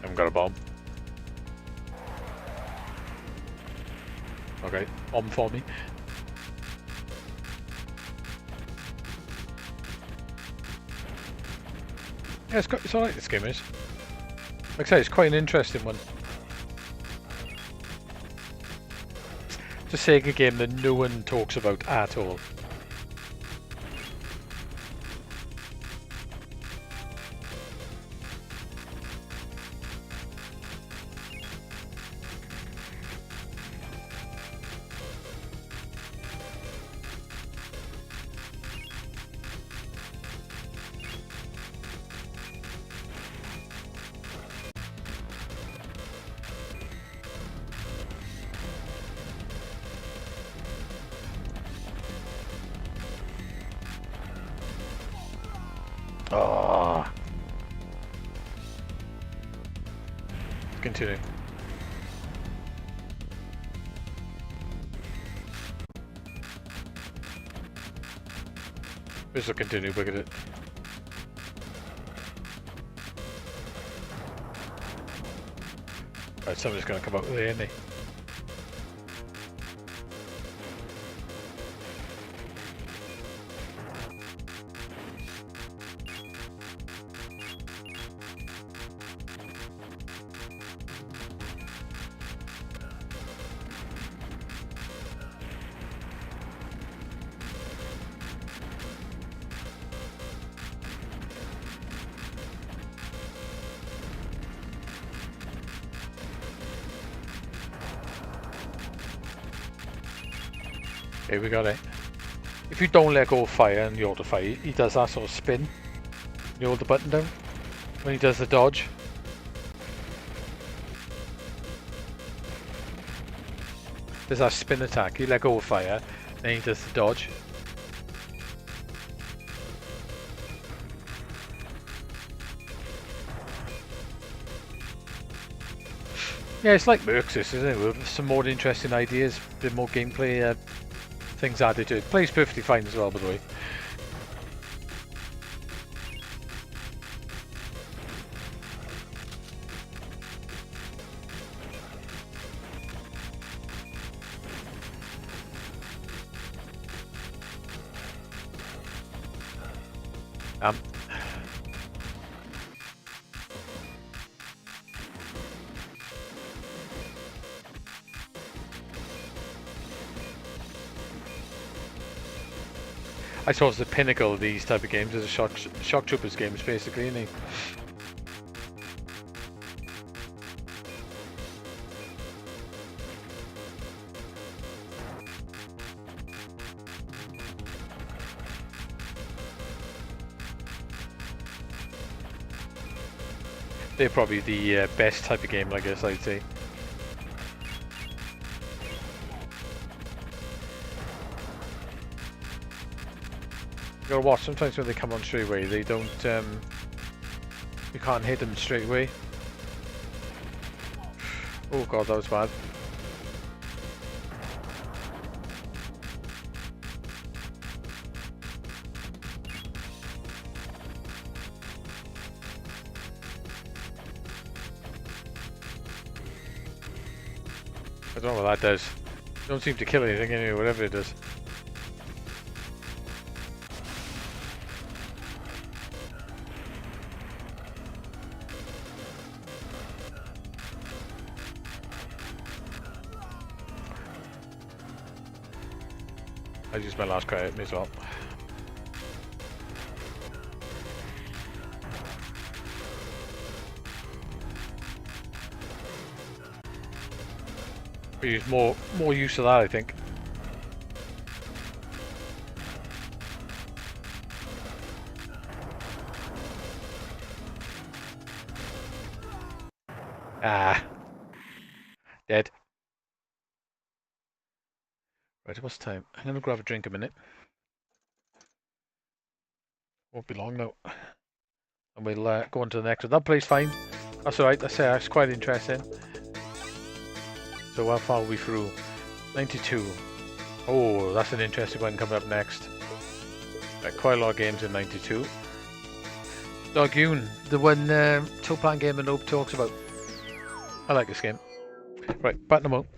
Haven't got a bomb. Okay, bomb for me. Yeah, it's alright, this game is. Like I say, it's quite an interesting one. It's a Sega game that no one talks about at all. Oh. Continue. This will continue, look at it. Right, somebody's gonna come out there, isn't he? Okay, we got it. If you don't let go of fire and you hold the fire, he does that sort of spin. You hold the button down when he does the dodge. There's that spin attack. You let go of fire, then he does the dodge. Yeah, it's like Merxis, isn't it? With some more interesting ideas, a bit more gameplay things added to it. Plays perfectly fine as well, by the way. Um, I suppose the pinnacle of these type of games is a Shock Troopers games, basically, isn't it? They're probably the best type of game, I guess I'd say. You gotta watch, sometimes when they come on straight away, they don't, you can't hit them straight away. Oh god, that was bad. I don't know what that does. Don't seem to kill anything anyway, whatever it does. I used my last credit, may as well. We use more use of that, I think. Ah, dead. Right, what's time? I'm gonna grab a drink a minute. Won't be long now. And we'll go on to the next one. That plays fine. That's alright, that's quite interesting. So how far are we through? 92. Oh, that's an interesting one coming up next. Quite a lot of games in 92. Dogoon, the one two-player game that Nope talks about. I like this game. Right, back in a moment.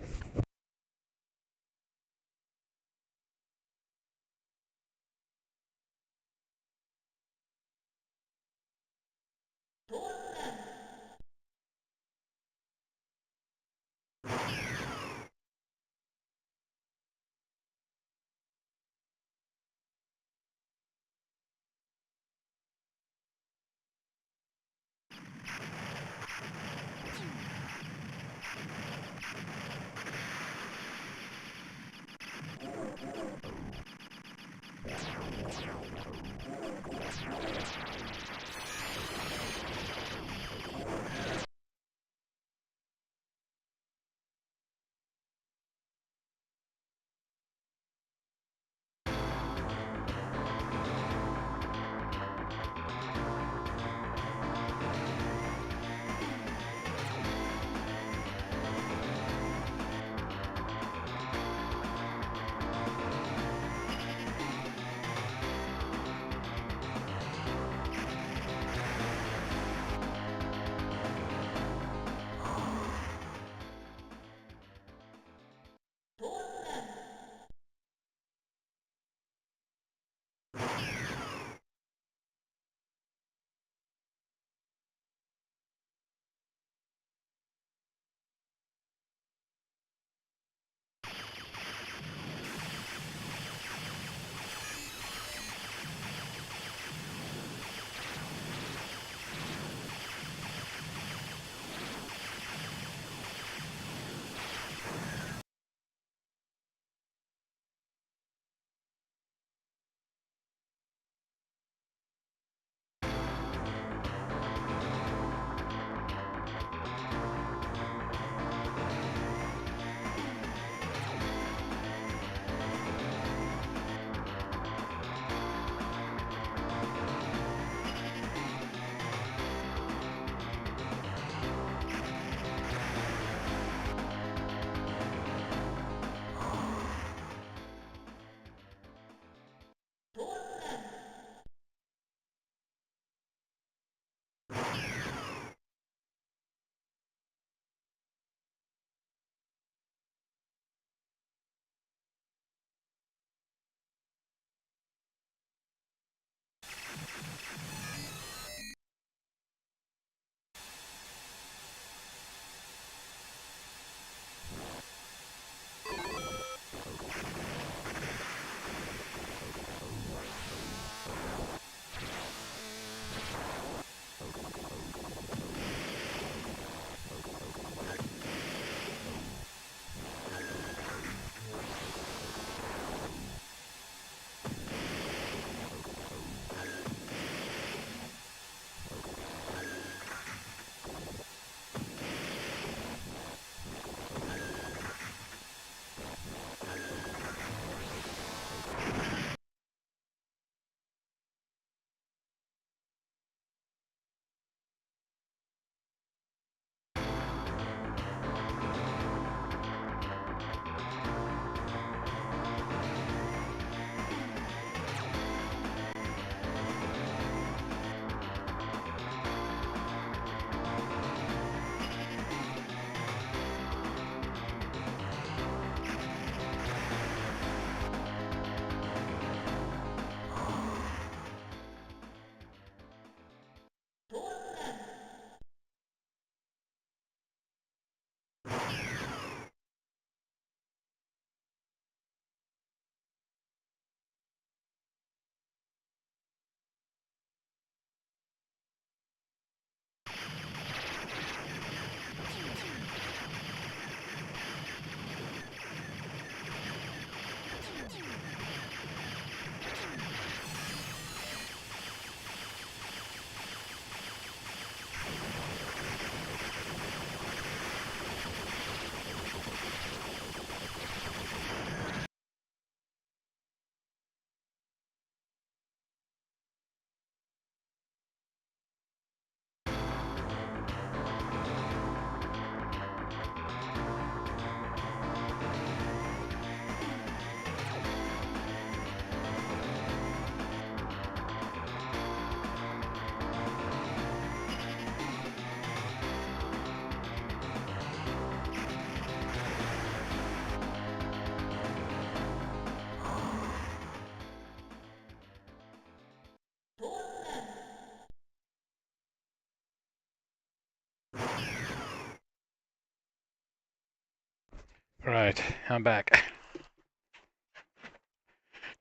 Right, I'm back.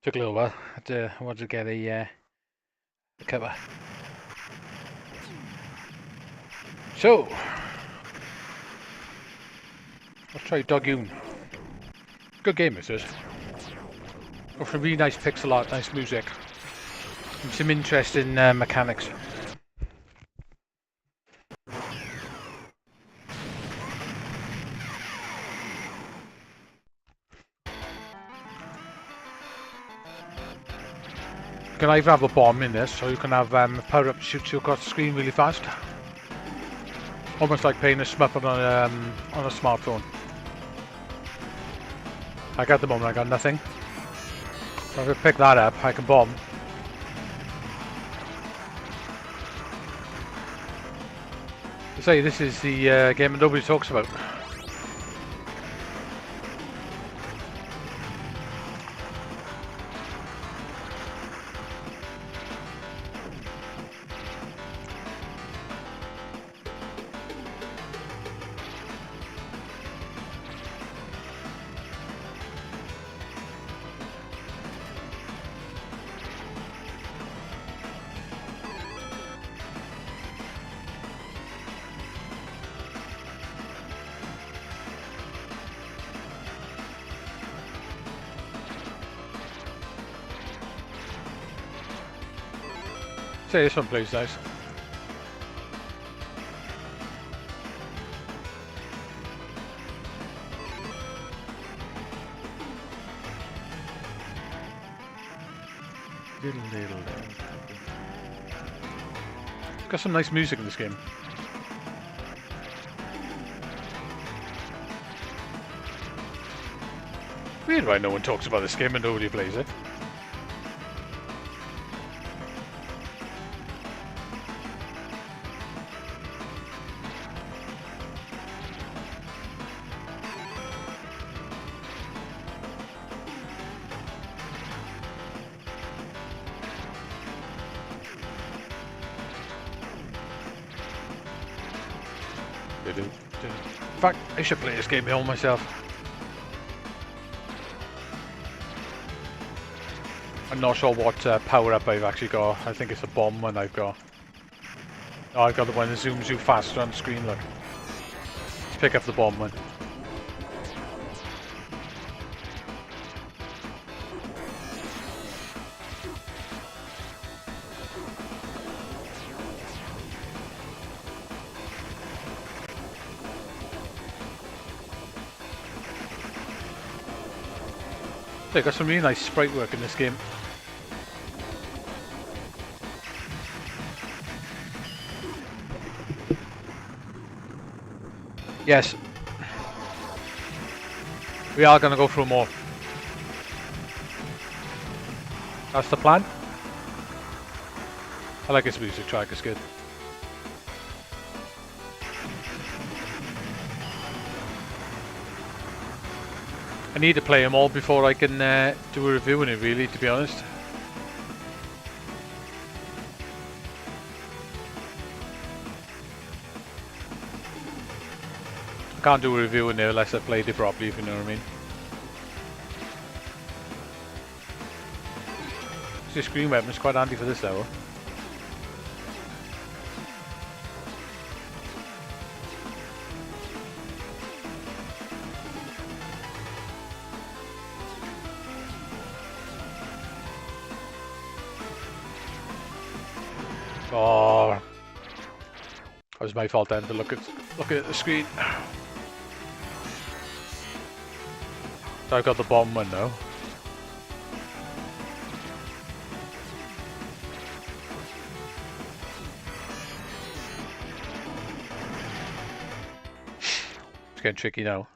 Took a little while. I wanted to get a cover. So, let's try Dogoon. Good game, this is. Got some really nice pixel art, nice music, and some interesting mechanics. You can either have a bomb in this, or you can have power up shoots you across the screen really fast. Almost like playing a Smurf on a smartphone. Like at the moment I got nothing. So if I pick that up, I can bomb. To say this is the game that nobody talks about. Say this one plays nice. It's got some nice music in this game. Weird why no one talks about this game and nobody plays it. In fact, I should play this game all myself. I'm not sure what power up I've actually got. I think it's a bomb one I've got. Oh, I've got the one that zooms you faster on the screen, look. Let's pick up the bomb one. They've got some really nice sprite work in this game. Yes. We are going to go through more. That's the plan. I like this music track, it's good. I need to play them all before I can do a review on it, really, to be honest. I can't do a review in there unless I played it properly, if you know what I mean. This green weapon is quite handy for this level. Oh, that was my fault then to look at the screen. So I've got the bomb one now. It's getting tricky now.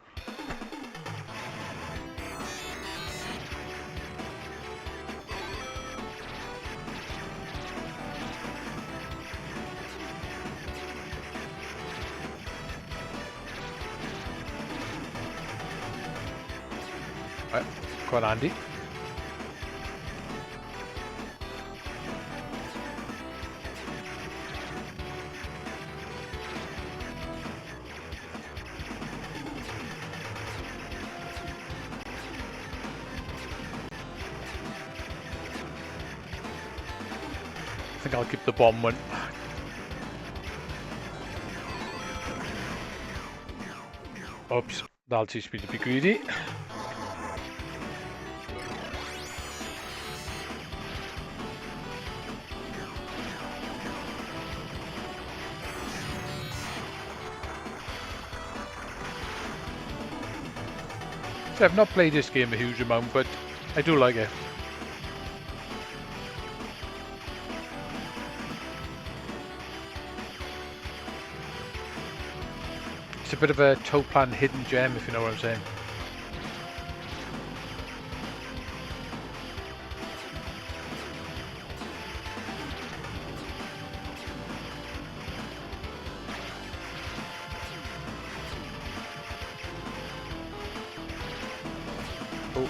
Right, quite handy. think I'll keep the bomb one. Oops, that'll teach me to be greedy. So I've not played this game a huge amount, but I do like it. It's a bit of a Toplan hidden gem, if you know what I'm saying. Oh.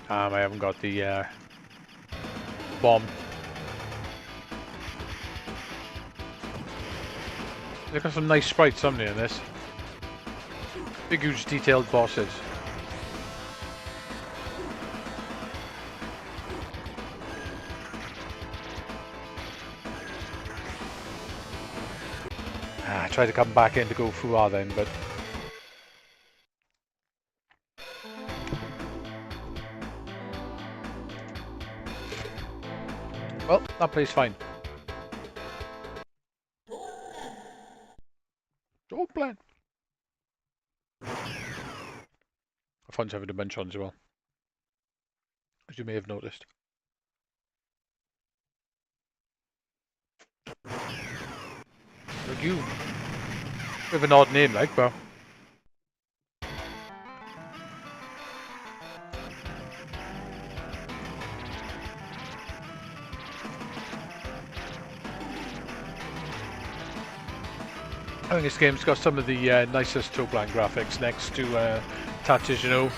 I haven't got the bomb. They've got some nice sprites, haven't they, in this? Big, huge, detailed bosses. I tried to come back in to go through R then, but... well, that plays fine. Don't plan. I found 7 dimensions as well, as you may have noticed. Look you. Bit of an odd name, like, but... I think this game's got some of the nicest Toplan graphics next to Touches, you know.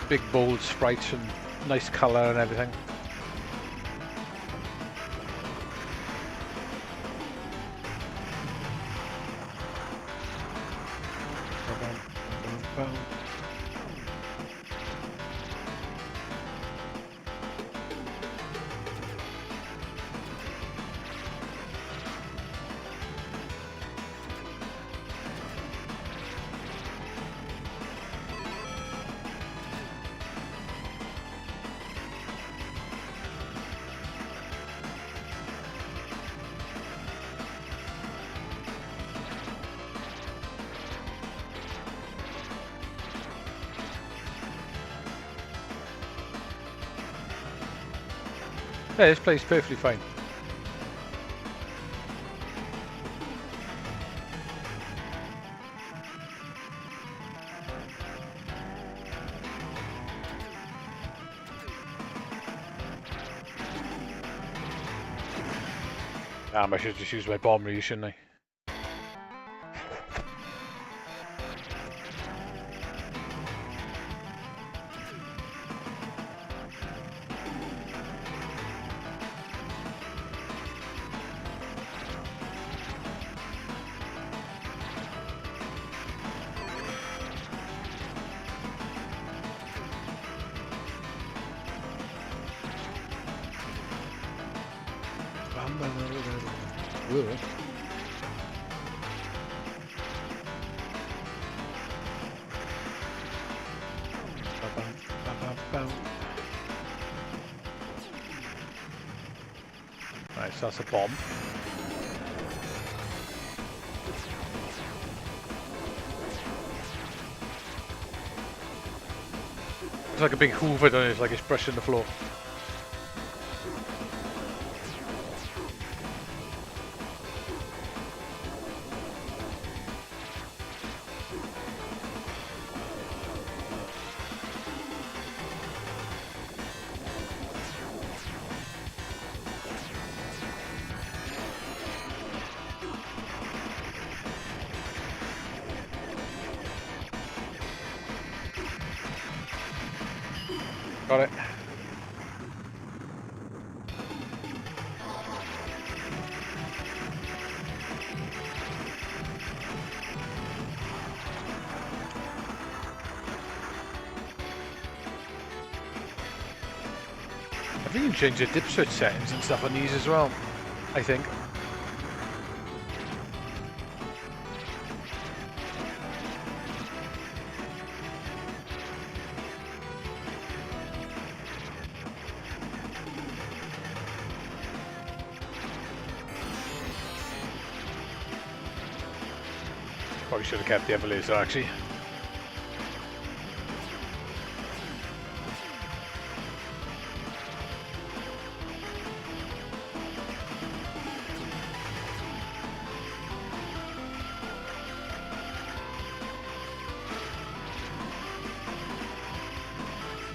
Big bold sprites and nice colour and everything. Yeah, this plays perfectly fine. I should just use my bomb really, shouldn't I? Right, so that's a bomb. It's like a big hoover, doesn't it? It's like it's brushing the floor. Got it. I think you can change the dip switch settings and stuff on these as well, I think. Probably should have kept the other laser actually.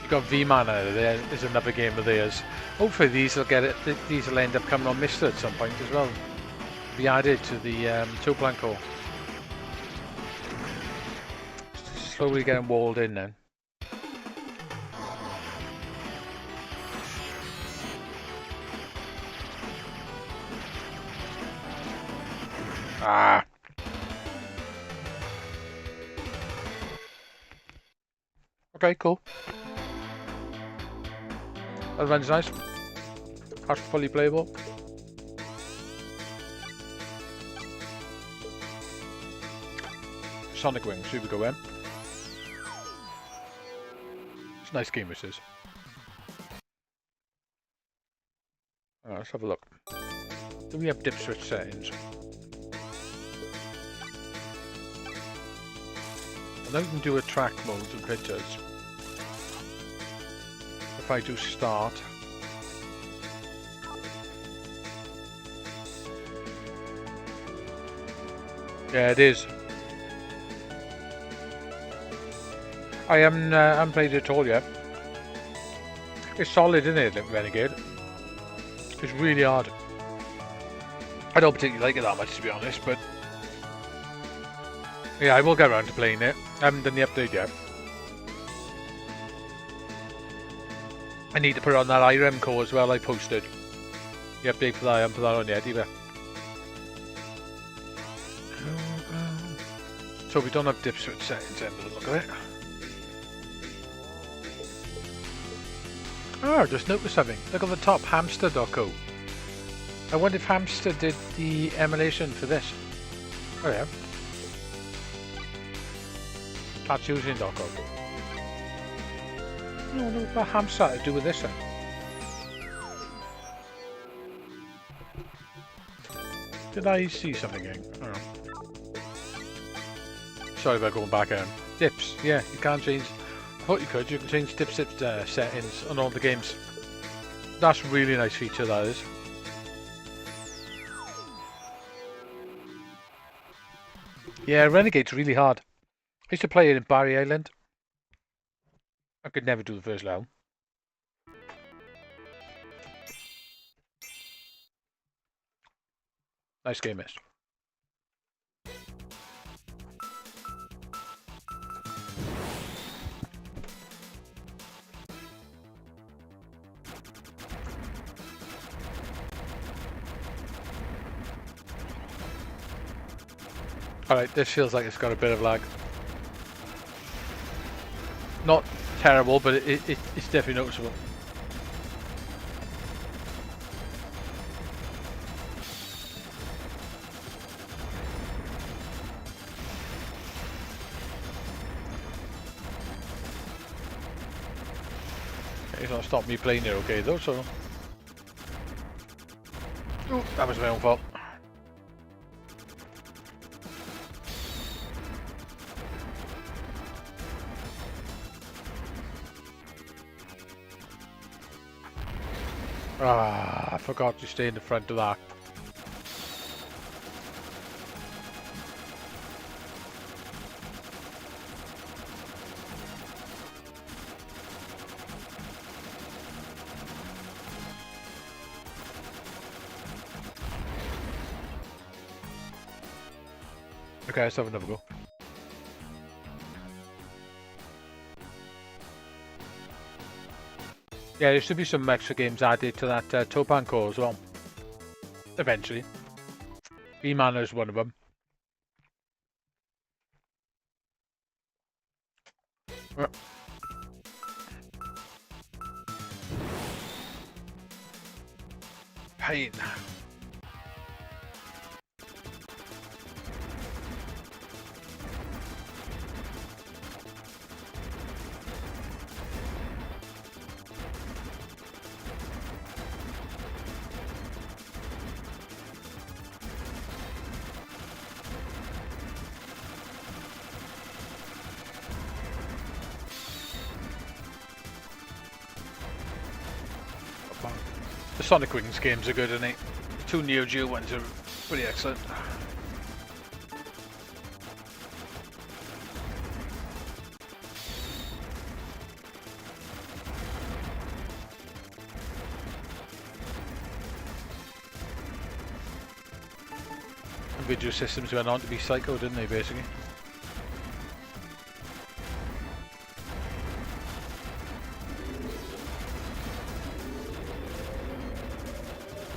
Got V-Mana there is another game of theirs. Hopefully these will get it. These will end up coming on Mister at some point as well. Be added to the two plan core. Slowly getting walled in then. Ah. Okay, cool. That runs nice. That's fully playable. Sonic Wings, here we go in. It's a nice game this is. Let's have a look. Do we have dip switch settings? And then we can do a track mode and pictures. If I do start. Yeah, it is. I haven't played it at all yet. It's solid, isn't it, Renegade? It's really hard. I don't particularly like it that much, to be honest, but yeah, I will get around to playing it. I haven't done the update yet. I need to put on that IREM core as well I posted. The update for that, I haven't put that on yet either. So we don't have dip switch settings then, by the look of it. Oh, I just noticed something. Look at the top, hamster.co. I wonder if Hamster did the emulation for this. Oh yeah. That's using.co. No, what Hamster to do with this then? Did I see something again? I don't know. Sorry about going back in. Dips, yeah, you can't change. I thought you could. You can change dip settings on all the games. That's a really nice feature, that is. Yeah, Renegade's really hard. I used to play it in Barry Island. I could never do the first level. Nice game, miss. Alright, this feels like it's got a bit of lag. Not terrible, but it's definitely noticeable. It's not stopped me playing it okay though, so... Oh, that was my own fault. Ah, I forgot to stay in the front of that. Okay, let's have another go. Yeah, there should be some extra games added to that Topan core as well. Eventually. E-Mana is one of them. Pain. The Sonic Wings games are good, aren't they? The two Neo Geo ones are pretty excellent. And video systems went on to be psycho, didn't they, basically?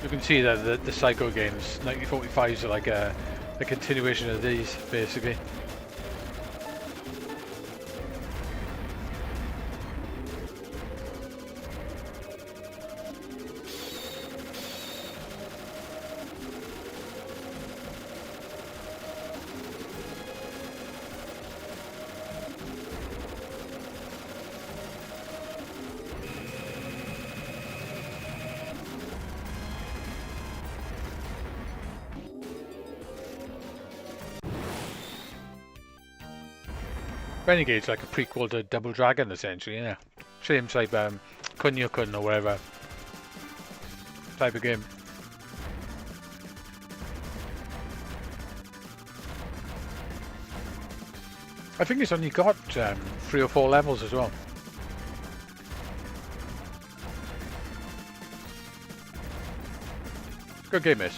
You can see that the Psycho games, 1945s are like a continuation of these, basically. Renegade's like a prequel to Double Dragon, essentially, yeah. Same type, Kunio-kun or whatever type of game. I think it's only got 3 or 4 levels as well. Good game, miss.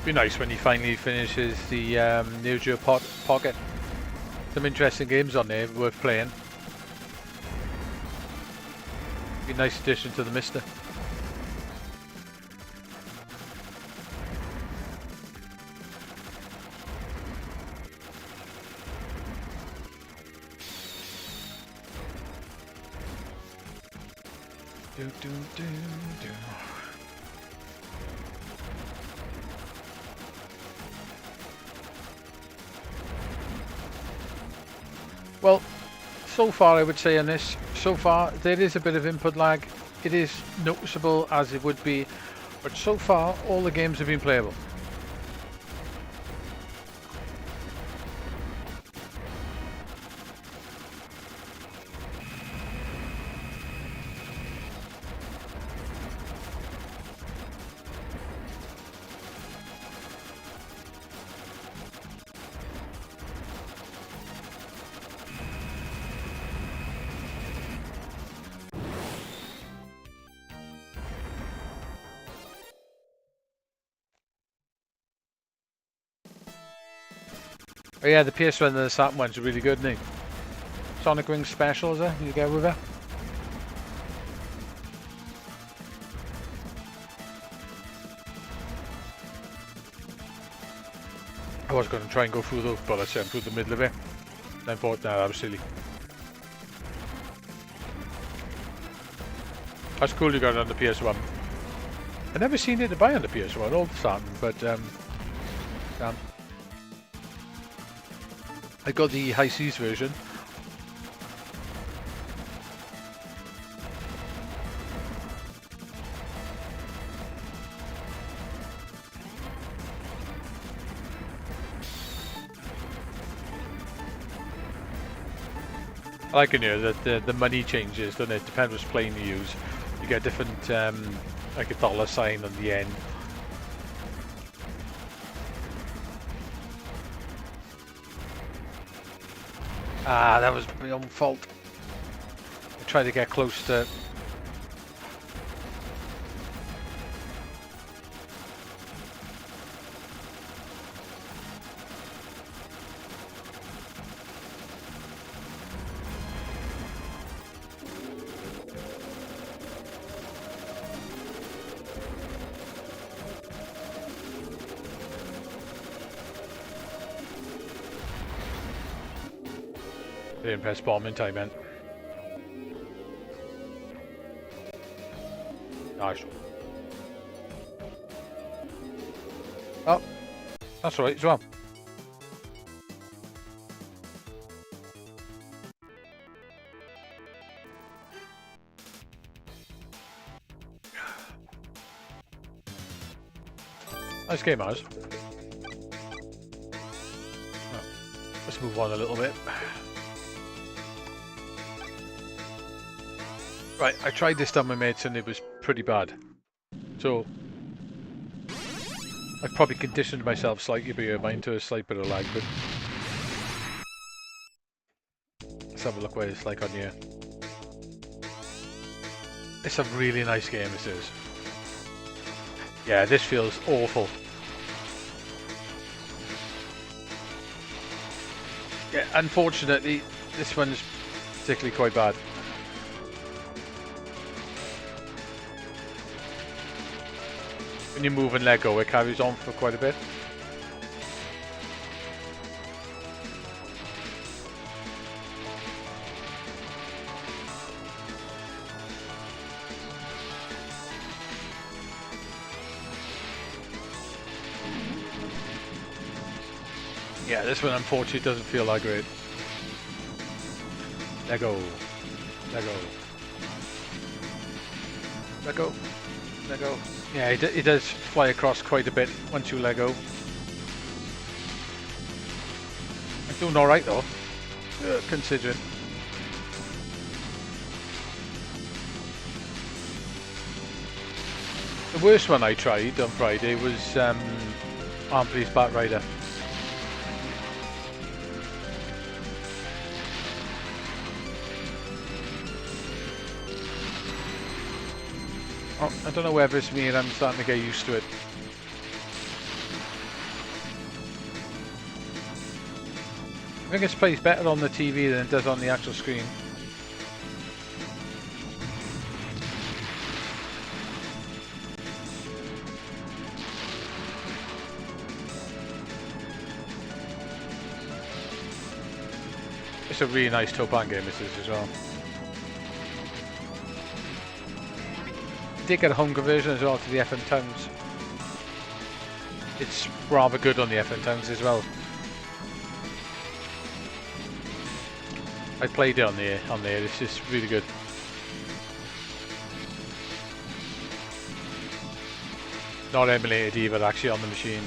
Be nice when he finally finishes the Neo Geo Pocket. Some interesting games on there, worth playing. Be a nice addition to the Mister. Well, so far I would say on this, so far there is a bit of input lag. It is noticeable as it would be, but so far all the games have been playable. Oh yeah, the PS1 and the Saturn ones are really good, isn't they? Sonic Wings Special, is it? You get with it? I was going to try and go through those bullets and through the middle of it. And I thought, no, that was silly. That's cool you got it on the PS1. I've never seen it to buy on the PS1, all the Saturn, but I got the High Seas version. I like in here that the money changes, doesn't it? Depends which plane you use. You get different, like a dollar sign on the end. Ah, that was my own fault. I tried to get close to... Didn't press bomb in time, man. Nice. Oh, that's right as well. Nice game, Oz. Oh, let's move on a little bit. Right, I tried this on my mates and it was pretty bad. So, I've probably conditioned myself slightly, bear in mind, to a slight bit of lag, but... Let's have a look what it's like on here. It's a really nice game, this is. Yeah, this feels awful. Yeah, unfortunately, this one's particularly quite bad. When you move and let go, it carries on for quite a bit. Yeah, this one unfortunately doesn't feel that great. Let go. Let go. Let go. Let go. Yeah, it does fly across quite a bit once you let go. I'm doing alright though, considering. The worst one I tried on Friday was Arm Police Bat Rider. Oh, I don't know whether it's me and I'm starting to get used to it. I think it plays better on the TV than it does on the actual screen. It's a really nice Topan game, this is as well. Did get a home conversion as well to the FM Towns. It's rather good on the FM Towns as well. I played it on there. It's just really good. Not emulated either, actually, on the machine.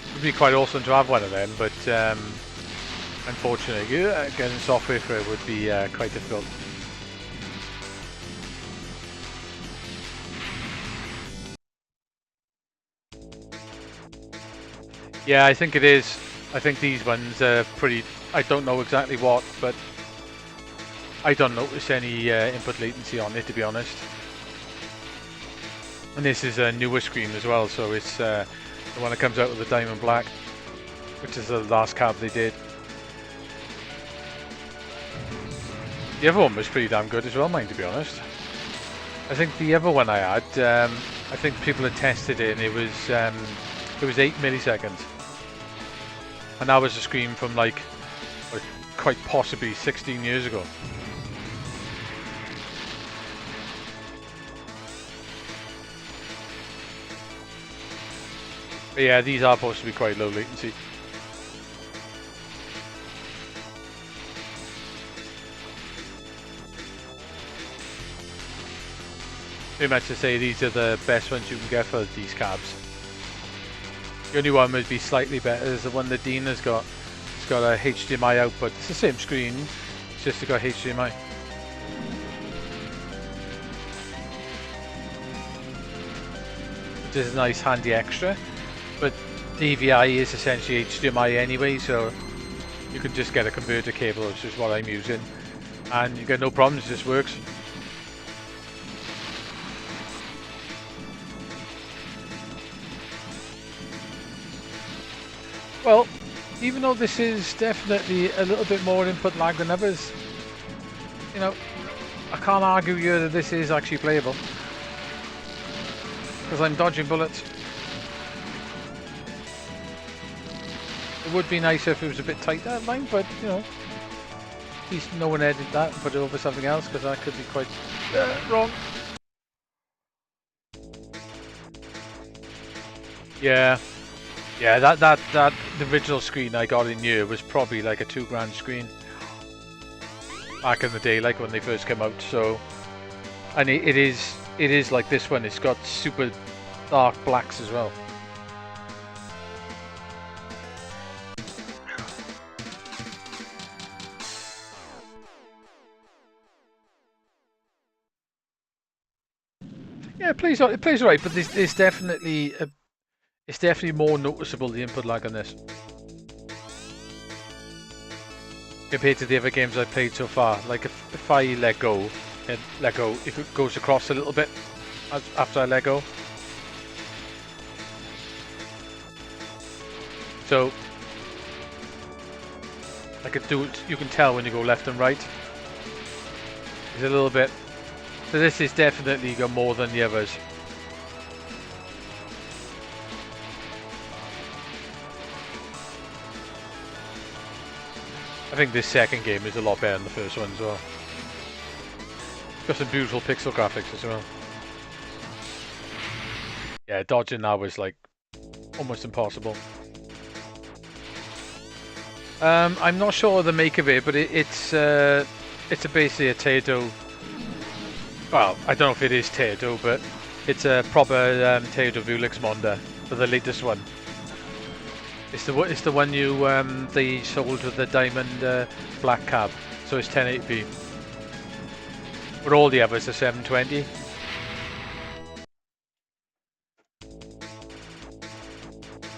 It would be quite awesome to have one of them, but unfortunately, getting software for it would be quite difficult. Yeah, I think it is. I think these ones are pretty... I don't know exactly what, but I don't notice any input latency on it, to be honest. And this is a newer screen as well, so it's the one that comes out with the diamond black, which is the last cab they did. The other one was pretty damn good as well, mine, to be honest. I think the other one I had, I think people had tested it and it was 8 milliseconds. And that was a screen from like quite possibly 16 years ago. But yeah, these are supposed to be quite low latency. Pretty much to say these are the best ones you can get for these cabs. The only one would be slightly better is the one that Dean has got. It's got a HDMI output. It's the same screen, it's just got HDMI. Which is a nice handy extra. But DVI is essentially HDMI anyway, so you can just get a converter cable, which is what I'm using, and you get no problems, it just works. Well, even though this is definitely a little bit more input lag than others, you know, I can't argue here that this is actually playable, because I'm dodging bullets. It would be nicer if it was a bit tighter at line, but you know, at least no one edited that and put it over something else, because that could be quite wrong. Yeah, that the original screen I got in here was probably like a £2 screen back in the day, like when they first came out. So, and it is like this one. It's got super dark blacks as well. Yeah, it plays alright, but there's definitely it's definitely more noticeable, the input lag on this, compared to the other games I've played so far. Like if I let go, if it goes across a little bit after I let go. So I could do it, you can tell when you go left and right. There's a little bit. So this is definitely got more than the others. I think this second game is a lot better than the first one as well. It's got some beautiful pixel graphics as well. Yeah, dodging now was like almost impossible. I'm not sure of the make of it, but it's basically a Teardough. Well, I don't know if it is Teardough, but it's a proper Teardough Vewlix Monda for the latest one. It's the one you they sold with the diamond black cab, so it's 1080p. But all the others are 720.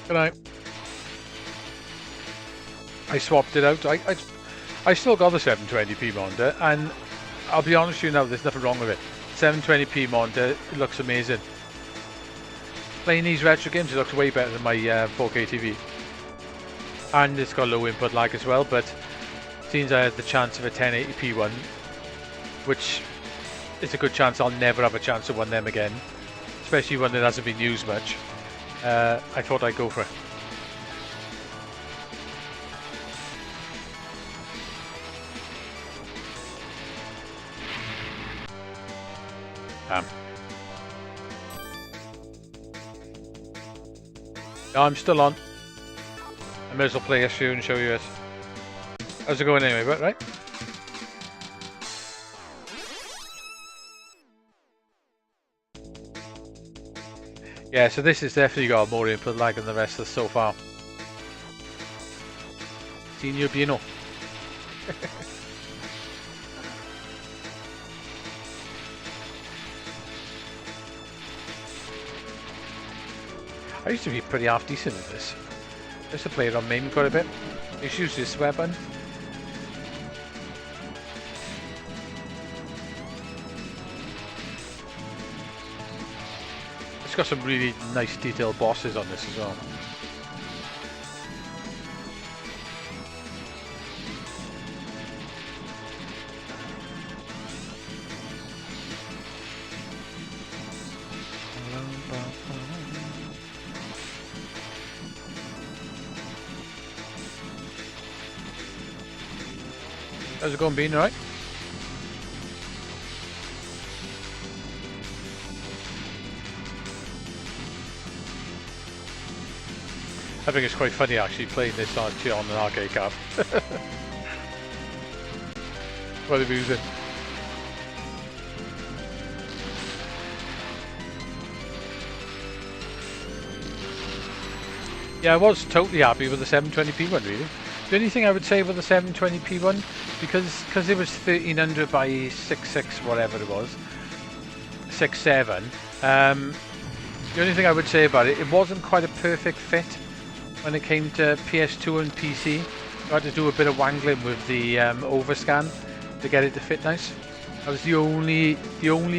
Good night. I swapped it out. I still got the 720p Monda, and I'll be honest with you now, there's nothing wrong with it. 720p Monda, it looks amazing. Playing these retro games, it looks way better than my 4K TV. And it's got low input lag as well, but since I had the chance of a 1080p one, which it's a good chance I'll never have a chance of one of them again, especially when it hasn't been used much, I thought I'd go for it. No, I'm still on. I may as well play a few and show you it. How's it going anyway, but right? Yeah, so this has definitely got more input lag than the rest of so far. Senior Bino. I used to be pretty half decent at this. I used to play it on main quite a bit. I used to use this weapon. It's got some really nice detailed bosses on this as well. How's it going, Bean? Alright? I think it's quite funny actually playing this on an arcade cab. Quite amusing. Yeah, I was totally happy with the 720p one, really. The only thing I would say with the 720p one, because it was 1300 by 66 whatever it was, 67. The only thing I would say about it, it wasn't quite a perfect fit when it came to PS2 and PC. I had to do a bit of wangling with the overscan to get it to fit nice. That was the only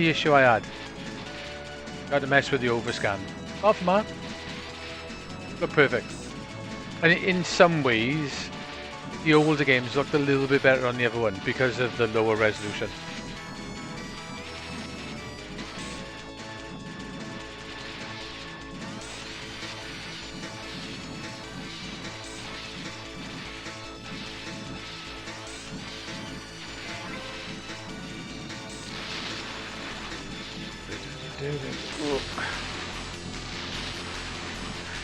issue I had. I had to mess with the overscan. Apart from that, looked perfect. And in some ways, the older games looked a little bit better on the other one because of the lower resolution.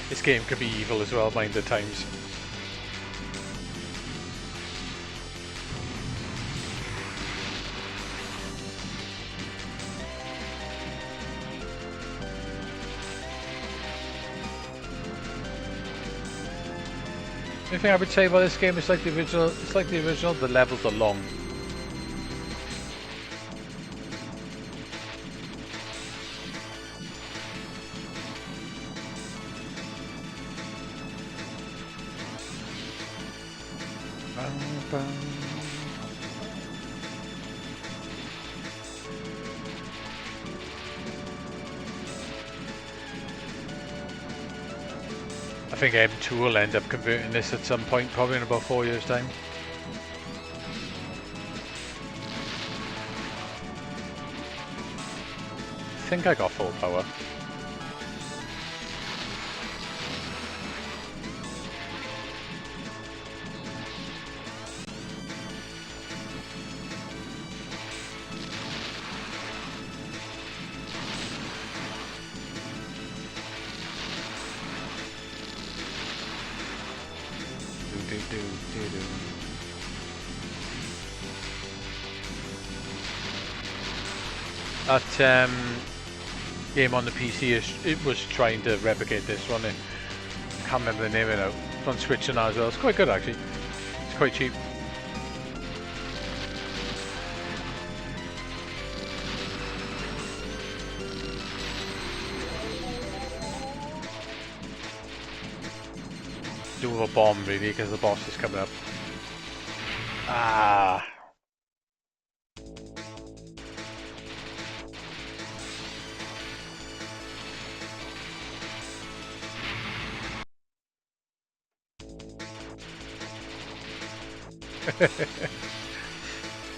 This game can be evil as well, mind at times. The only thing I would say about this game is like the original. It's like the original. The levels are long. I think M2 will end up converting this at some point, probably in about 4 years' time. I think I got full power. That game on the PC it was trying to replicate this, wasn't it? I can't remember the name of it now. It's on Switch now as well. It's quite good actually. It's quite cheap. Do with a bomb really because the boss is coming up. Ah.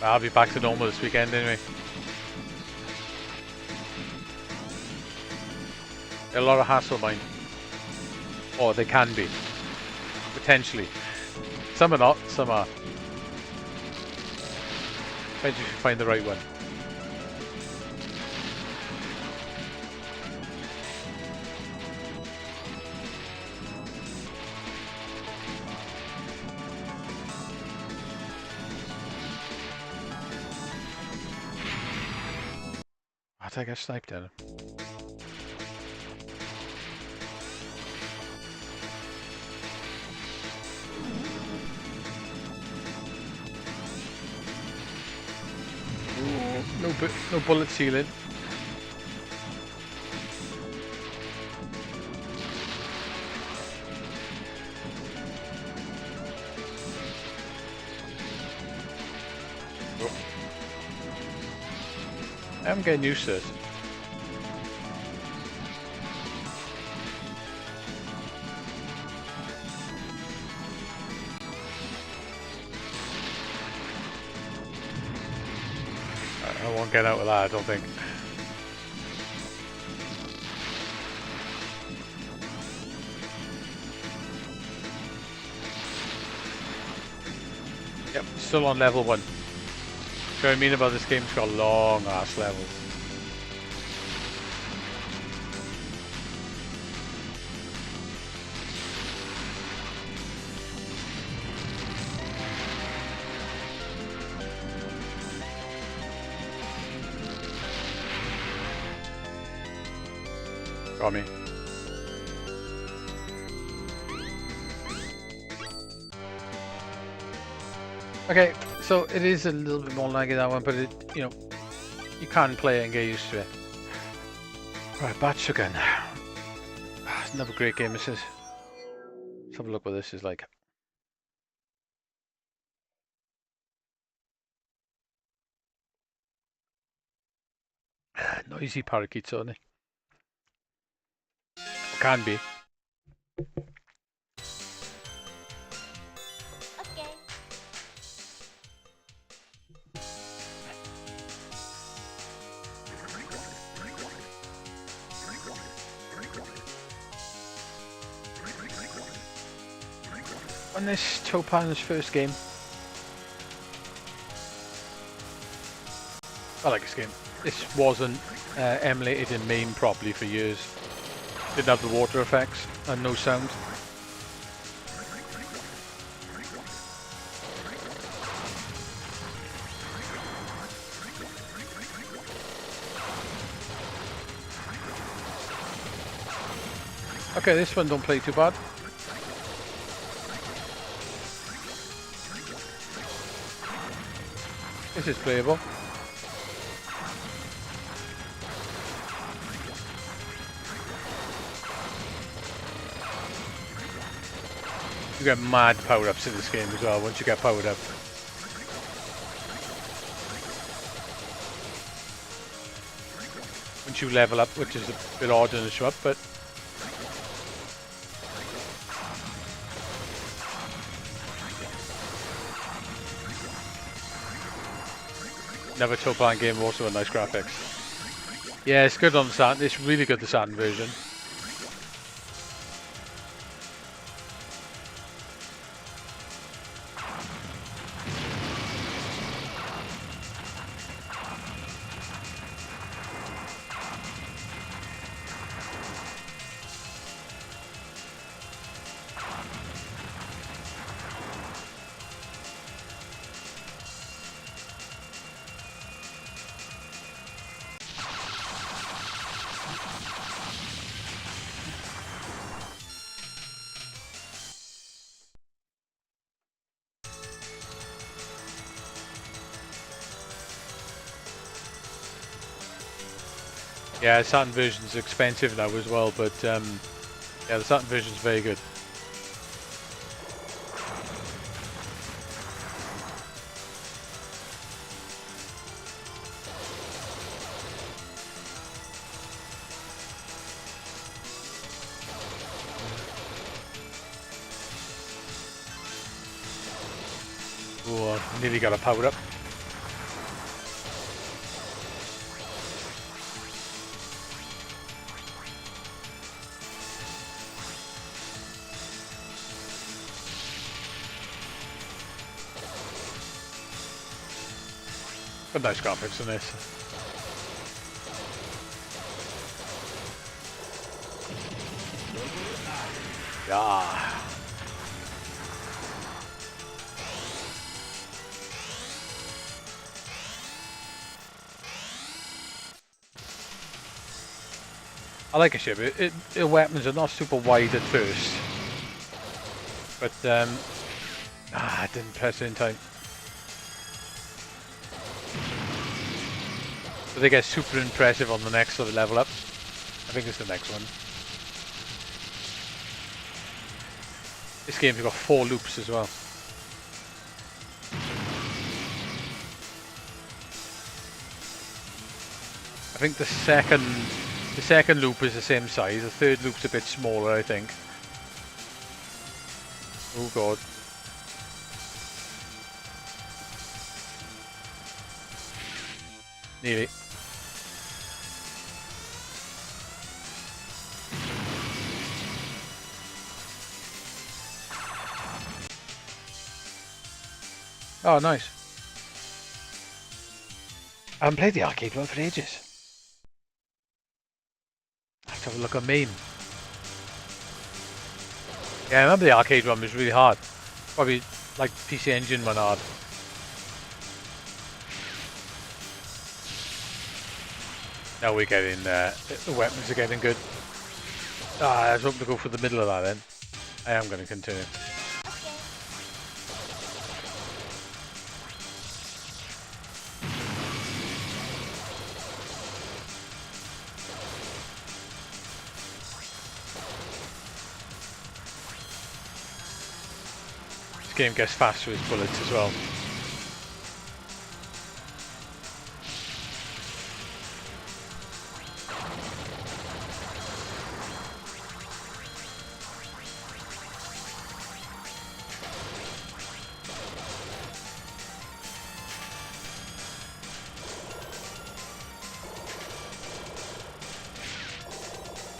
I'll be back to normal this weekend anyway. A lot of hassle, mind. Or they can be. Potentially. Some are not, some are. Depends if you find the right one. I get sniped at him. No bullet ceiling. I'm getting used to it. I won't get out of that, I don't think. Yep, still on level 1. So what I mean about this game, it's got long ass levels. Got me. Okay, so it is a little bit more laggy that one, but it, you know, you can play it and get used to it. Right, Batsugan. Another great game this is. Let's have a look what this is like. Noisy parakeets, aren't they? Or can be. Okay. On this Toppan's first game. I like this game. This wasn't emulated in MAME properly for years. Didn't have the water effects and no sound. Okay, this one don't play too bad. This is playable. You get mad power-ups in this game as well once you get powered up. Once you level up, which is a bit odd in a shmup, but another Toppan game, also a nice graphics. Yeah, it's good on the Saturn. It's really good, the Saturn version. Yeah, the Saturn version's expensive now as well, but yeah, the Saturn version's very good. Oh, nearly got a power up. Got nice graphics in this. Yeah. I like a ship. The weapons are not super wide at first, but I didn't press it in time. So they get super impressive on the next sort of level up. I think it's the next one. This game's got 4 loops as well. I think the second loop is the same size. The third loop's a bit smaller, I think. Oh god. Nearly. Oh, nice. I haven't played the arcade one for ages. I have to have a look at MAME. Yeah, I remember the arcade one was really hard. Probably like PC Engine one hard. Now we're getting, the weapons are getting good. Ah, I was hoping to go for the middle of that then. I am going to continue. game gets faster with bullets as well.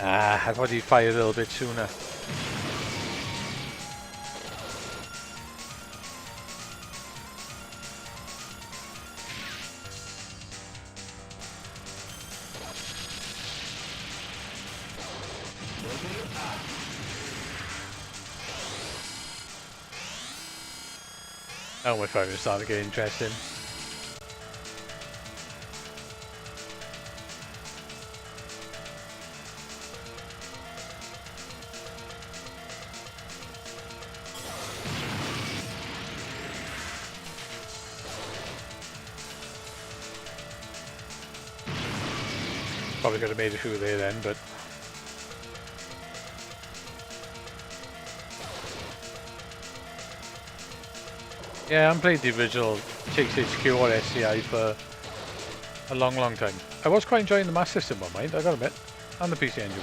Ah, I thought he'd fire a little bit sooner. Oh, my phone is starting to get interesting. Probably could have made it through there then, but yeah, I haven't played the original HQ or SCI for a long, long time. I was quite enjoying the Master System one, mind, I gotta admit, and the PC Engine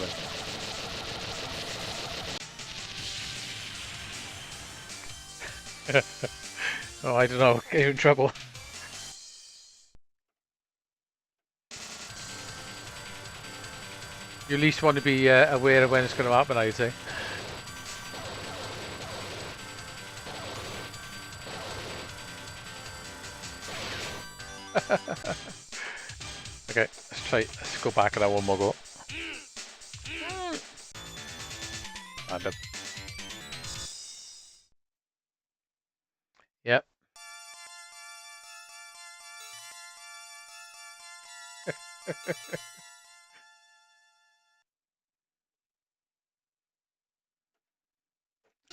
one. Oh, I don't know, get you in trouble. You at least want to be aware of when it's going to happen, I'd say. Okay, let's go back and have one more go. And up. Yep.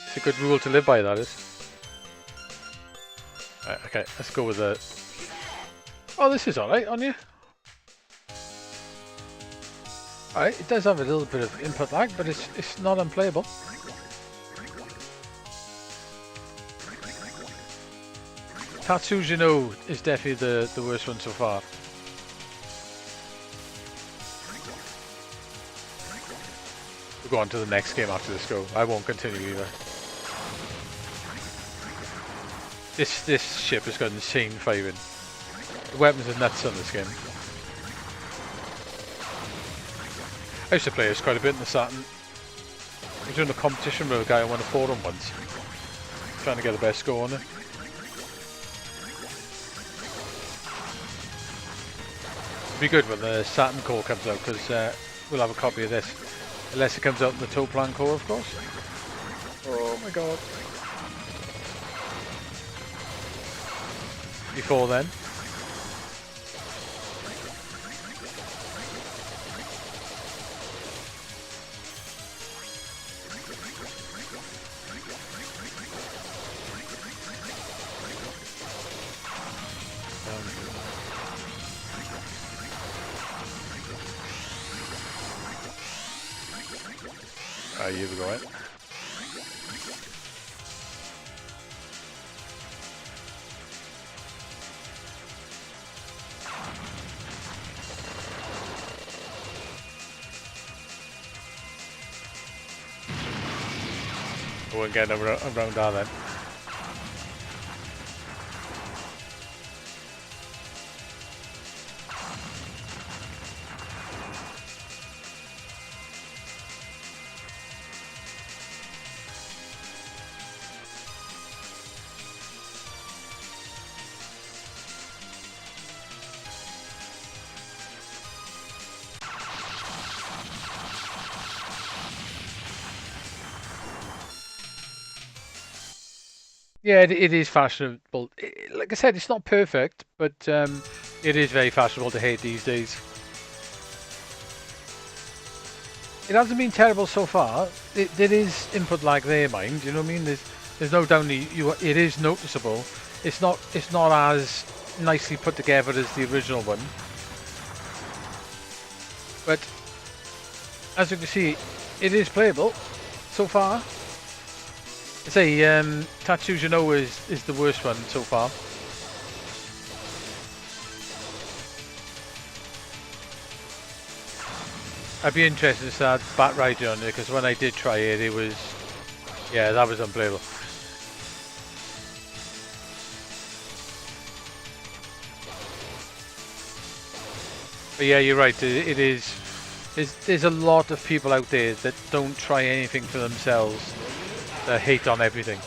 It's a good rule to live by, that is. Right, okay, let's go with the... Oh, this is alright on you. Alright, it does have a little bit of input lag, but it's not unplayable. Tatsujino is definitely the worst one so far. We'll go on to the next game after this go. I won't continue either. This ship has got insane firing. The weapons are nuts on this game. I used to play this quite a bit in the Saturn. I was doing a competition with a guy I won a forum once. Trying to get the best score on it. It'll be good when the Saturn core comes out, because we'll have a copy of this. Unless it comes out in the toe plan core, of course. Oh my god. Before then. Here we go, right? I won't get around that then. Yeah, it is fashionable. Like I said, it's not perfect, but it is very fashionable to hate these days. It hasn't been terrible so far. There is input lag there, mind. You know what I mean? There's no doubt it is noticeable. It's not as nicely put together as the original one, but as you can see, it is playable so far. I say, Tattoos You Know is the worst one so far. I'd be interested to start Bat Riding on it, because when I did try it, it was... Yeah, that was unplayable. But yeah, you're right, it is... There's a lot of people out there that don't try anything for themselves, that hate on everything.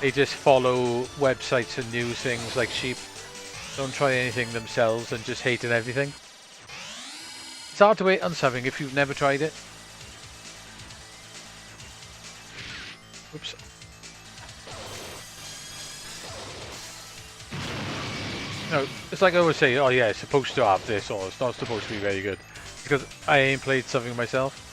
They just follow websites and news things like sheep. Don't try anything themselves and just hate on everything. It's hard to hate on something if you've never tried it. Oops. No, it's like I always say, oh yeah, it's supposed to have this, or it's not supposed to be very good. Because I ain't played something myself.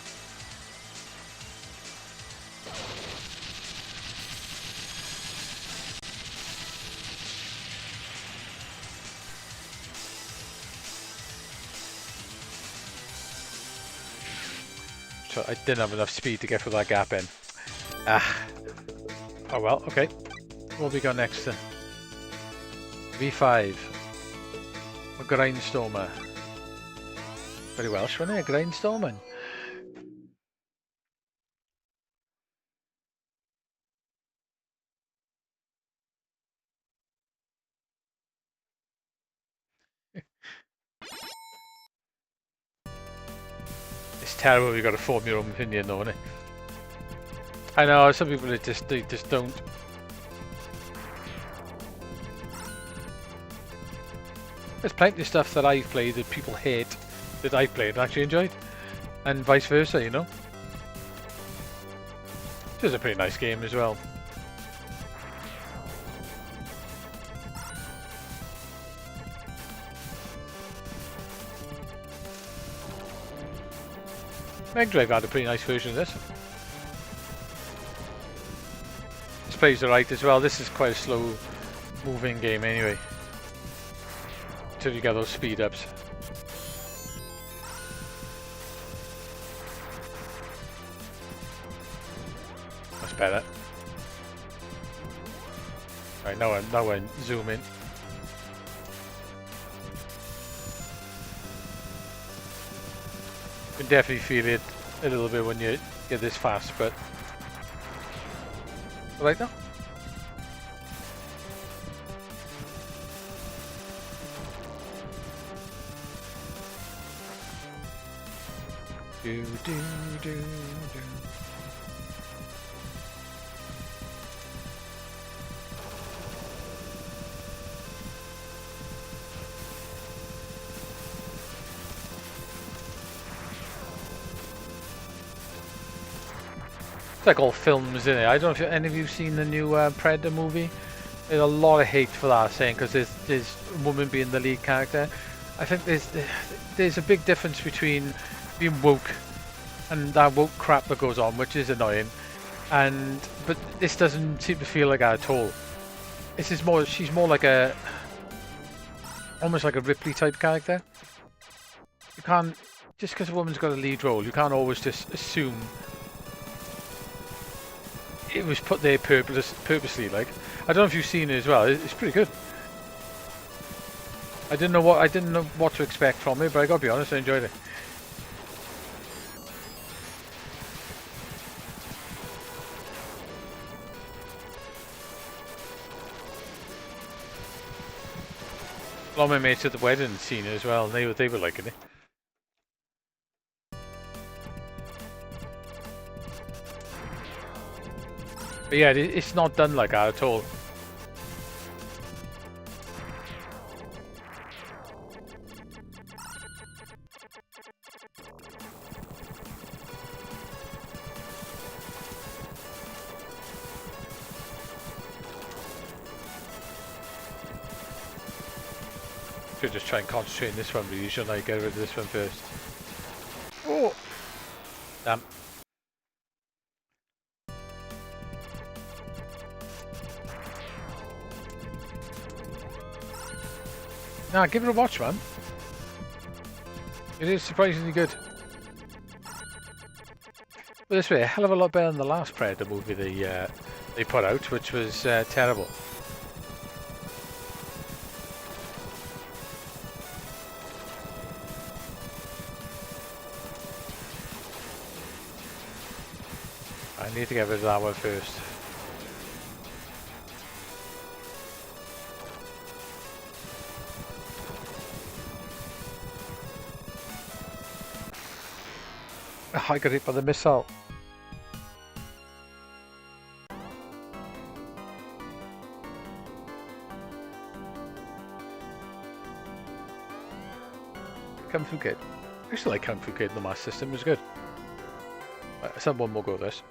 So I didn't have enough speed to get through that gap in. Ah. Oh well, okay. What have we got next then? V5. A Grindstormer. Very Welsh, wasn't it? A Grindstormer. It's terrible we got to form your own opinion though, isn't it? I know, some people they just don't. There's plenty of stuff that I've played that people hate that I played and actually enjoyed. And vice versa, you know. It was a pretty nice game as well. Mega Drive had a pretty nice version of this. This plays alright as well. This is quite a slow moving game anyway. Until you get those speed ups. That's better. Right, now I zoom in. You can definitely feel it a little bit when you get this fast, but right now. Do do do do. It's like all films, isn't it? I don't know if any of you seen the new Predator movie. There's a lot of hate for that, saying because there's a woman being the lead character. I think there's a big difference between being woke and that woke crap that goes on, which is annoying. But this doesn't seem to feel like that at all. This is more. She's more like almost like a Ripley type character. You can't just because a woman's got a lead role. You can't always just assume it was put there purposely. Like, I don't know if you've seen it as well. It's pretty good. I didn't know what to expect from it, but I gotta be honest, I enjoyed it. A lot of my mates at the wedding seen it as well, and they were liking it. But yeah, it's not done like that at all. Should just try and concentrate on this one, but you shouldn't I get rid of this one first. Oh! Damn. Nah, give it a watch, man. It is surprisingly good. But this way, a hell of a lot better than the last Predator movie they put out, which was terrible. I need to get rid of that one first. I got hit by the missile. Kung Fu Kid. I used to like Kung Fu Kid in the Master System, it was good. Right, let's have one more go at this.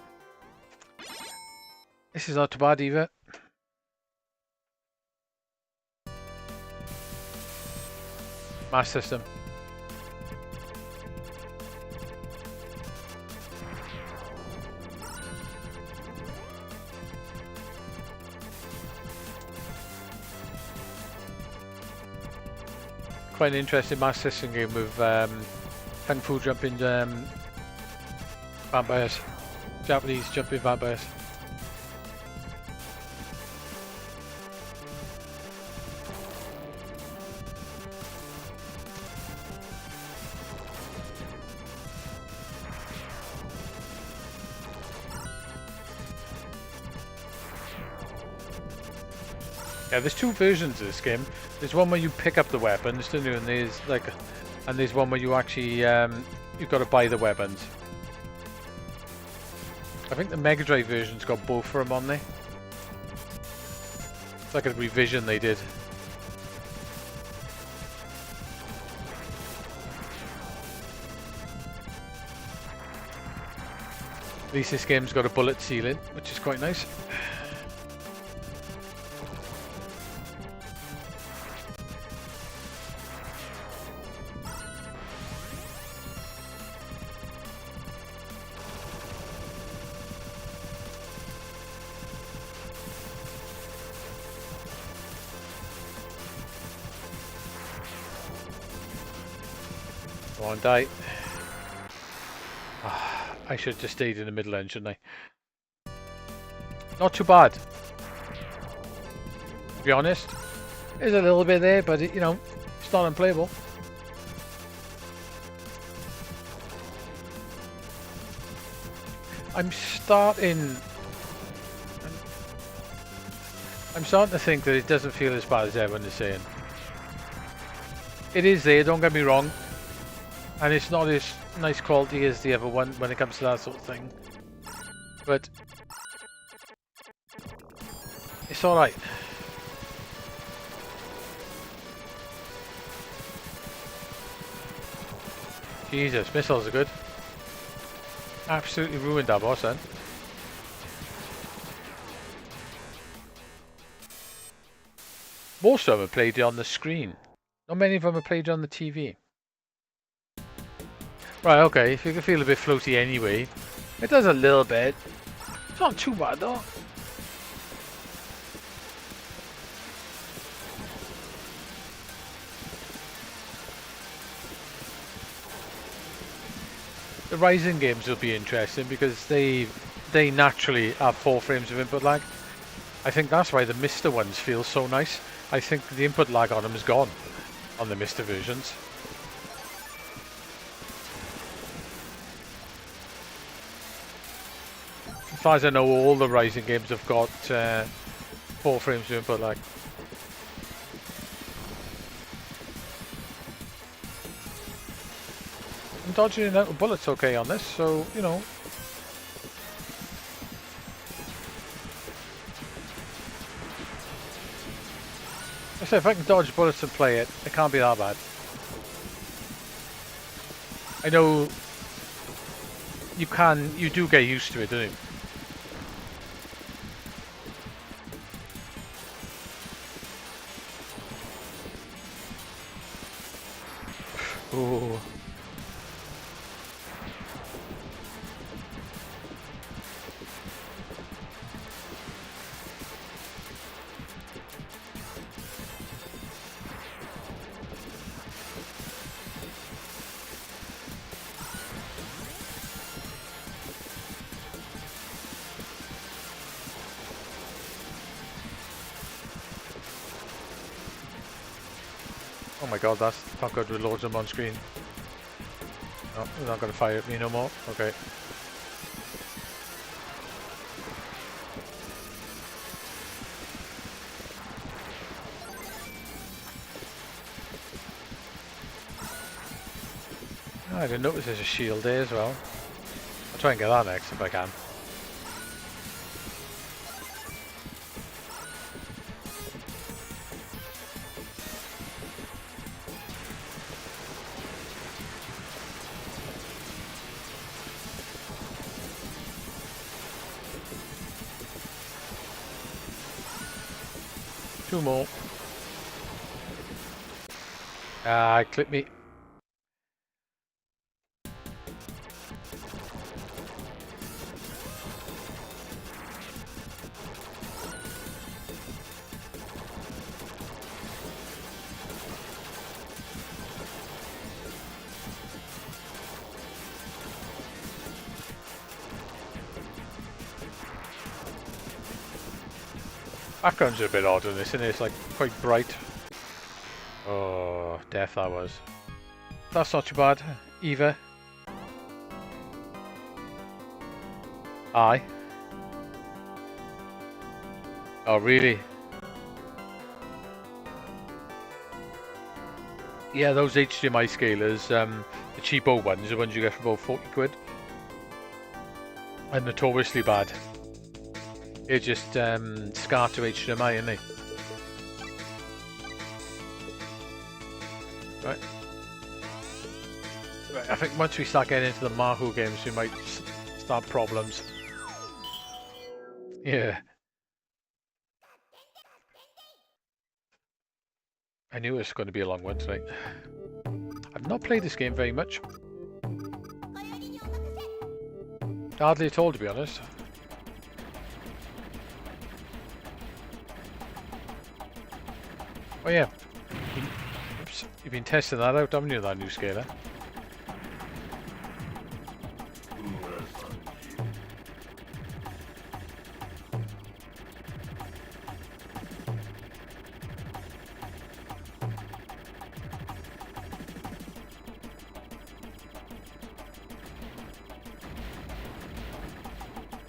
This is not too bad either. Master System. Quite an interesting Master System game with Kung Fu jumping vampires. Japanese jumping vampires. Yeah, there's two versions of this game. There's one where you pick up the weapons, don't you? And there's one where you actually you've got to buy the weapons. I think the Mega Drive version's got both of them on there. It's like a revision they did. At least this game's got a bullet ceiling, which is quite nice. Go on, die. I should have just stayed in the middle end, shouldn't I? Not too bad. To be honest. There's a little bit there, but it, you know, it's not unplayable. I'm starting to think that it doesn't feel as bad as everyone is saying. It is there, don't get me wrong. And it's not as nice quality as the other one when it comes to that sort of thing. But it's alright. Jesus, missiles are good. Absolutely ruined that boss then. Most of them are played on the screen. Not many of them are played on the TV. Right, okay, if you can feel a bit floaty anyway. It does a little bit. It's not too bad though. The Rising games will be interesting because they naturally have 4 frames of input lag. I think that's why the Mister ones feel so nice. I think the input lag on them is gone on the Mister versions. As far as I know, all the Rising games have got 4 frames of input lag. I'm dodging in out of bullets okay on this, so, you know. I say if I can dodge bullets and play it, it can't be that bad. I know you do get used to it, don't you? Oh. Oh my god, that's not good with loads of them on screen. No, they're not going to fire at me no more. Okay. Oh, I didn't notice there's a shield there as well. I'll try and get that next if I can. Two more. Ah, clip me. Backgrounds are a bit odd in this, isn't it? It's like quite bright. Oh, death that was. That's not too bad. Eva. Aye. Oh, really? Yeah, those HDMI scalers, the cheapo ones, the ones you get for about 40 quid. Are notoriously bad. They're just SCAR to HDMI, aren't they? Right. Right, I think once we start getting into the Mahu games, we might start problems. Yeah. I knew it was going to be a long one tonight. I've not played this game very much. Hardly at all, to be honest. Oh yeah. Oops. You've been testing that out, haven't you, that new scaler?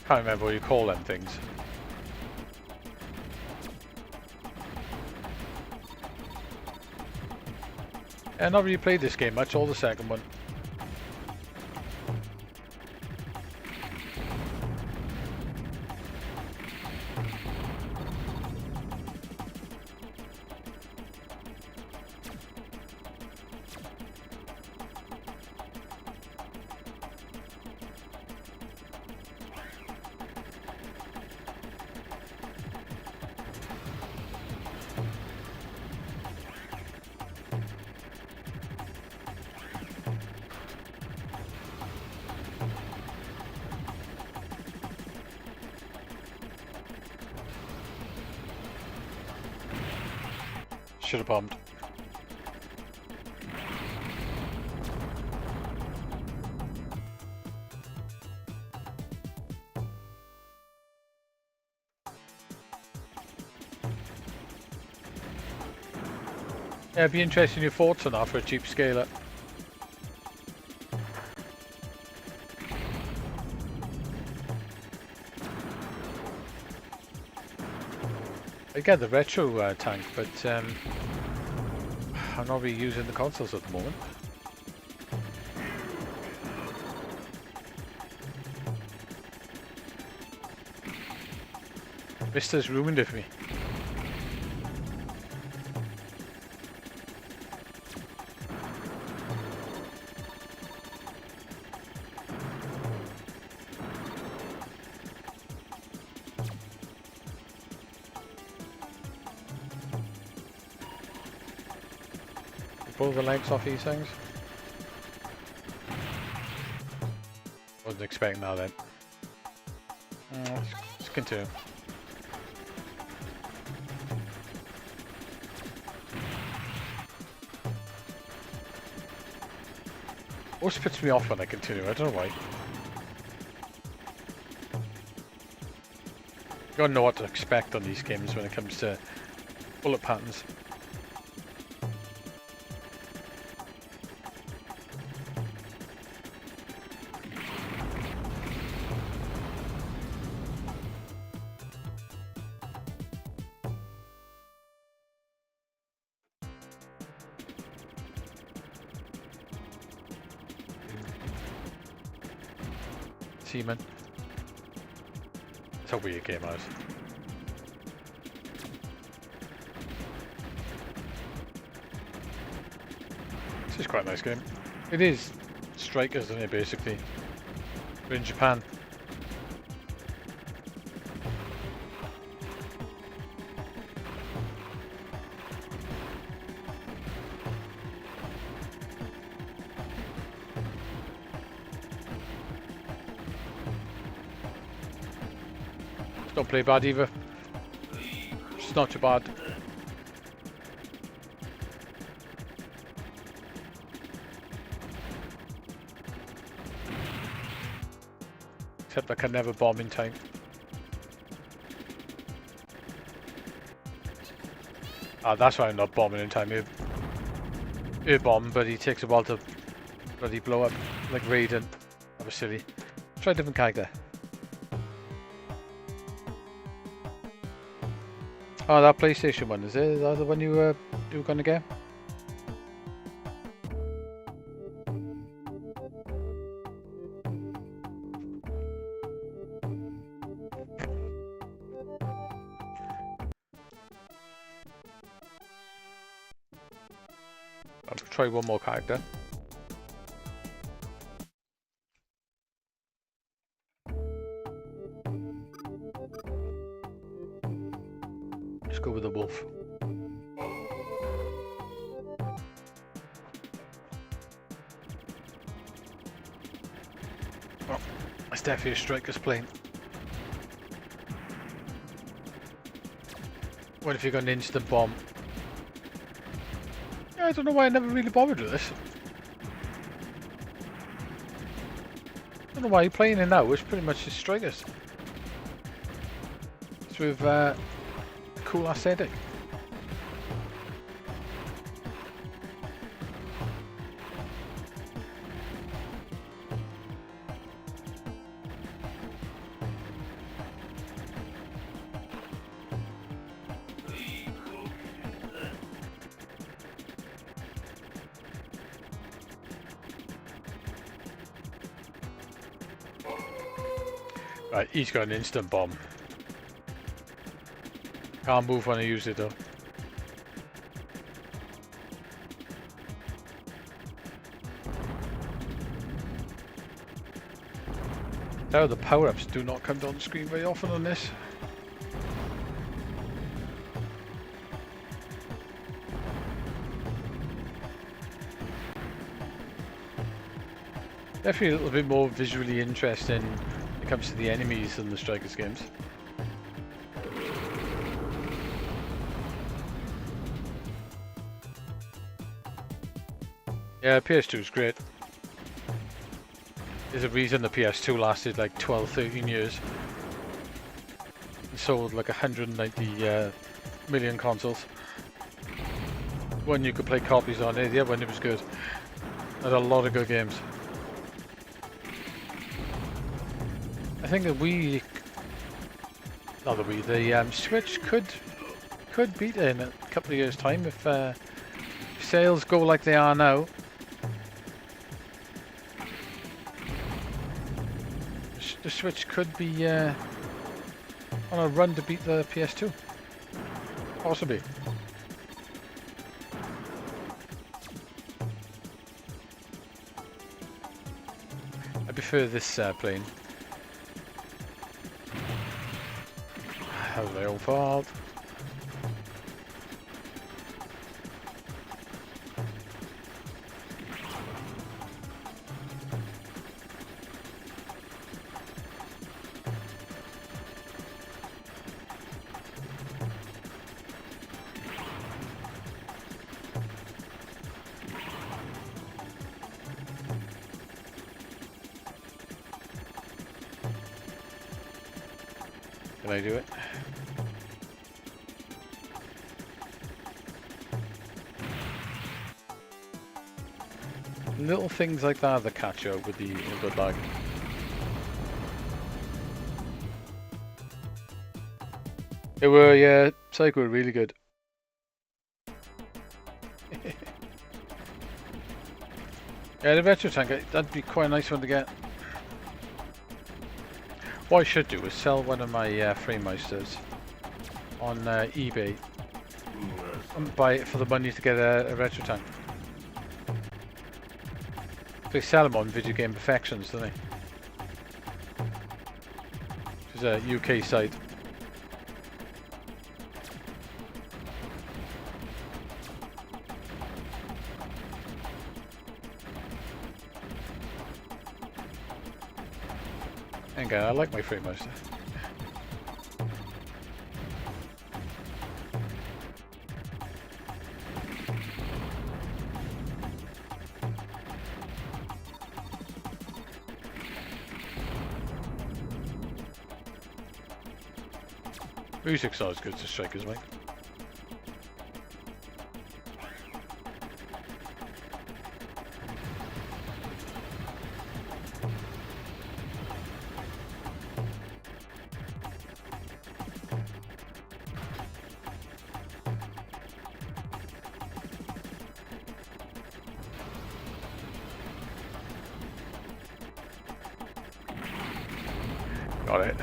Can't remember what you call them things. I've not really played this game much, or the second one. Should have bombed. Yeah, it'd be interesting your thoughts on that for a cheap scaler. I get the retro tank, but I'm not really using the consoles at the moment. Vista's ruined it for me. Pull the legs off these things. Wasn't expecting that then. Let's continue. Always puts me off when I continue, I don't know why. You gotta know what to expect on these games when it comes to bullet patterns. teaming. It's a weird game out. This is quite a nice game. It is strikers, isn't it, basically? We're in Japan. Don't play bad either. It's not too bad. Except I can never bomb in time. Ah, that's why I'm not bombing in time. You bomb, but he takes a while to bloody blow up, like Raiden. That was silly. Try a different character. Oh, that PlayStation one, is it? Is that the one you were going to get? I'll try one more character. Let's go with the wolf. Oh, that's definitely a striker's plane. What if you got an instant bomb? Yeah, I don't know why I never really bothered with this. I don't know why you're playing it now. It's pretty much just strikers. It's with cool aesthetic. Right, he's got an instant bomb. Can't move when I use it though. Now the power-ups do not come down the screen very often on this. Definitely a little bit more visually interesting when it comes to the enemies than the Strikers games. Yeah, PS2 is great. There's a reason the PS2 lasted like 12, 13 years. It sold like 190 million consoles. When you could play copies on it, yeah, when it was good. Had a lot of good games. I think that the Switch could beat it in a couple of years' time if sales go like they are now. The Switch could be on a run to beat the PS2. Possibly. I prefer this plane. That was my own fault. Can I do it? Little things like that that catch up with the good lag. They were, yeah, Psycho were really good. Yeah, the retro tank, that'd be quite a nice one to get. What I should do is sell one of my Freemeisters on eBay and buy it for the money to get a retro tank. They sell them on Video Game Perfections, don't they? Which is a UK site. Again, I like my Freemeister. Music's not as good as the Strikers, mate. Got it.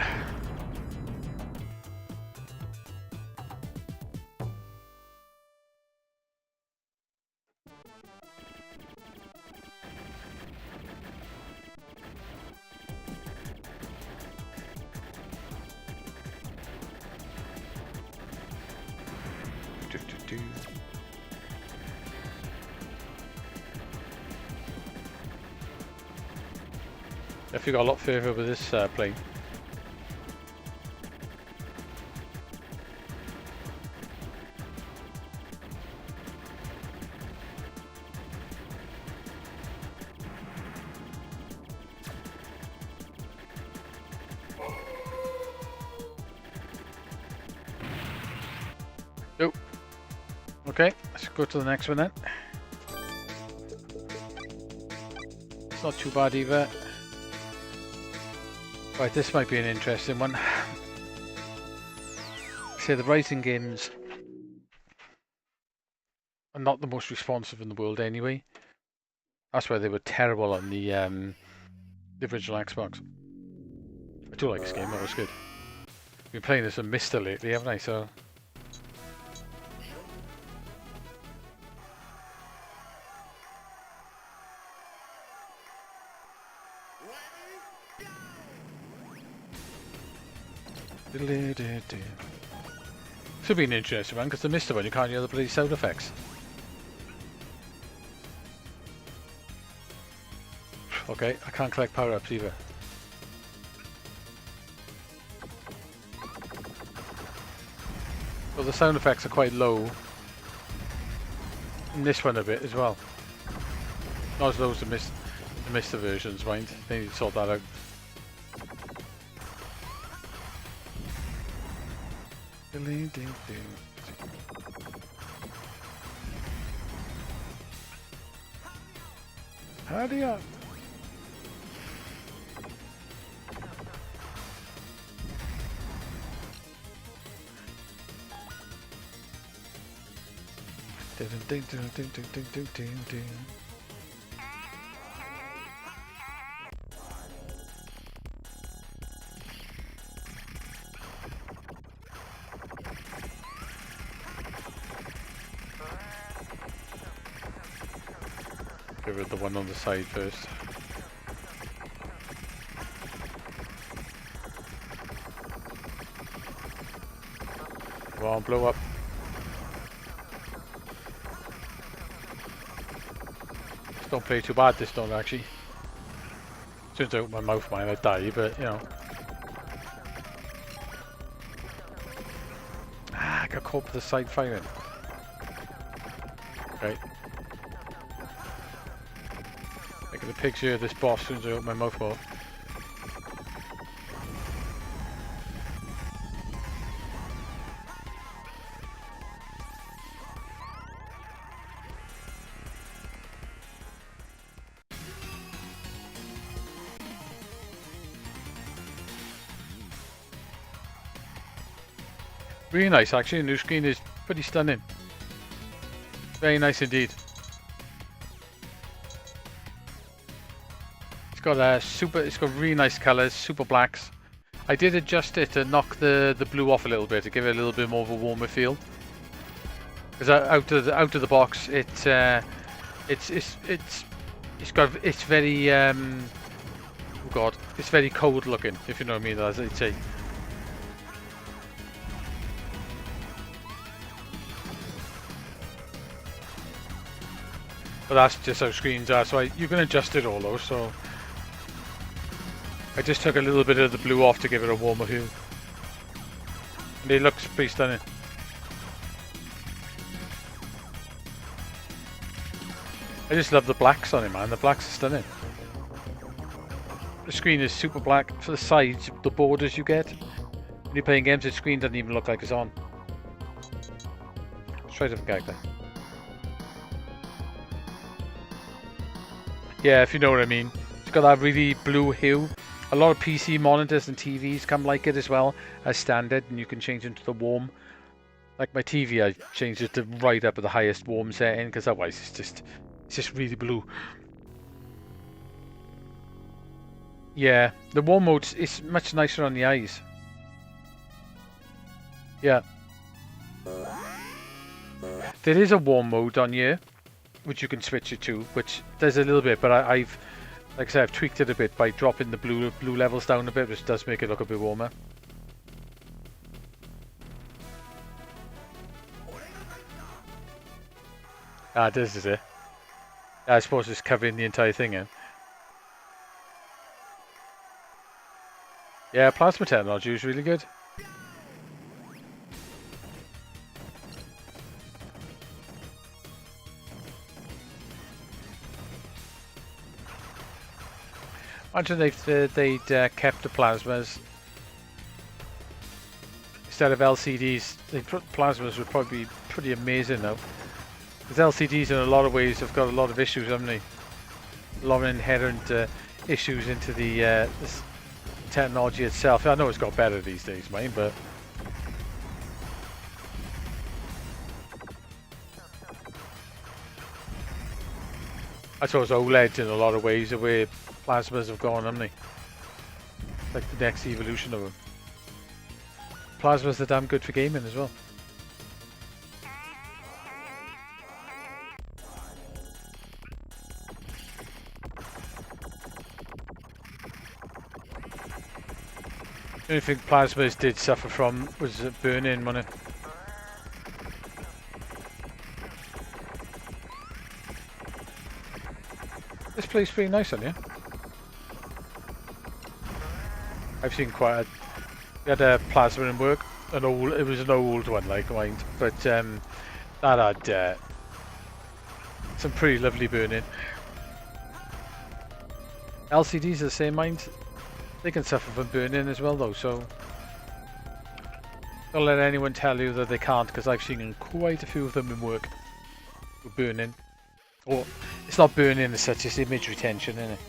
Definitely got a lot further with this plane. Oh. Okay, let's go to the next one then. It's not too bad either. Right, this might be an interesting one. Say the Rising games are not the most responsive in the world anyway. That's why they were terrible on the original Xbox. I do like this game, that was good. I've been playing this on Mister lately, haven't I? So should be an interesting one because the Mister one you can't hear the bloody sound effects. Okay, I can't collect power-ups either. Well, the sound effects are quite low in this one a bit as well. Not as low as the Mister versions, mind. They need to sort that out. Hurry up! Get rid of the one on the side first. Come on, blow up. This don't play too bad, this don't actually. As soon as I open my mouth, mine, I die, but you know. Ah, I got caught with the side firing. Right. Look at the picture of this boss as soon as I open my mouth more. Really nice actually, the new screen is pretty stunning. Very nice indeed. It's got really nice colours, super blacks, I did adjust it to knock the blue off a little bit to give it a little bit more of a warmer feel. Because out of the box, it's very oh god, it's very cold looking, if you know what I mean, as I say. But that's just how screens are, so you can adjust it all though, so I just took a little bit of the blue off to give it a warmer hue. And it looks pretty stunning. I just love the blacks on it, man. The blacks are stunning. The screen is super black for the sides, the borders you get. When you're playing games, the screen doesn't even look like it's on. Let's try a different character. Yeah, if you know what I mean. It's got that really blue hue. A lot of PC monitors and TVs come like it as well as standard, and you can change into the warm. Like my TV, I changed it to right up at the highest warm setting because otherwise it's just really blue. Yeah, the warm mode is much nicer on the eyes. Yeah. There is a warm mode on here, which you can switch it to, which there's a little bit, but I've, like I said, I've tweaked it a bit by dropping the blue levels down a bit, which does make it look a bit warmer. Ah, this is it. I suppose it's covering the entire thing in. Yeah, plasma technology is really good. Imagine they'd kept the plasmas instead of LCDs. Plasmas would probably be pretty amazing though. Because LCDs in a lot of ways have got a lot of issues, haven't they? A lot of inherent issues into the this technology itself. I know it's got better these days, mate, but I suppose OLEDs in a lot of ways are where plasmas have gone, haven't they? Like the next evolution of them. Plasmas are damn good for gaming as well. The only thing plasmas did suffer from was burning, wasn't it? This place is pretty nice on you. I've seen quite a... We had a plasma in work, it was an old one like mine, but that had some pretty lovely burning. LCDs are the same, mind. They can suffer from burning as well though, so don't let anyone tell you that they can't, because I've seen quite a few of them in work with burning. Or it's not burning as such, it's image retention, isn't it?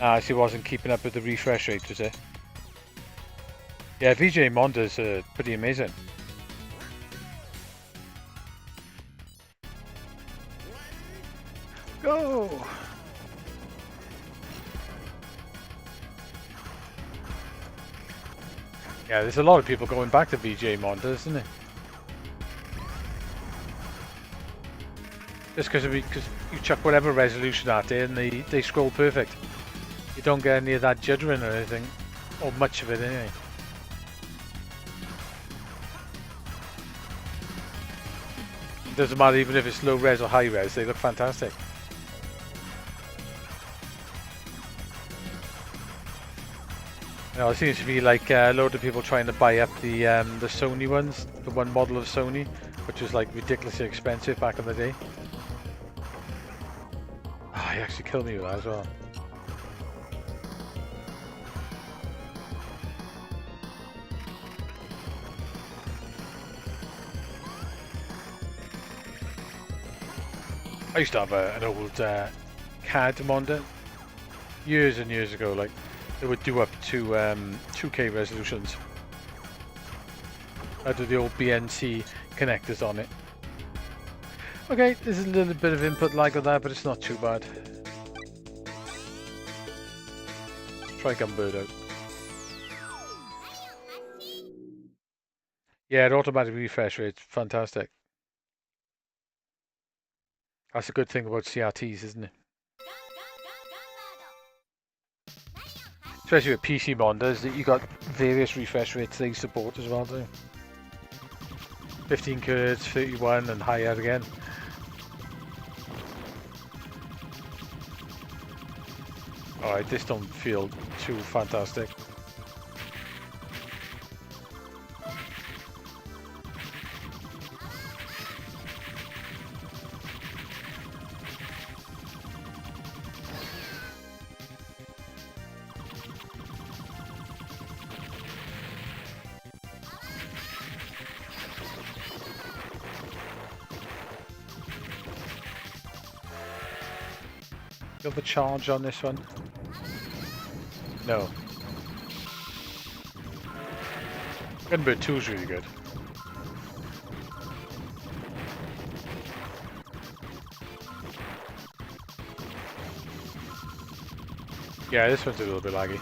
Ah, she wasn't keeping up with the refresh rate, was it? Yeah, VJ Monda's pretty amazing. Go! Yeah, there's a lot of people going back to VJ Mondas, isn't it? Just because you chuck whatever resolution at it and they scroll perfect. You don't get any of that juddering or anything, or much of it anyway. It doesn't matter even if it's low res or high res, they look fantastic. You know, it seems to be like a load of people trying to buy up the Sony ones, the one model of Sony, which was like ridiculously expensive back in the day. Ah, he actually killed me with that as well. I used to have an old CAD monitor years and years ago. Like, they would do up to 2K resolutions. I had the old BNC connectors on it. Okay, there's a little bit of input lag with that, but it's not too bad. Try Gunbird out. Yeah, it automatically refresh rate's fantastic. That's a good thing about CRTs, isn't it? Especially with PC monitors, that you got various refresh rates they support as well too. 15 Hz, 31 and higher again. Alright, this don't feel too fantastic. You have the charge on this one? No. Gunbird 2 is really good. Yeah, this one's a little bit laggy.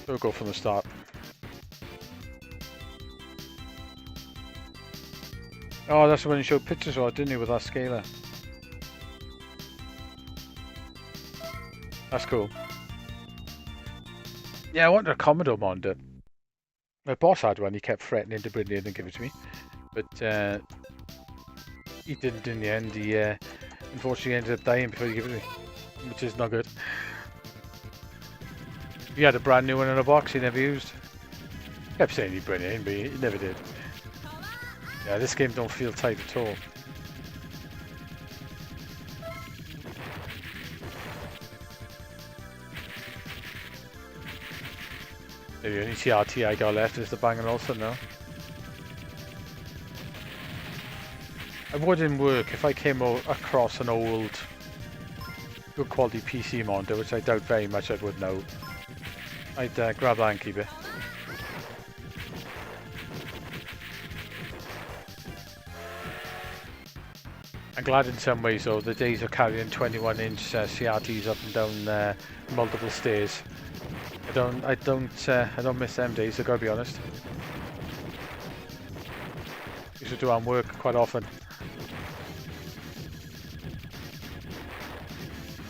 We'll go from the start. Oh, that's when you showed pictures of it, didn't you, with that scaler? That's cool. Yeah, I wanted a Commodore monitor. My boss had one, he kept threatening to bring it in and give it to me. But he didn't in the end. He unfortunately ended up dying before he gave it to me, which is not good. He had a brand new one in a box he never used. Kept saying he'd bring it in, but he never did. Yeah, this game don't feel tight at all. The only TRT I got left is the Bang & Olufsen now. It wouldn't work if I came across an old, good quality PC monitor, which I doubt very much I would know. I'd grab that and keep it. I'm glad in some ways though, the days of carrying 21-inch CRTs up and down multiple stairs. I don't miss them days, I gotta be honest. Used to do on work quite often.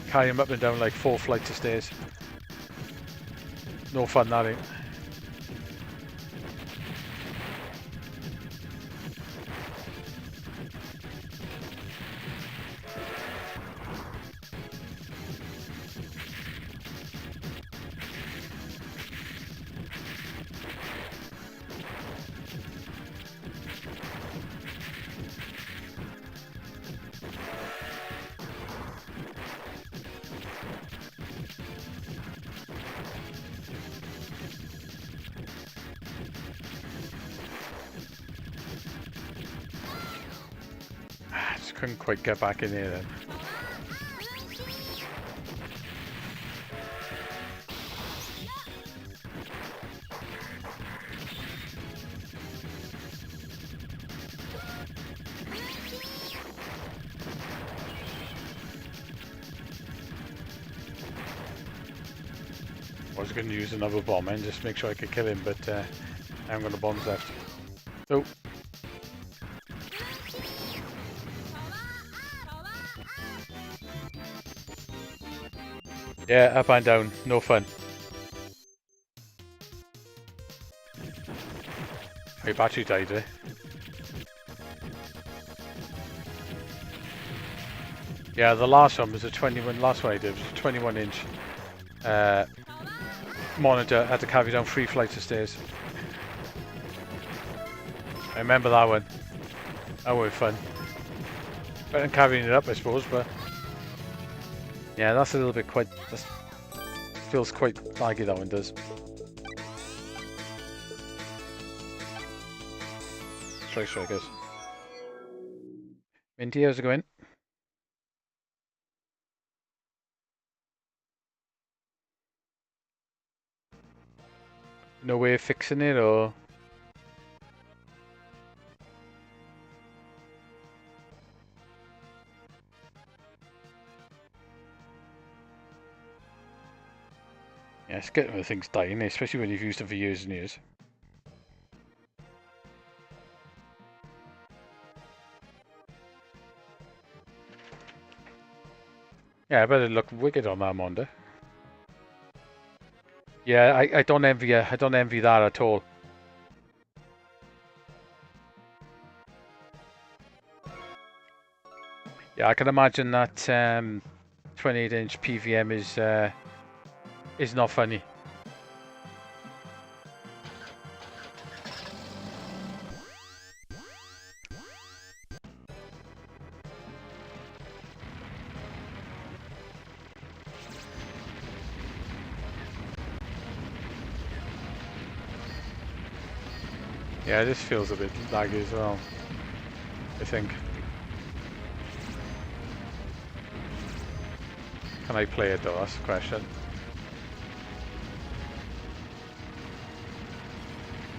Carry them up and down like 4 flights of stairs. No fun that ain't. Just couldn't quite get back in here then. I was going to use another bomb and just make sure I could kill him, but I haven't got the bombs left. Oh. Yeah, up and down, no fun. My battery died there. Yeah, the last one was a 21. Last one I did was a 21-inch monitor. Had to carry down 3 flights of stairs. I remember that one. That was fun. Better than carrying it up, I suppose, but yeah, that's a little bit quite. That feels quite laggy. That one does. Strikers. Minty, how's it going? No way of fixing it, or? Yeah, it's getting the things dying, especially when you've used them for years and years. Yeah, I bet it look wicked on that Monday. Yeah, I don't envy I don't envy that at all. Yeah, I can imagine that 28-inch PVM is not funny. Yeah, this feels a bit laggy as well, I think. Can I play it though? That's the question.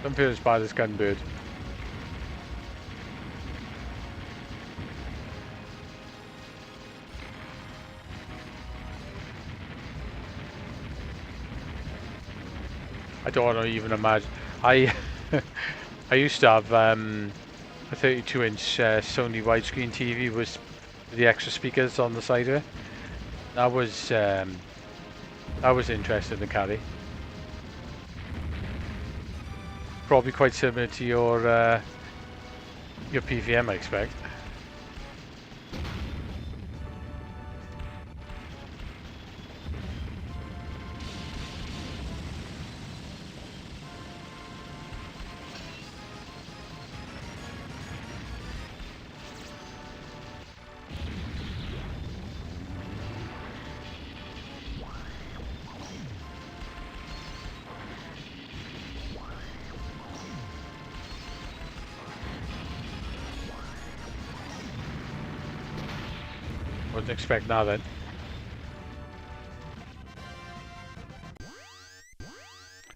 Don't feel as bad as Gunbird. I don't want to even imagine. I used to have a 32-inch Sony widescreen TV with the extra speakers on the side of it. That was interesting to carry. Probably quite similar to your PVM, I expect. Wouldn't expect now then.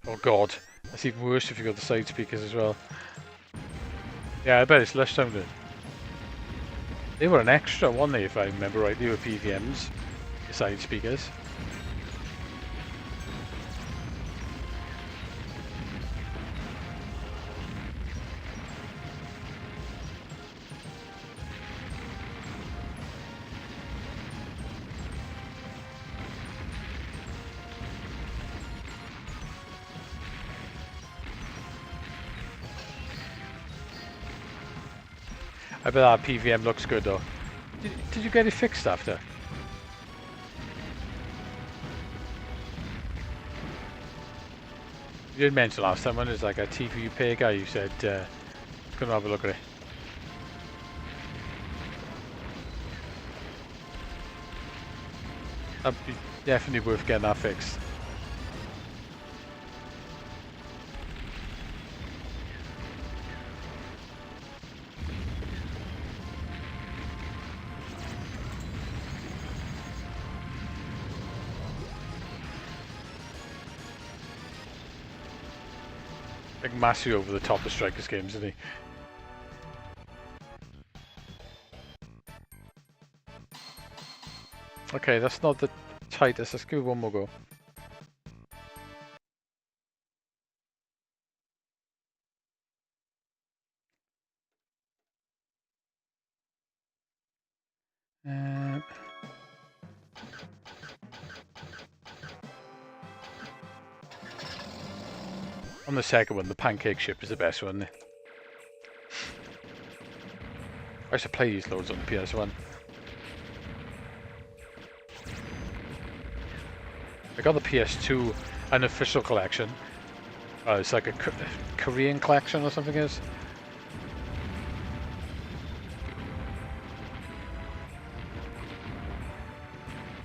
Oh god, that's even worse if you've got the side speakers as well. Yeah, I bet it's less sounding. They were an extra, weren't they, if I remember right? They were PVMs, the side speakers. I bet that PVM looks good though. Did you get it fixed after? You did mention last time when there's like a TV repair guy, you said couldn't have a look at it. That'd be definitely worth getting that fixed. Like massively over the top of Strikers games, isn't he? Okay, that's not the tightest. Let's give it one more go. On the second one, the pancake ship is the best one. I used to play these loads on the PS1. I got the PS2 unofficial collection. It's like a Korean collection or something is.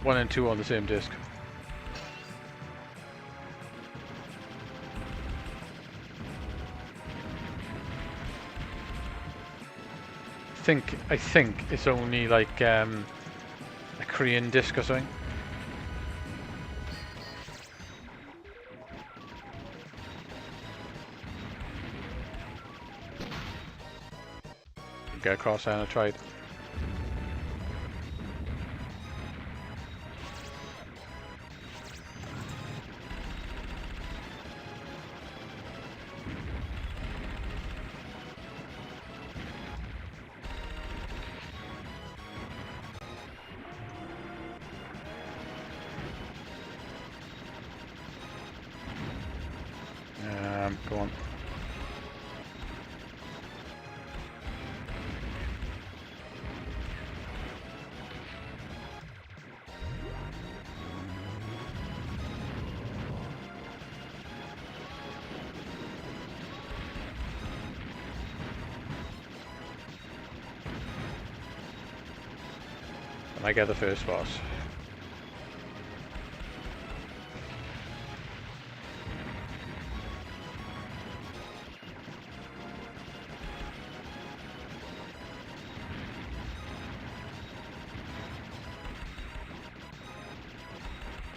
One and two on the same disc. I think it's only like a Korean disc or something. get across there, and I tried. Go on. And I get the first boss.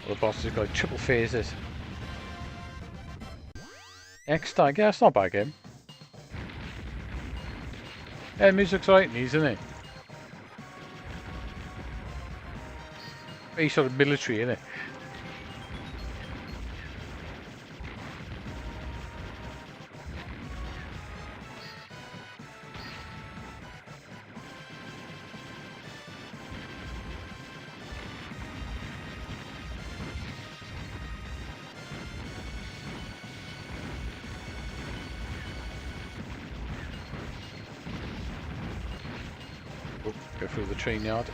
The boss has got triple phases. X-Tag, yeah, it's not a bad game. Yeah, music's right, isn't it? Very sort of military, isn't it? Go through the train yard.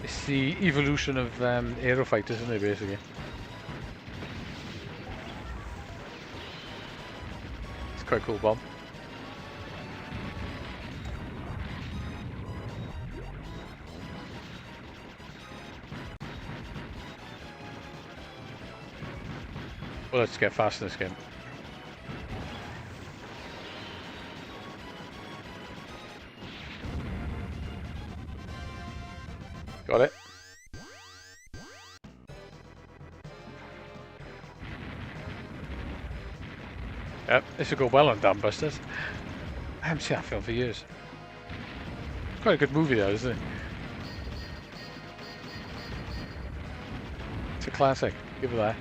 It's the evolution of aero fighters, isn't it, basically? It's quite cool, Bob. Well, let's get fast in this game. Got it. Yep, this will go well on Dam Busters. I haven't seen that film for years. It's quite a good movie though, isn't it? It's a classic. Give it that.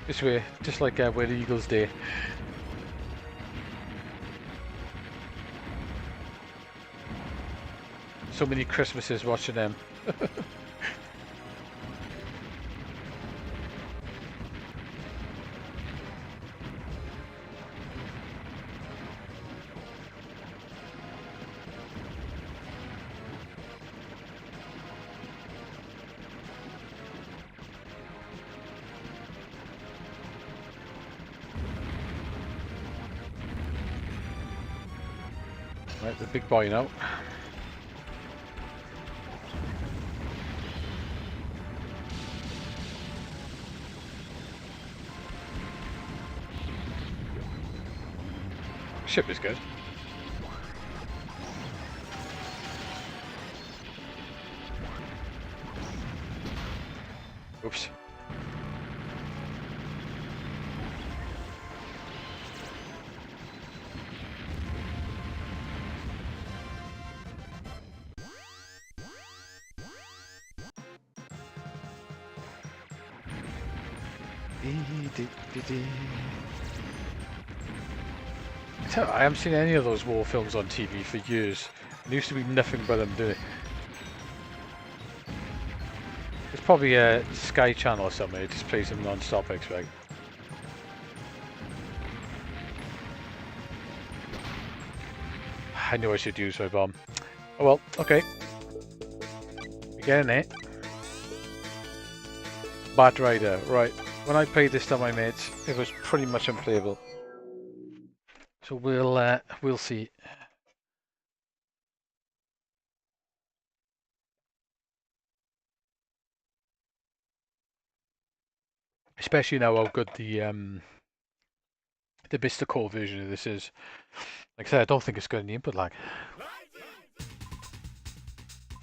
This way, just like Where the Eagles Day. So many Christmases watching them. Right, the big boy now. Ship is good. Oops. I haven't seen any of those war films on TV for years. There used to be nothing but them, did it? It's probably a Sky Channel or something. It just plays them non-stop, I expect. I knew I should use my bomb. Oh well, okay. We're getting it. Bad Rider, right. When I played this to my mates, it was pretty much unplayable. So we'll see. Especially now how good the Mr. Core version of this is. Like I said, I don't think it's got any input lag.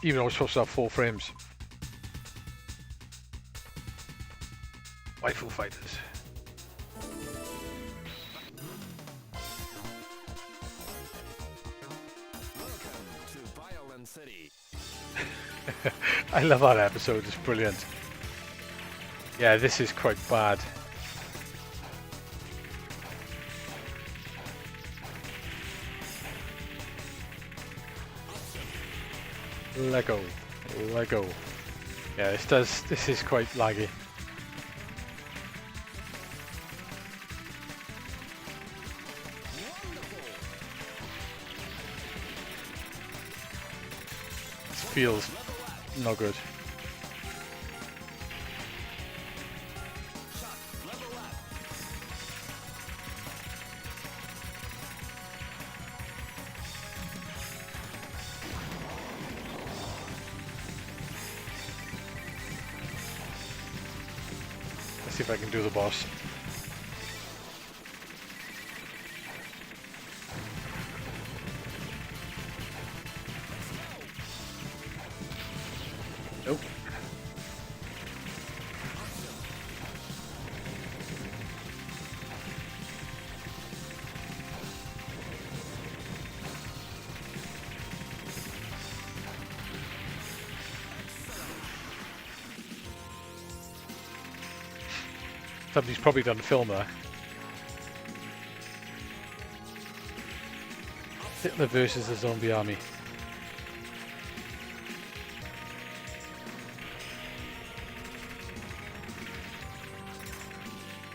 Even though it's supposed to have 4 frames. Waifu fighters. Welcome to Violin City. I love that episode, it's brilliant. Yeah, this is quite bad. Lego. Lego. Yeah, this is quite laggy. This feels not good. Let's see if I can do the boss. Nope. Somebody's probably done a film there. Hitler versus the zombie army.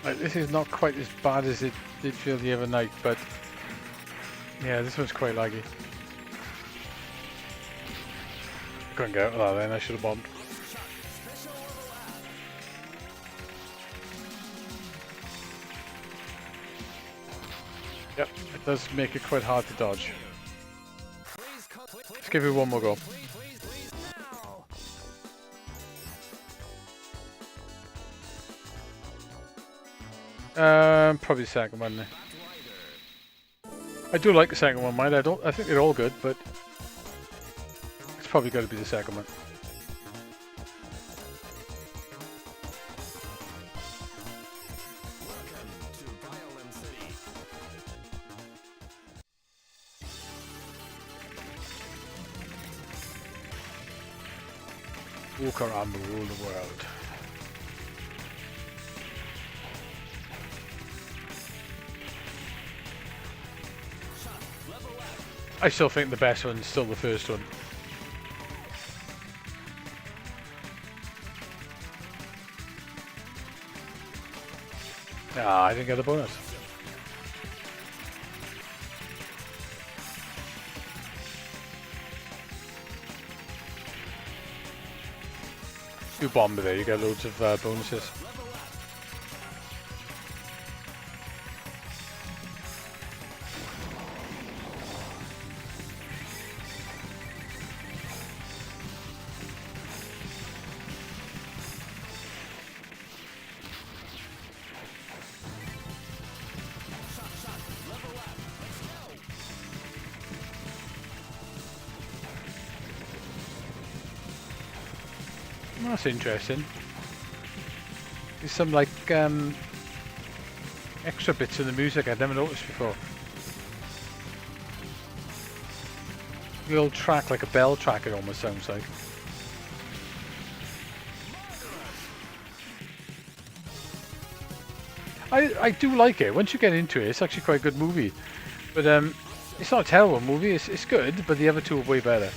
Like, this is not quite as bad as it did feel the other night, but yeah, this one's quite laggy. Couldn't get out of that then, I should have bombed. Yep, it does make it quite hard to dodge. Let's give it one more go. Probably the second one then. I do like the second one, mind. I think they're all good, but it's probably got to be the second one. Walk around and rule the world. I still think the best one's still the first one. Ah, I didn't get the bonus. You bomb there, you get loads of bonuses. That's interesting. There's some like extra bits in the music I'd never noticed before. The old track, like a bell track, it almost sounds like. I do like it. Once you get into it, it's actually quite a good movie. But it's not a terrible movie. It's good, but the other two are way better.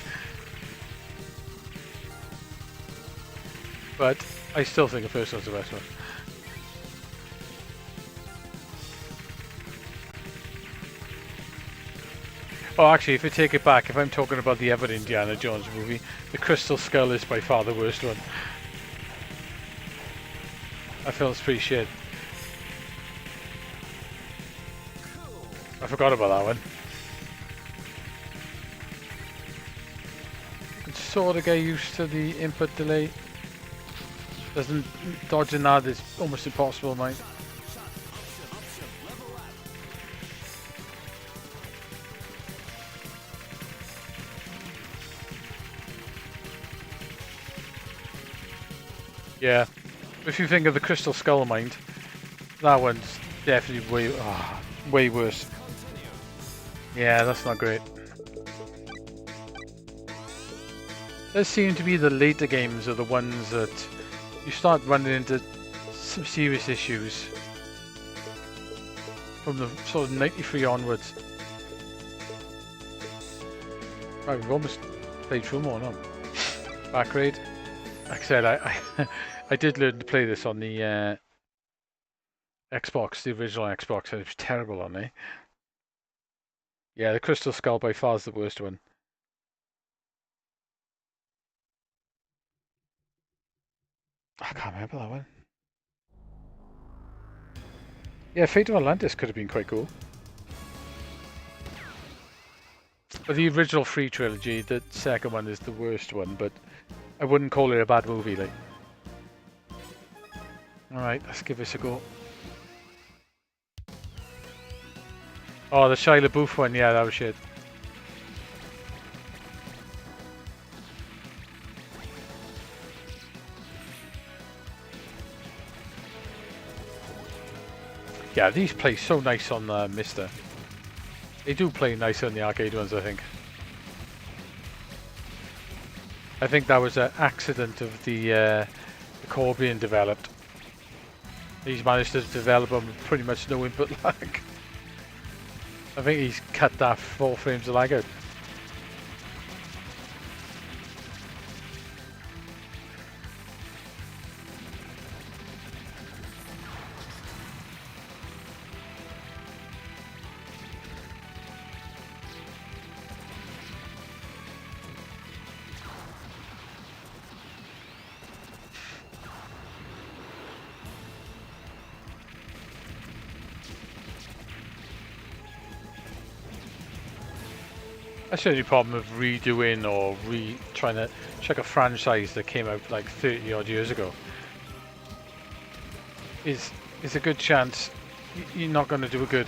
But I still think the first one's the best one. Oh, actually, if I take it back, if I'm talking about the other Indiana Jones movie, the Crystal Skull is by far the worst one. I feel it's pretty shit. I forgot about that one. You can sort of get used to the input delay. Doesn't dodging that is almost impossible, mate. Yeah, If you think of the Crystal Skull Mine, that one's definitely way worse. Yeah, that's not great. Does seem to be the later games are the ones that you start running into some serious issues from the sort of 93 onwards. Right, we've almost played through more now. Back raid. Like I said, I did learn to play this on the Xbox, the original Xbox, and it was terrible on me. Yeah, the Crystal Skull by far is the worst one. I can't remember that one. Yeah, Fate of Atlantis could have been quite cool. But the original 3 trilogy, the second one is the worst one, but I wouldn't call it a bad movie, like. Alright, let's give this a go. Oh, the Shia LaBeouf one, yeah, that was shit. Yeah, these play so nice on Mister. They do play nice on the arcade ones, I think. I think that was an accident of the core being developed. He's managed to develop them with pretty much no input lag. I think he's cut that 4 frames of lag out. That's the only problem with redoing or trying to check a franchise that came out like 30 odd years ago. Is a good chance you're not going to do it good.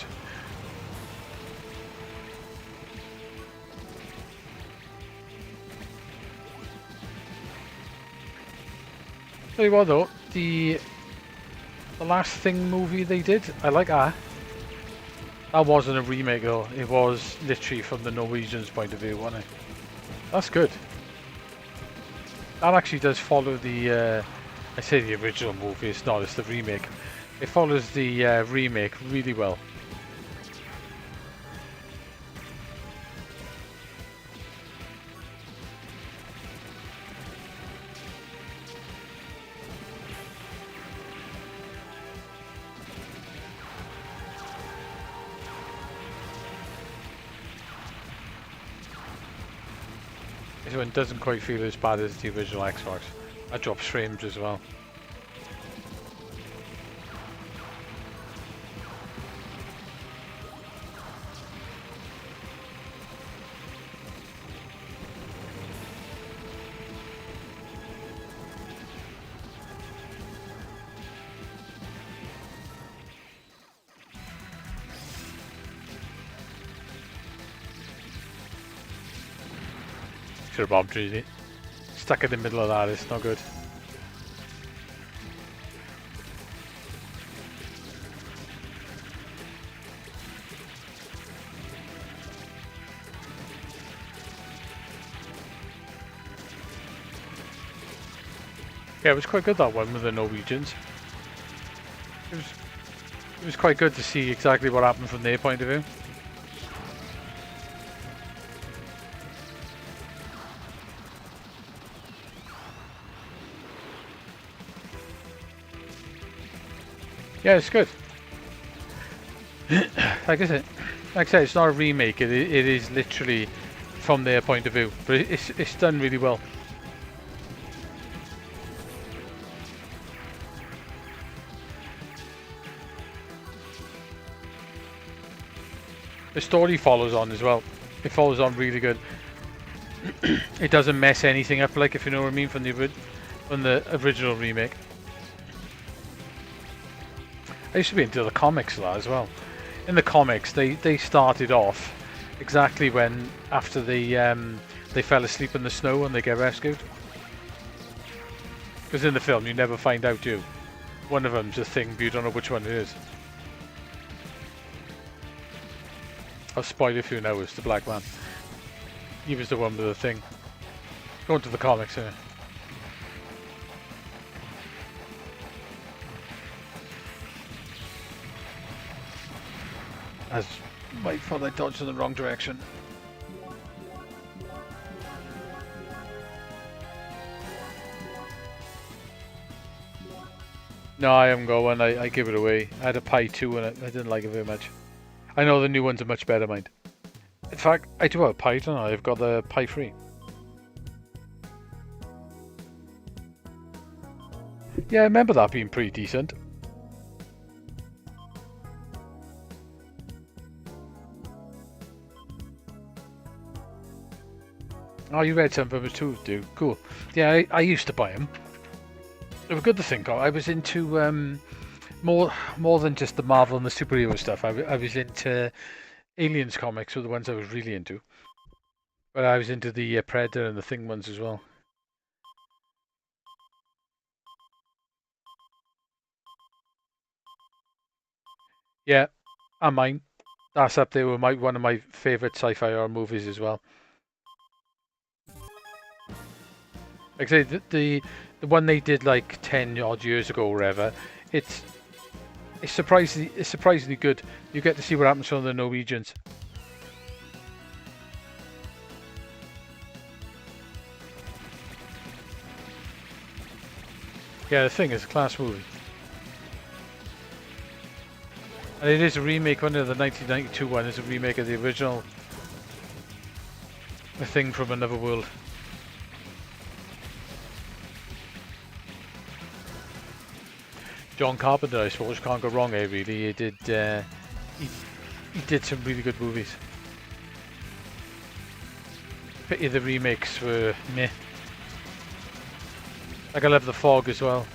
Tell you what though, the last Thing movie they did, I like that. That wasn't a remake though, it was literally from the Norwegians' point of view, wasn't it? That's good. That actually does follow the, I say the original movie, it's not, it's the remake. It follows the remake really well. This one doesn't quite feel as bad as the original Xbox. That drops frames as well. Should have bombed really. Stuck in the middle of that, it's not good. Yeah, it was quite good, that one with the Norwegians. It was quite good to see exactly what happened from their point of view. Yeah, it's good. Like I said, it's not a remake. It is literally from their point of view, but it's done really well. The story follows on as well. It follows on really good. It doesn't mess anything up, like, if you know what I mean, from the original remake. I used to be into the comics a lot as well. In the comics, they started off exactly when after they fell asleep in the snow and they get rescued. Because in the film you never find out, do you? one of them's a thing, but you don't know which one it is. I'll spoil it for you now, it's the black man. He was the one with the thing. Go into the comics here. As my fault, I dodged in the wrong direction. No, I haven't got one. I give it away. I had a Pi 2 and I didn't like it very much. I know the new ones are much better, mind. In fact, I do have a Pi, don't I? I've got the Pi 3. Yeah, I remember that being pretty decent. Oh, you read some of them too, dude. Cool. Yeah, I used to buy them. They were good to think of. I was into more than just the Marvel and the superhero stuff. I was into Aliens comics, were the ones I was really into. But I was into the Predator and the Thing ones as well. Yeah, and mine. That's up there with one of my favourite sci-fi horror movies as well. Like I say, the one they did like 10 odd years ago or whatever, it's surprisingly good. You get to see what happens to the Norwegians. Yeah, The Thing is a class movie. And it is a remake. One of the 1992 one is a remake of the original The Thing from Another World. John Carpenter, I suppose, can't go wrong here. Really, he did some really good movies. Pity the remakes were meh. Like I love The Fog as well.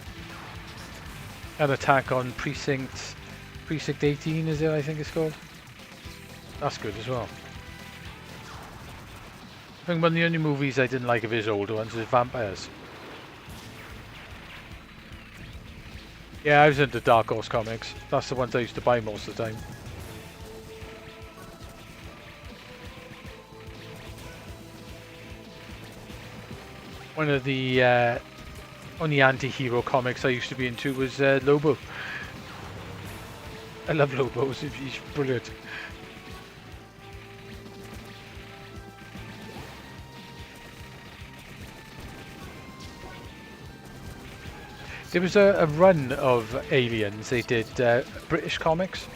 An Attack on Precinct 18, is it? I think it's called. That's good as well. I think one of the only movies I didn't like of his older ones is Vampires. Yeah, I was into Dark Horse comics. That's the ones I used to buy most of the time. One of the only anti-hero comics I used to be into was Lobo. I love Lobo, he's brilliant. There was a run of Aliens. They did British comics.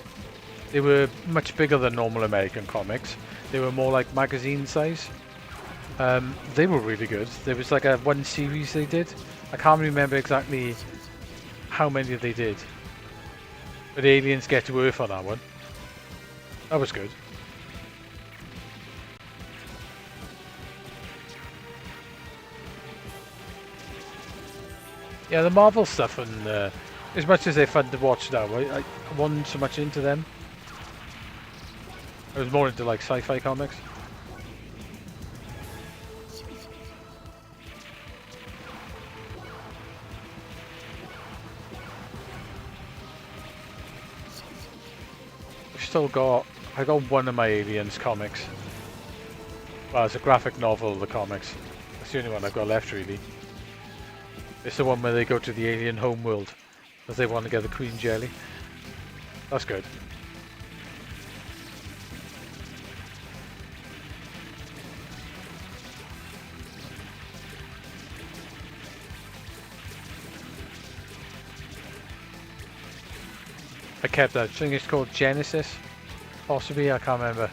They were much bigger than normal American comics. They were more like magazine size. They were really good. There was like one series they did. I can't remember exactly how many they did. But Aliens Get to Earth on that one. That was good. Yeah, the Marvel stuff, and as much as they're fun to watch now, I wasn't so much into them. I was more into like sci-fi comics. I got one of my Aliens comics. Well, it's a graphic novel of the comics. That's the only one I've got left, really. It's the one where they go to the alien homeworld because they want to get the Queen Jelly. That's good. I kept that. I think it's called Genesis. Possibly, I can't remember.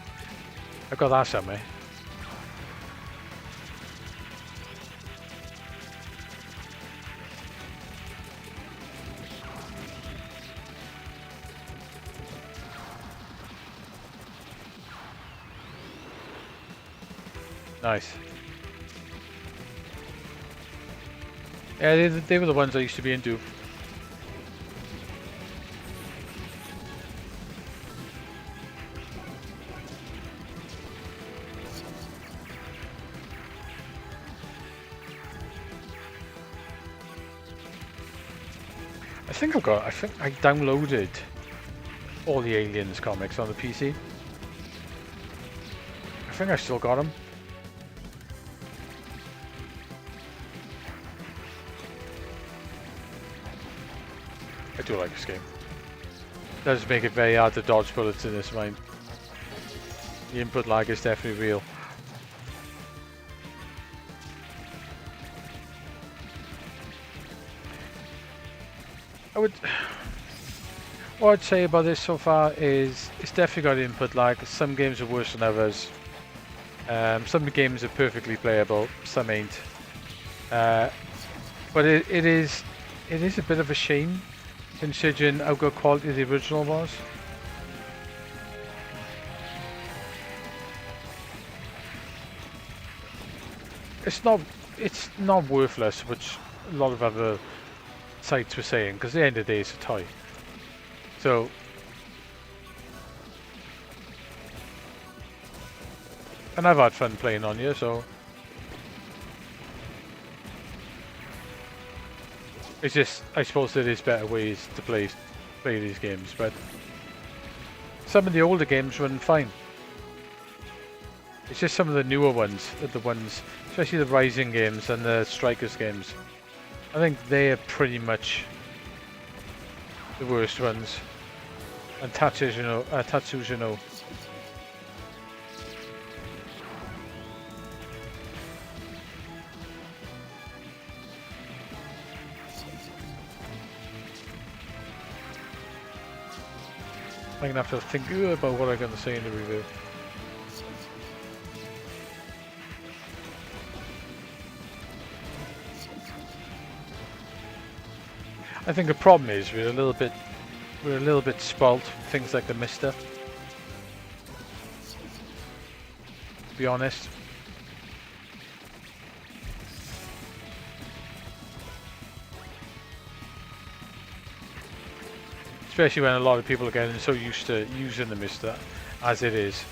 I got that somewhere. Nice. Yeah, they were the ones I used to be into. I think I downloaded all the Aliens comics on the PC. I think I still got them. I do like this game. It does make it very hard to dodge bullets in this mine. The input lag is definitely real. What I'd say about this so far is it's definitely got input lag. Some games are worse than others. Some games are perfectly playable, some ain't. But it is a bit of a shame considering how good quality the original was. It's not worthless, which a lot of other sites were saying, because at the end of the day it's a toy. So and I've had fun playing on here, so it's just, I suppose there is better ways to play these games, but some of the older games run fine. It's just some of the newer ones, especially the Rising games and the Strikers games. I think they are pretty much the worst ones. And Tatsushino. I'm gonna have to think about what I'm gonna say in the review. I think the problem is we're a little bit spoilt from things like the Mister. To be honest. Especially when a lot of people are getting so used to using the Mister as it is.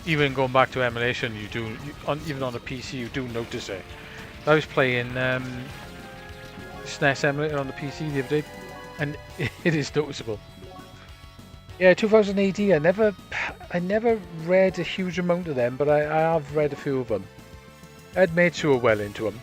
Even going back to emulation, even on the PC, you do notice it. I was playing SNES emulator on the PC the other day, and it is noticeable. Yeah, 2018. I never read a huge amount of them, but I have read a few of them. I had mates who were well into them.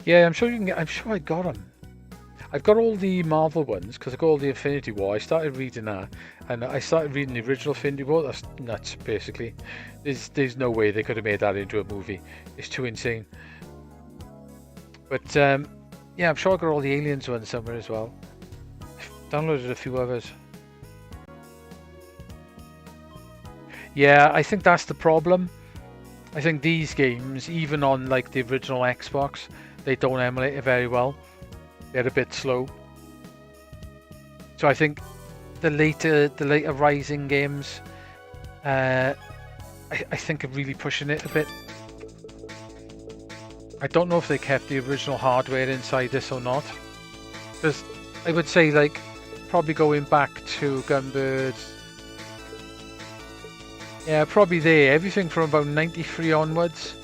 Yeah, I'm sure you can get. I'm sure I got them. I've got all the Marvel ones because I got all the Infinity War. I started reading that, and I started reading the original Infinity War. That's nuts, basically. There's no way they could have made that into a movie. It's too insane. But yeah, I'm sure I got all the Aliens ones somewhere as well. I've downloaded a few others. Yeah, I think that's the problem. I think these games, even on like the original Xbox, they don't emulate it very well. They're a bit slow. So I think the later Rising games, I think are really pushing it a bit. I don't know if they kept the original hardware inside this or not. Because I would say like probably going back to Gunbirds. Yeah, probably there. Everything from about 93 onwards.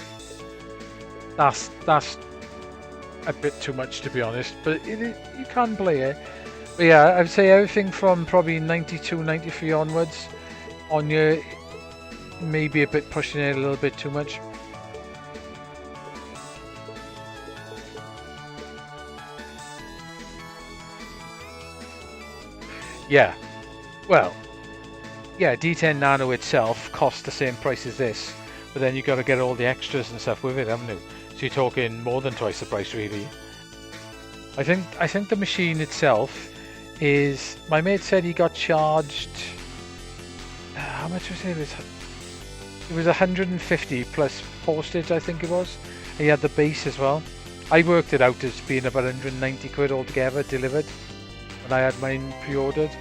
That's a bit too much, to be honest, but you can play it. But yeah, I would say everything from probably 92, 93 onwards on your maybe a bit pushing it a little bit too much. Yeah, well, yeah, D10 Nano itself costs the same price as this, but then you got to get all the extras and stuff with it, haven't you? So you're talking more than twice the price, really. I think the machine itself is. My mate said he got charged. How much was it? It was 150 plus postage, I think it was. And he had the base as well. I worked it out as being about 190 quid altogether delivered when I had mine pre-ordered.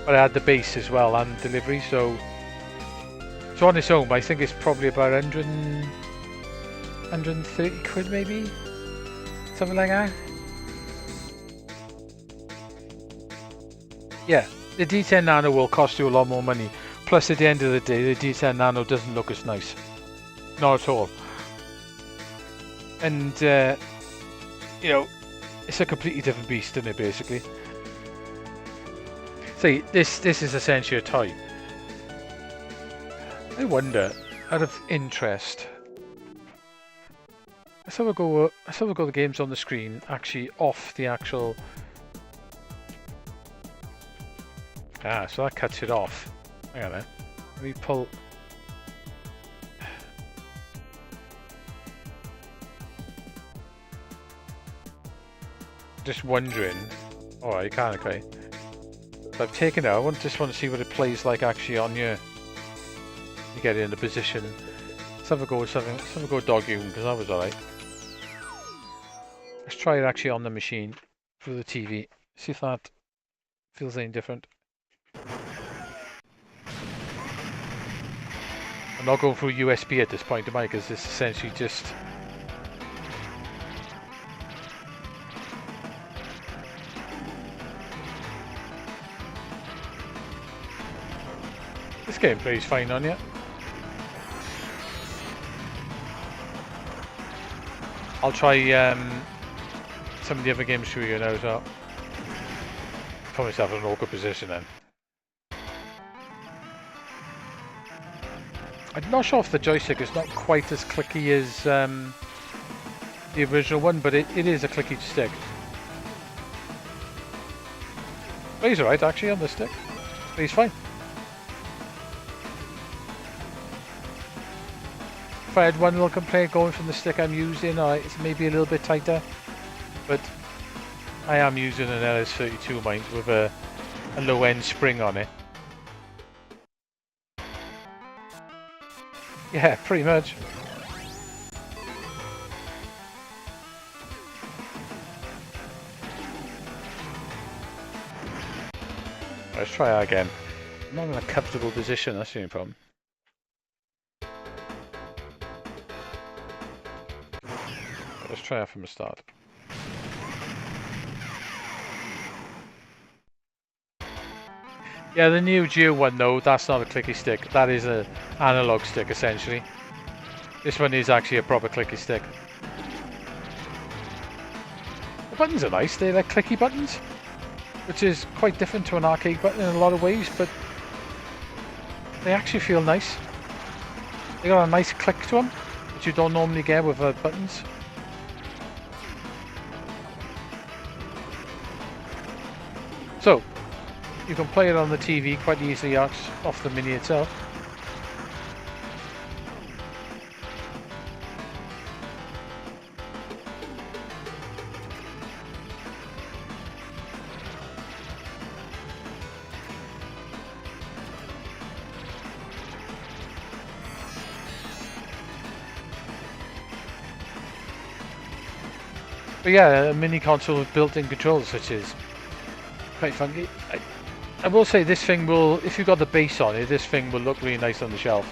But I had the base as well and delivery, so on its own, I think it's probably about 130 quid maybe, something like that. Yeah, The D10 Nano will cost you a lot more money. Plus, at the end of the day, the D10 Nano doesn't look as nice. Not at all. And, you know, it's a completely different beast, isn't it, basically? See, this is essentially a toy. I wonder, out of interest, let's have a go at the games on the screen, actually off the actual... Ah, so that cuts it off. Hang on there. Let me pull... Just wondering... Oh, you can, okay. So I've taken it out. Just want to see what it plays like actually on you. You get it in the position. Let's have a go with something. Let's have a go with Dog Hume, because that was alright. Let's try it actually on the machine through the TV. See if that feels any different. I'm not going through USB at this point, am I? Because it's essentially just... This game plays fine on you. I'll try some of the other games through you now as well. Put myself in an awkward position then. I'm not sure if the joystick is not quite as clicky as the original one, but it is a clicky stick. But he's alright actually on the stick. But he's fine. If I had one little complaint going from the stick I'm using, it's maybe a little bit tighter, but I am using an LS32 mine with a low end spring on it. Yeah, pretty much. Let's try that again. I'm not in a comfortable position, that's the only problem. Let's try that from the start. Yeah, the new Geo one though, that's not a clicky stick. That is an analog stick essentially. This one is actually a proper clicky stick. The buttons are nice, they're like clicky buttons, which is quite different to an arcade button in a lot of ways, but they actually feel nice. They got a nice click to them, which you don't normally get with buttons. So, you can play it on the TV quite easily off the Mini itself. But yeah, a mini console with built-in controls, which is quite funky. I will say this thing will, if you've got the base on it, this thing will look really nice on the shelf.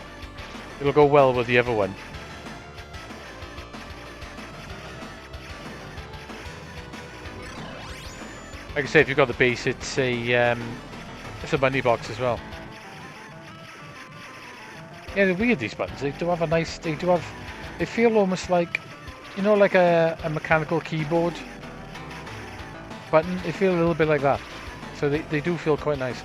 It'll go well with the other one. Like I say, if you've got the base, it's a money box as well. Yeah, they're weird, these buttons. They do have a nice, they feel almost like, you know, like a mechanical keyboard button. They feel a little bit like that. So they do feel quite nice.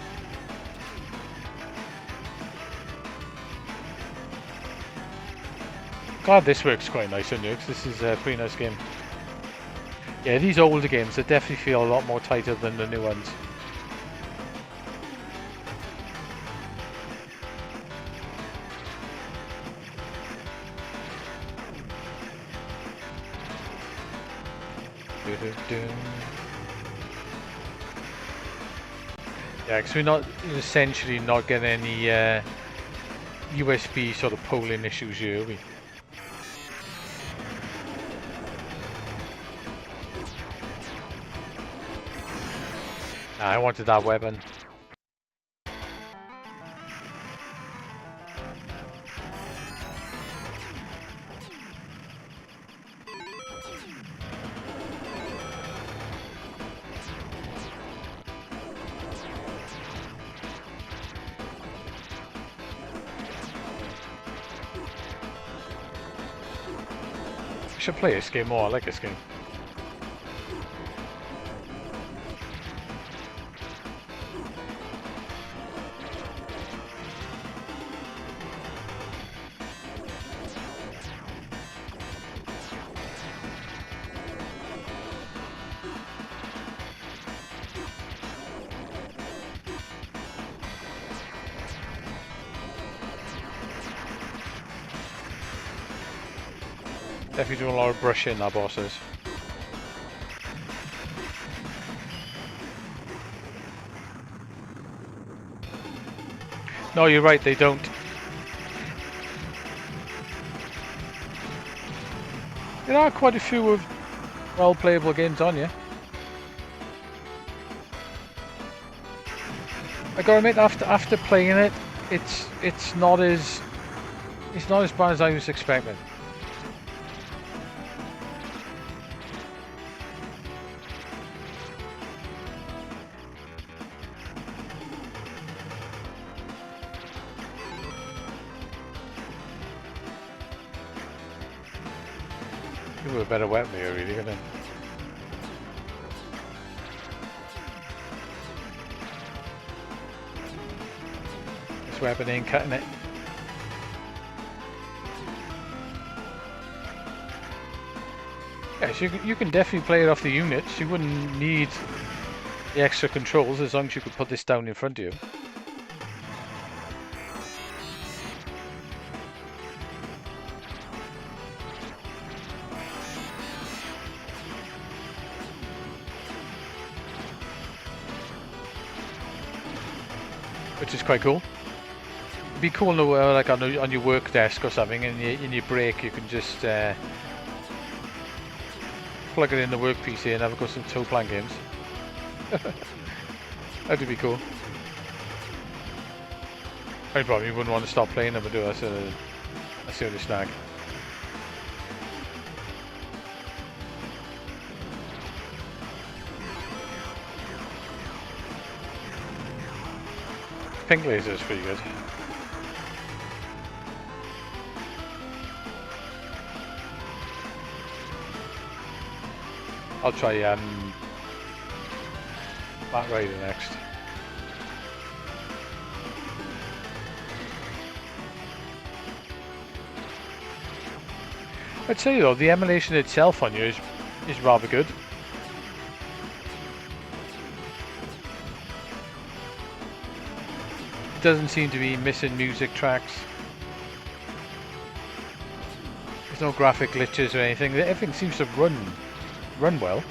Glad this works quite nice on you, because this is a pretty nice game. Yeah, these older games, they definitely feel a lot more tighter than the new ones. Yeah, because we're not essentially not getting any USB sort of polling issues here, are we? Nah, I wanted that weapon. should play this game more. I like this game. Definitely doing a lot of brushing, our bosses. No, you're right, they don't. There are quite a few of well-playable games on here. I gotta admit, after playing it, it's not as bad as I was expecting. Give it a better weapon here, really, isn't it? This weapon ain't cutting it. Yes, you can definitely play it off the units. You wouldn't need the extra controls as long as you could put this down in front of you. Which is quite cool. It'd be cool to, like on your work desk or something, and in your break you can just plug it in the work PC and have a go some toe plant games. That'd be cool. I probably wouldn't want to stop playing them, but do that's the only snag. Pink laser is pretty good. I'll try Back Rider next. I'd say though, the emulation itself on you is rather good. It doesn't seem to be missing music tracks. There's no graphic glitches or anything. Everything seems to run well.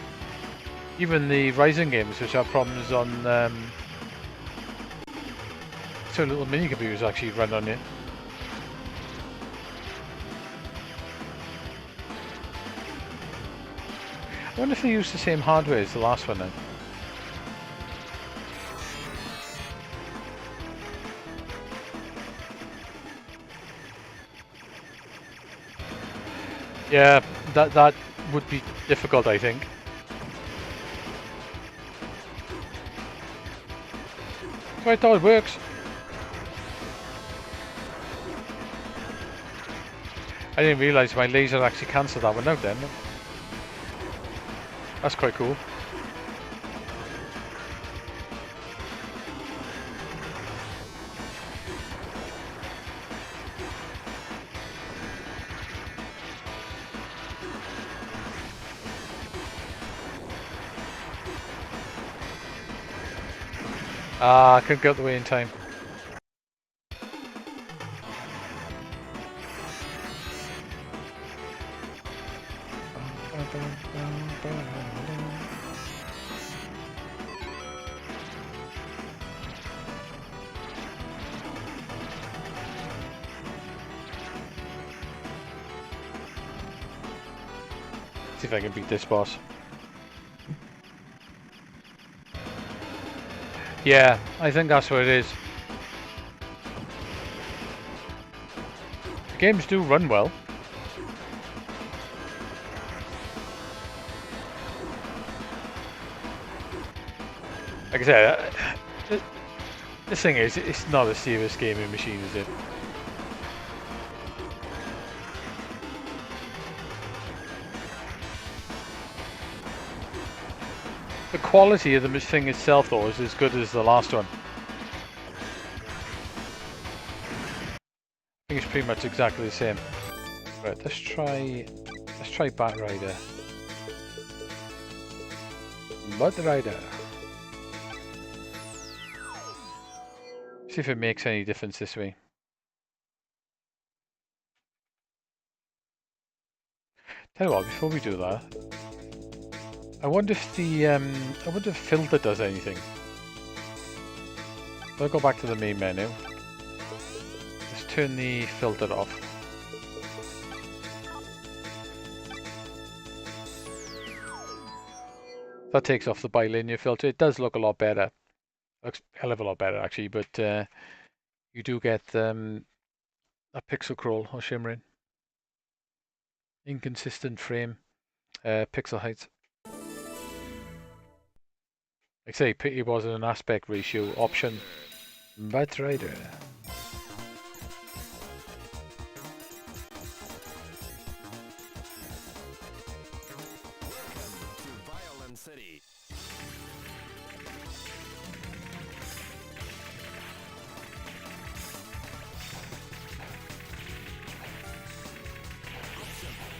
Even the Ryzen games, which have problems on so little mini computers, actually run on it. I wonder if they use the same hardware as the last one then. Yeah, that would be difficult, I think. So I thought it works. I didn't realise my laser actually cancelled that one out then. That's quite cool. I couldn't get out the way in time. See if I can beat this boss. Yeah, I think that's what it is. The games do run well. Like I said, the thing is, it's not a serious gaming machine, is it? The quality of the thing itself, though, is as good as the last one. I think it's pretty much exactly the same. Right, let's try Bat Rider. Mud Rider. See if it makes any difference this way. Tell you what, before we do that, I wonder if the filter does anything. I'll go back to the main menu. Let's turn the filter off. That takes off the bilinear filter. It does look a lot better. Looks a hell of a lot better actually, but you do get a pixel crawl or shimmering. Inconsistent frame, pixel height. Like I say, it was an aspect ratio option. Bat Rider. Welcome to Violin City.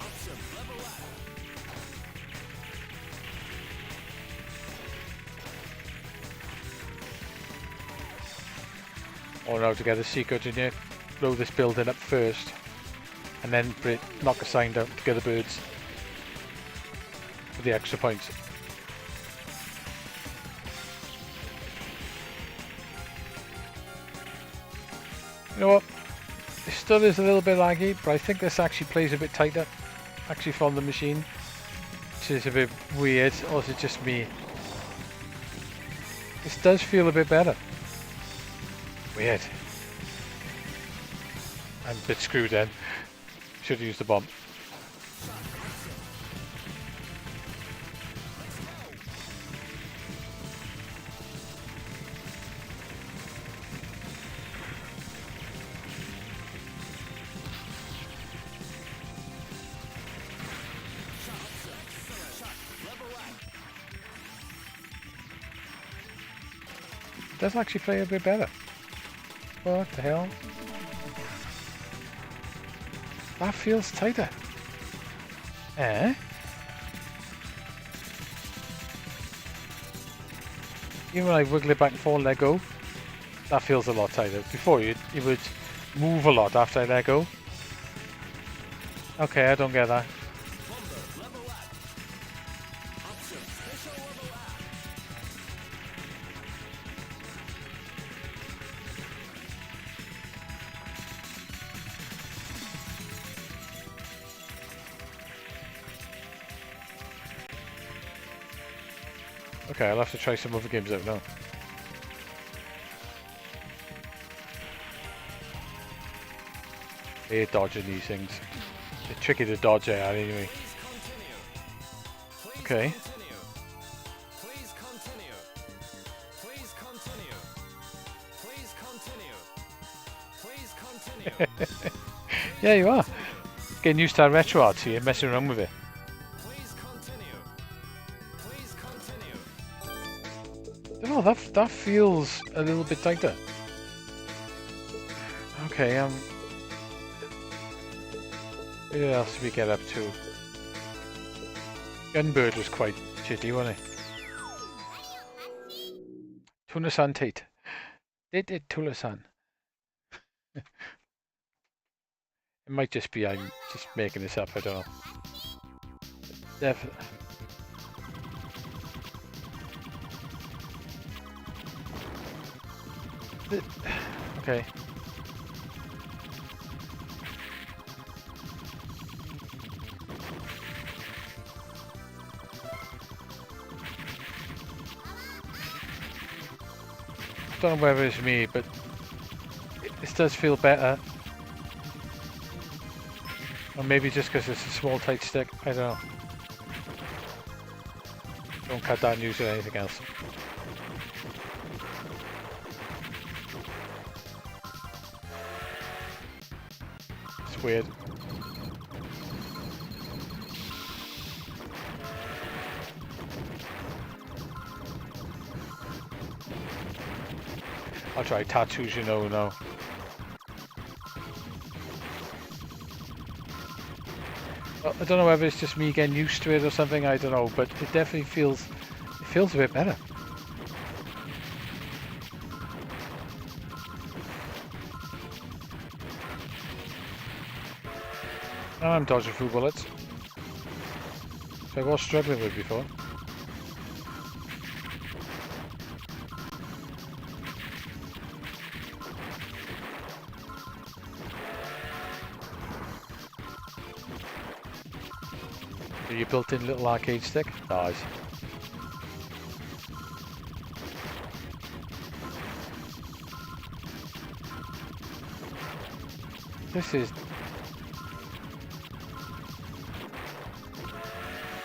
Option, level up. Or now to get a secret in here, blow this building up first, and then knock a sign down to get the birds for the extra points. You know what? It still is a little bit laggy, but I think this actually plays a bit tighter, actually from the machine, which is a bit weird, or is it just me? This does feel a bit better. Weird. I'm a bit screwed then. Should have used the bomb. It does actually play a bit better. What the hell? That feels tighter. Eh? Even when I wiggle it back and forth and let go, that feels a lot tighter. Before it would move a lot after I let go. Okay, I don't get that. Okay, I'll have to try some other games out now. They're dodging these things. They're tricky to dodge they are anyway. Okay. Please continue. Please continue. Please continue. Please continue. Yeah, you are. Getting used to our retro art here, messing around with it. Please continue. Please continue. I don't know, that feels a little bit tighter. Okay, what else did we get up to? Gunbird was quite shitty, wasn't it? Tuna-san Tate. Did Tuna-san. It might just be I'm just making this up, I don't know. Definitely. Okay. Don't know whether it's me, but this does feel better. Or maybe just because it's a small tight stick, I don't know. Don't cut that and use it or anything else. It's weird. I'll try tattoos, you know, now. Well, I don't know whether it's just me getting used to it or something, I don't know, but it definitely feels a bit better. And I'm dodging through bullets. So I was struggling with before. Your built-in little arcade stick? Nice. This is...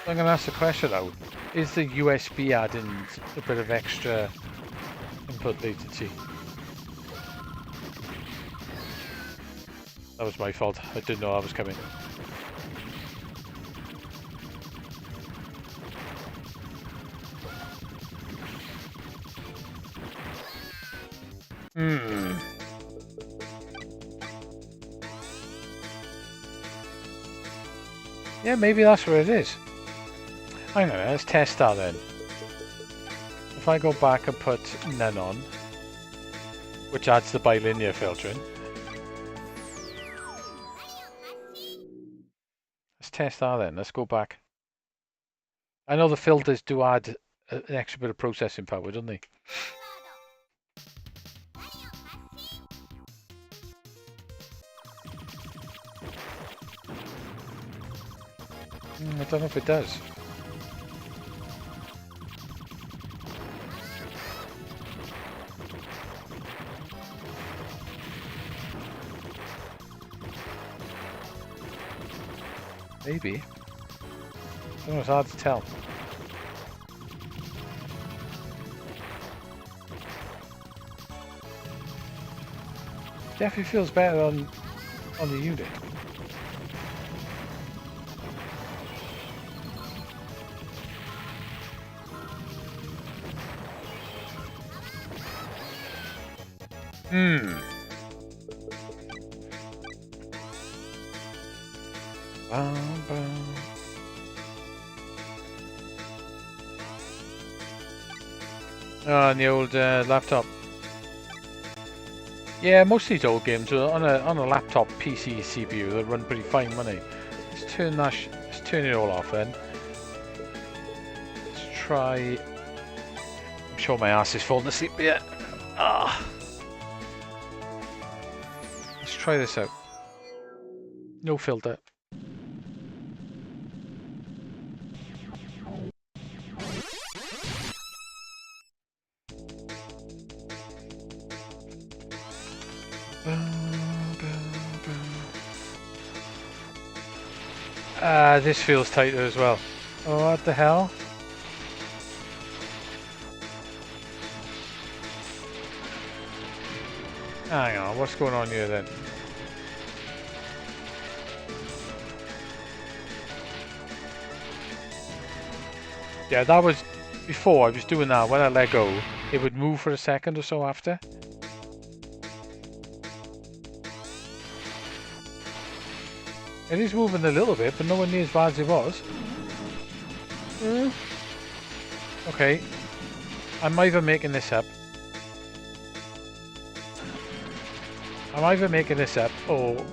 I'm going to ask the question out. Is the USB adding a bit of extra input latency? That was my fault. I didn't know I was coming. Yeah, maybe that's where it is. Hang on, let's test that then. If I go back and put none on, which adds the bilinear filtering. Let's test that then. Let's go back. I know the filters do add an extra bit of processing power, don't they? I don't know if it does. Maybe. It's hard to tell. Definitely feels better on the unit. On the old laptop. Yeah, most of these old games are on a laptop PC CPU that run pretty fine, won't they? Let's turn it all off then. Let's try. I'm sure my ass is falling asleep yet. Let's try this out. No filter. This feels tighter as well. Oh, what the hell? Hang on, what's going on here then? Yeah, that was before I was doing that. When I let go, it would move for a second or so after. It is moving a little bit, but nowhere near as bad as it was. Okay. I'm either making this up. Or...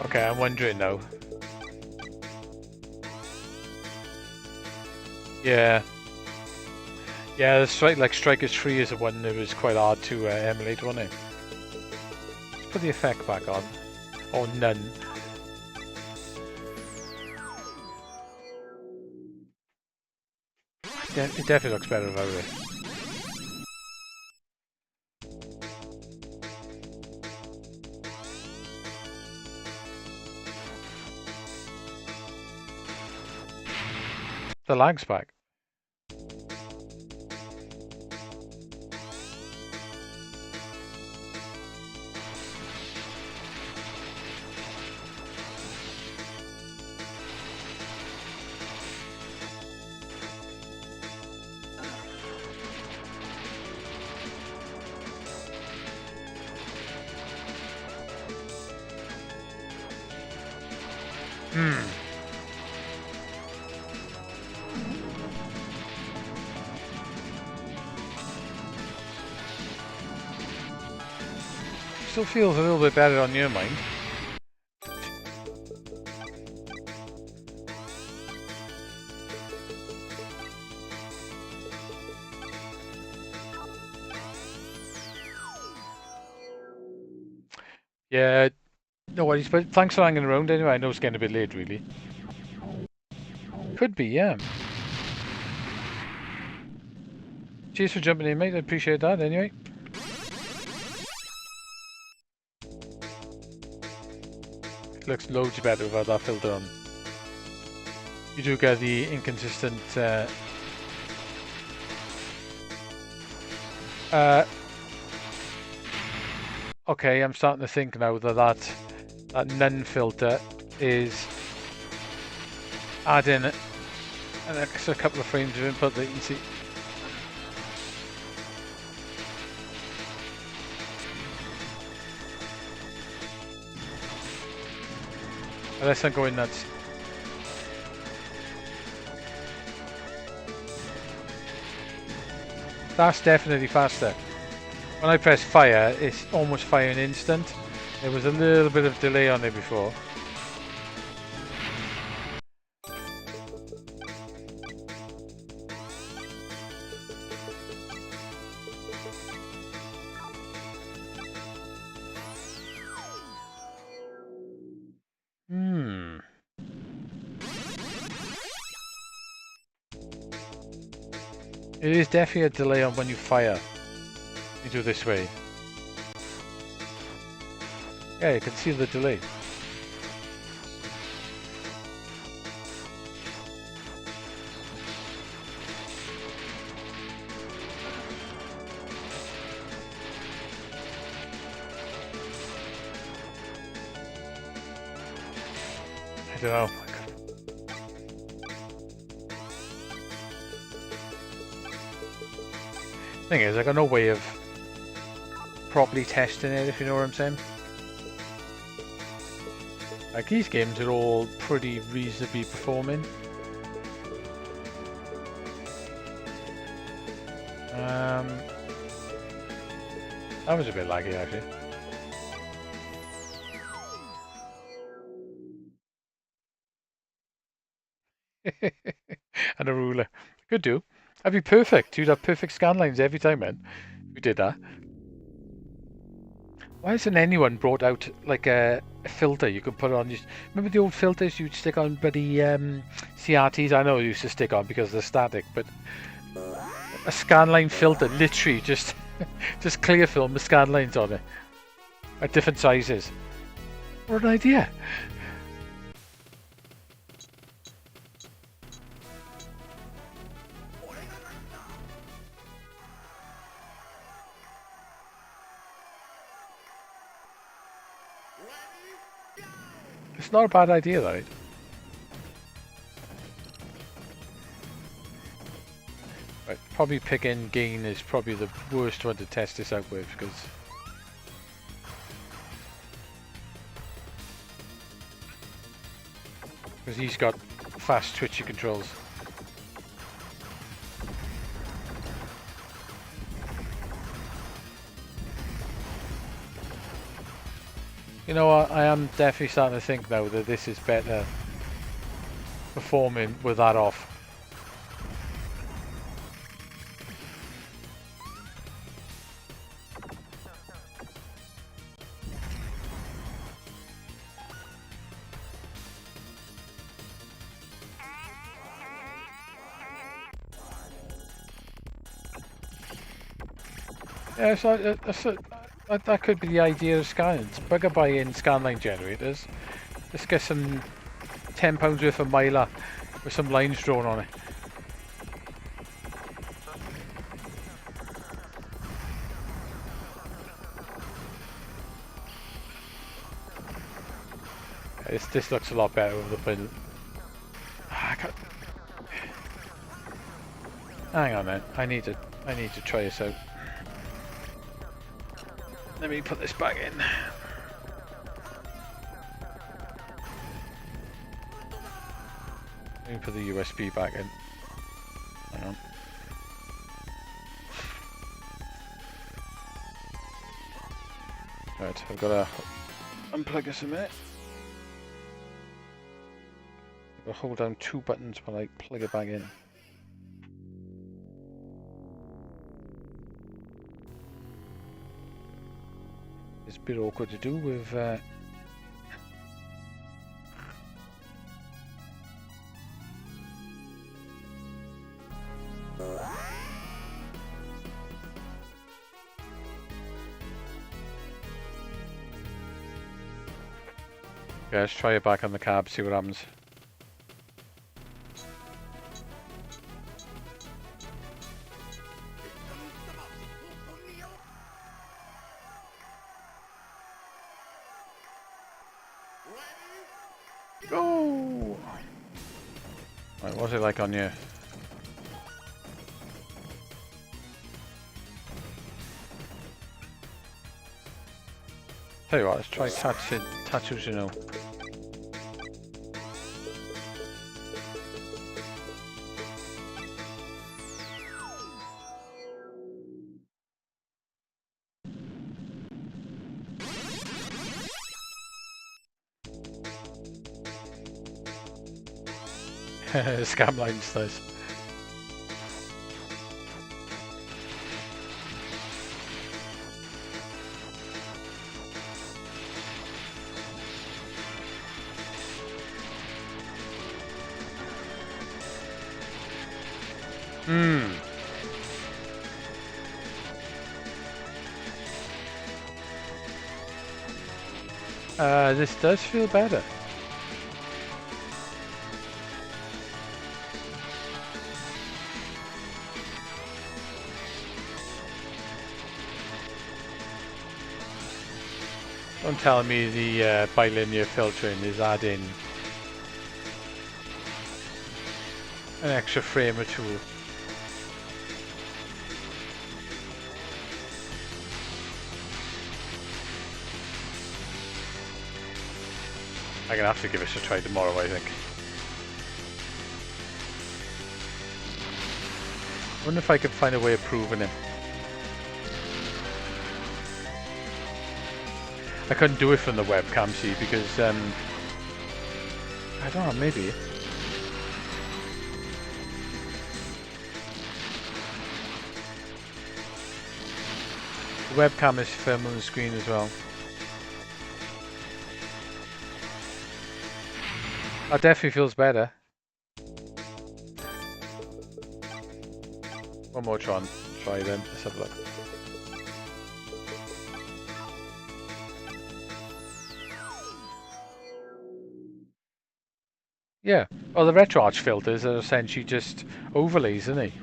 Okay, I'm wondering now. Yeah. Yeah, like Strikers 3 is the one that was quite hard to emulate, wasn't it? Let's put the effect back on. Or none. Yeah, it definitely looks better without it. The lag's back. Still feels a little bit better on your mind. Yeah, no worries, but thanks for hanging around anyway. I know it's getting a bit late, really. Could be, yeah. Cheers for jumping in, mate. I appreciate that anyway. Looks loads better without that filter on. You do get the inconsistent okay, I'm starting to think now that none filter is adding an extra couple of frames of input that you can see. Unless I'm going nuts. That's definitely faster. When I press fire, it's almost firing instant. There was a little bit of delay on it before. It is definitely a delay on when you fire. You do this way. Yeah, you can see the delay. I don't know. Thing is, I got no way of properly testing it, if you know what I'm saying. Like, these games are all pretty reasonably performing. That was a bit laggy, actually. And a ruler. Could do. That'd be perfect. You'd have perfect scan lines every time, man. We did that. Why hasn't anyone brought out like a filter you could put on? Remember the old filters you'd stick on bloody CRTs? I know you used to stick on because they're static, but a scanline filter, literally just clear film with scan lines on it at different sizes. What an idea! It's not a bad idea, though. Right, probably picking gain is probably the worst one to test this out with, because he's got fast twitchy controls. You know what, I am definitely starting to think now that this is better performing with that off. Yeah, so that could be the idea of scanning. It's bugger buying scanline generators. Let's get some £10 worth of Mylar with some lines drawn on it. This looks a lot better with the build. Hang on then. I need to try this out. Let me put this back in. Let me put the USB back in. Hang on. Right, I've got to unplug this a minute. I'll hold down 2 buttons while I plug it back in. It's a bit awkward to do with okay, let's try it back on the cab, see what happens. Go! Right, what's it like on you? Tell you what, let's try tattoos, you know. Scam lines does. This does feel better. Don't tell me the bilinear filtering is adding an extra frame or two. I'm gonna have to give this a try tomorrow, I think. I wonder if I could find a way of proving it. I couldn't do it from the webcam, see, because I don't know, maybe. The webcam is filmed on the screen as well. That definitely feels better. One more try then. Let's have a look. Yeah. Well, the retro arch filters are essentially just overlays, isn't they?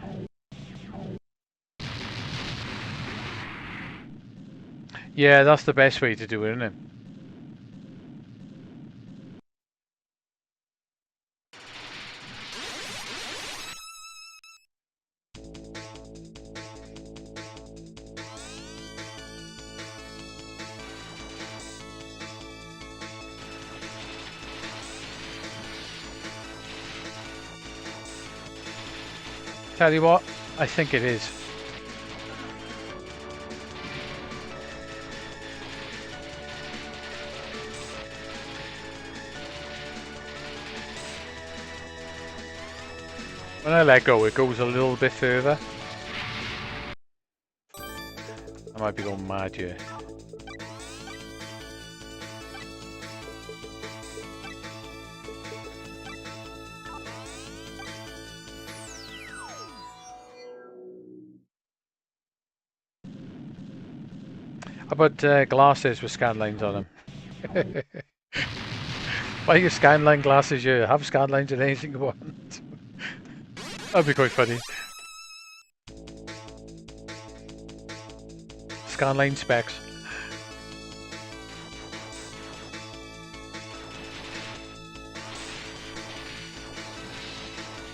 Yeah, that's the best way to do it, isn't it? Tell you what, I think it is. When I let go, it goes a little bit further. I might be going mad here. How about glasses with scan lines on them? Buy your scan line glasses, you have scan lines in anything you want. That'd be quite funny. Scan line specs.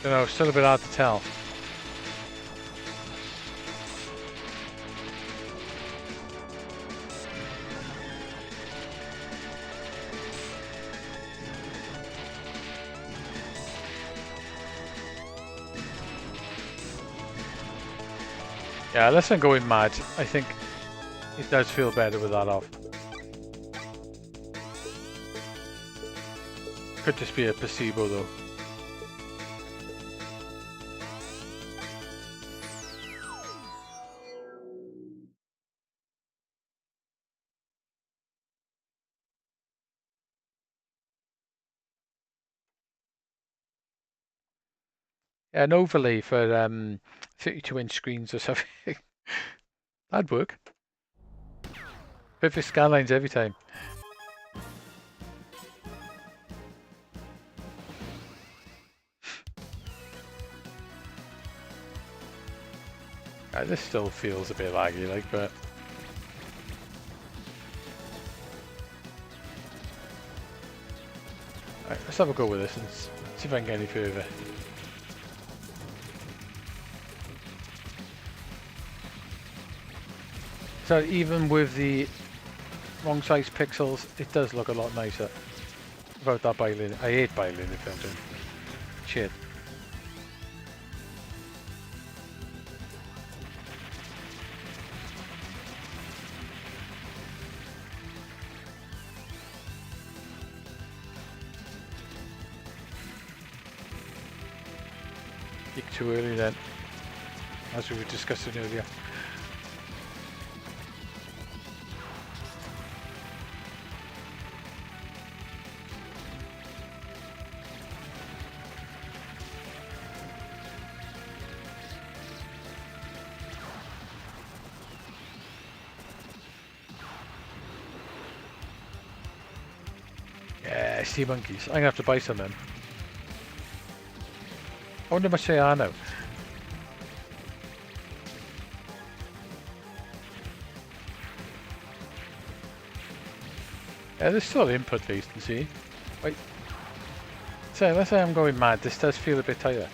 You know, still a bit hard to tell. Yeah, unless I'm going mad, I think it does feel better with that off. Could just be a placebo though. Yeah, an overlay for 32-inch screens or something. That'd work. Perfect scanlines every time. This still feels a bit laggy, like, but right, let's have a go with this and see if I can get any further. So even with the wrong size pixels, it does look a lot nicer. Without that bilinear. I hate bilinear filtering. Shit. Peak too early then, as we were discussing earlier. Yeah, sea monkeys. I'm gonna have to buy some then. I wonder how much they are now. Yeah, there's still input latency. Wait. So let's say I'm going mad, this does feel a bit tighter.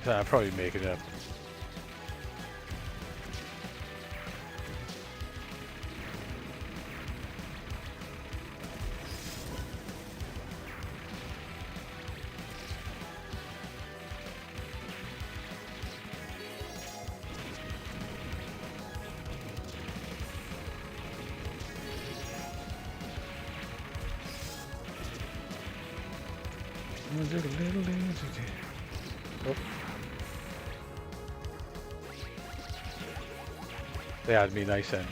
So I'm probably making it up. Oh. They had me nice then.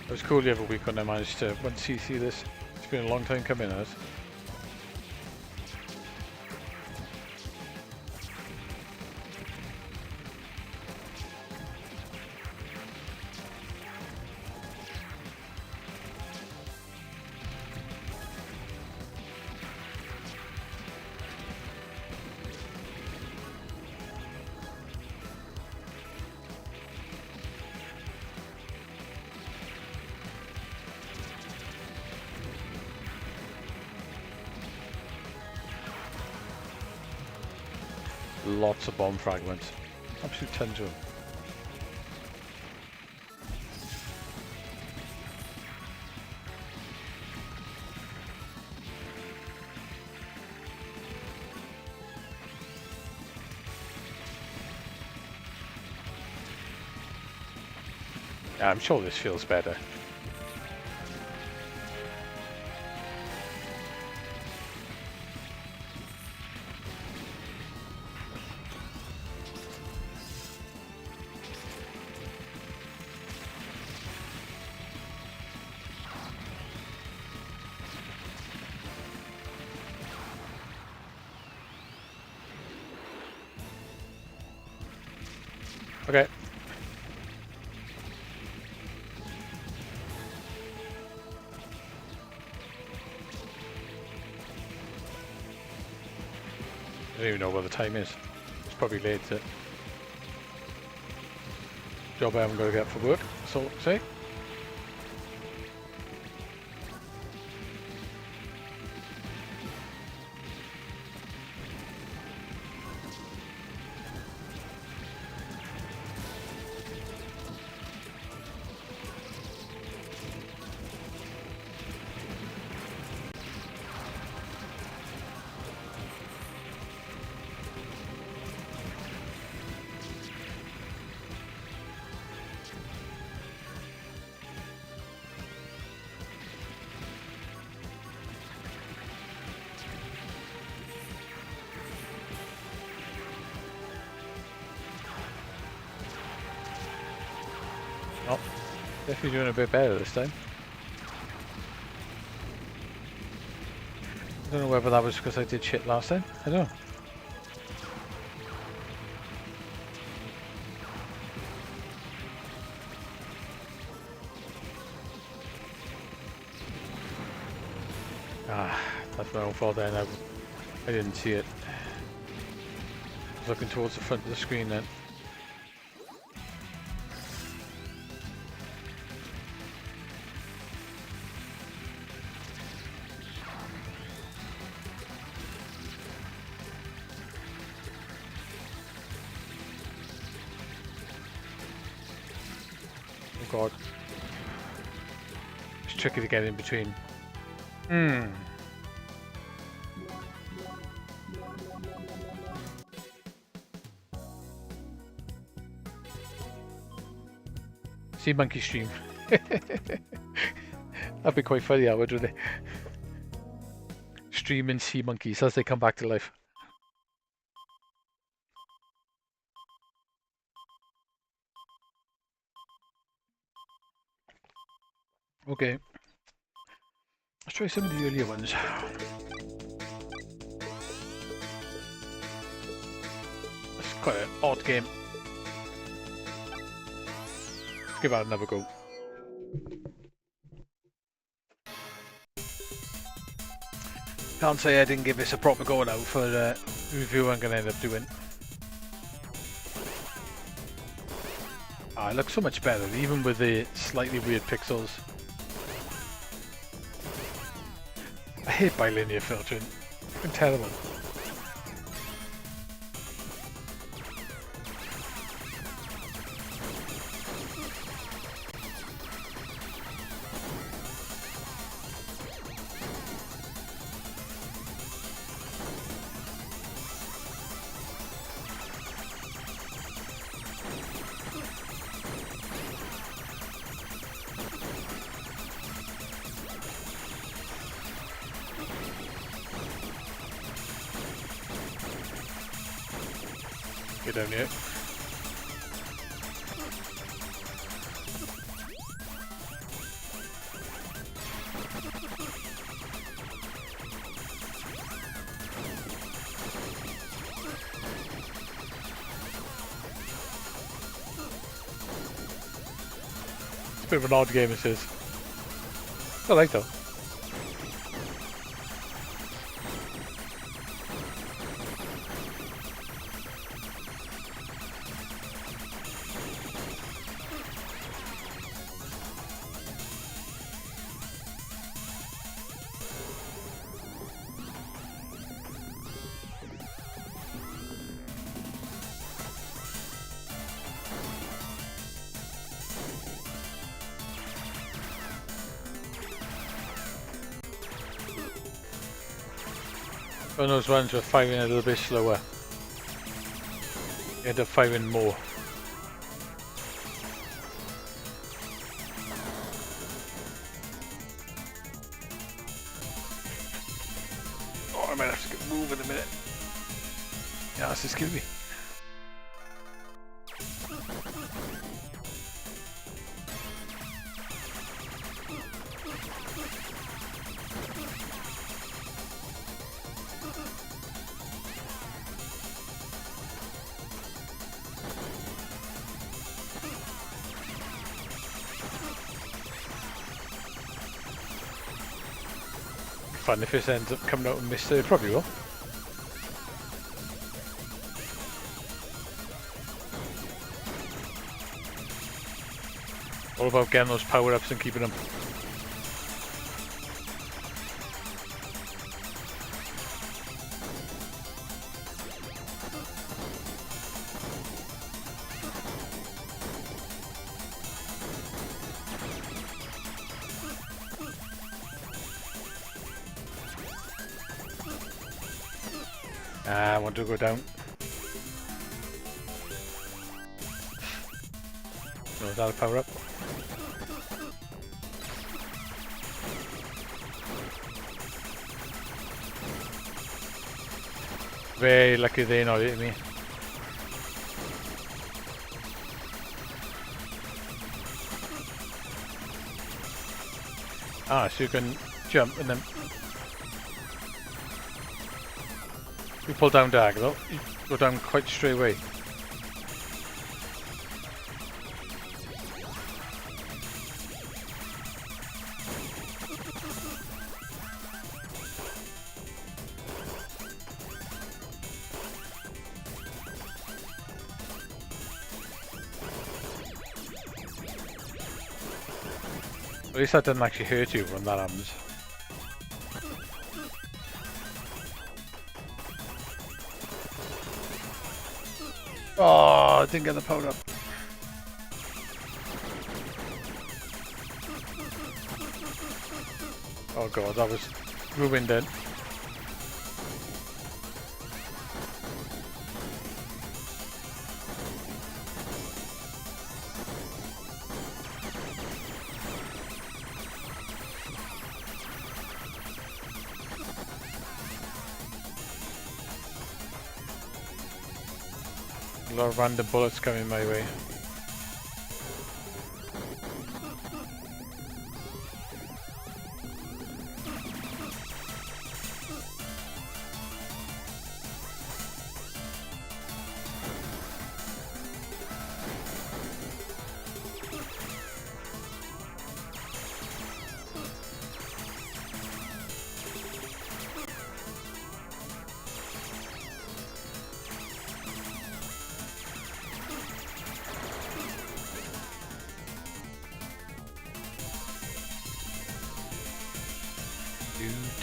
It was cool the other week when I managed to see this. It's been a long time coming, has. Lots of bomb fragments. Absolute tons of them. Yeah, I'm sure this feels better. Okay. I don't even know what the time is. It's probably late. Job I haven't got to get for work, so say. Oh, definitely doing a bit better this time. I don't know whether that was because I did shit last time. I don't know. Ah, that's my own fault then. I didn't see it. I was looking towards the front of the screen then. Oh god. It's tricky to get in between. Sea monkey stream. That'd be quite funny, that would, wouldn't it? Streaming sea monkeys as they come back to life. Okay. Let's try some of the earlier ones. It's quite an odd game. Let's give that another go. Can't say I didn't give this a proper go now for the review I'm going to end up doing. Ah, it looks so much better, even with the slightly weird pixels. I hate bilinear filtering. It's terrible. Get down here. It's a bit of an odd game, it is. I like though. On those ones we're firing a little bit slower. You end up firing more. Oh, I might have to move in a minute. Yeah, this is killing me. Fun if this ends up coming out and missed it, probably will. All about getting those power-ups and keeping them. I want to go down. No, is that a power up? Very lucky they not hit me. Ah, so you can jump and then you pull down diagonal, you go down quite straight away. At least that doesn't actually hurt you when that happens. Oh, I didn't get the power up. Oh god, that was ruined then. A lot of random bullets coming my way.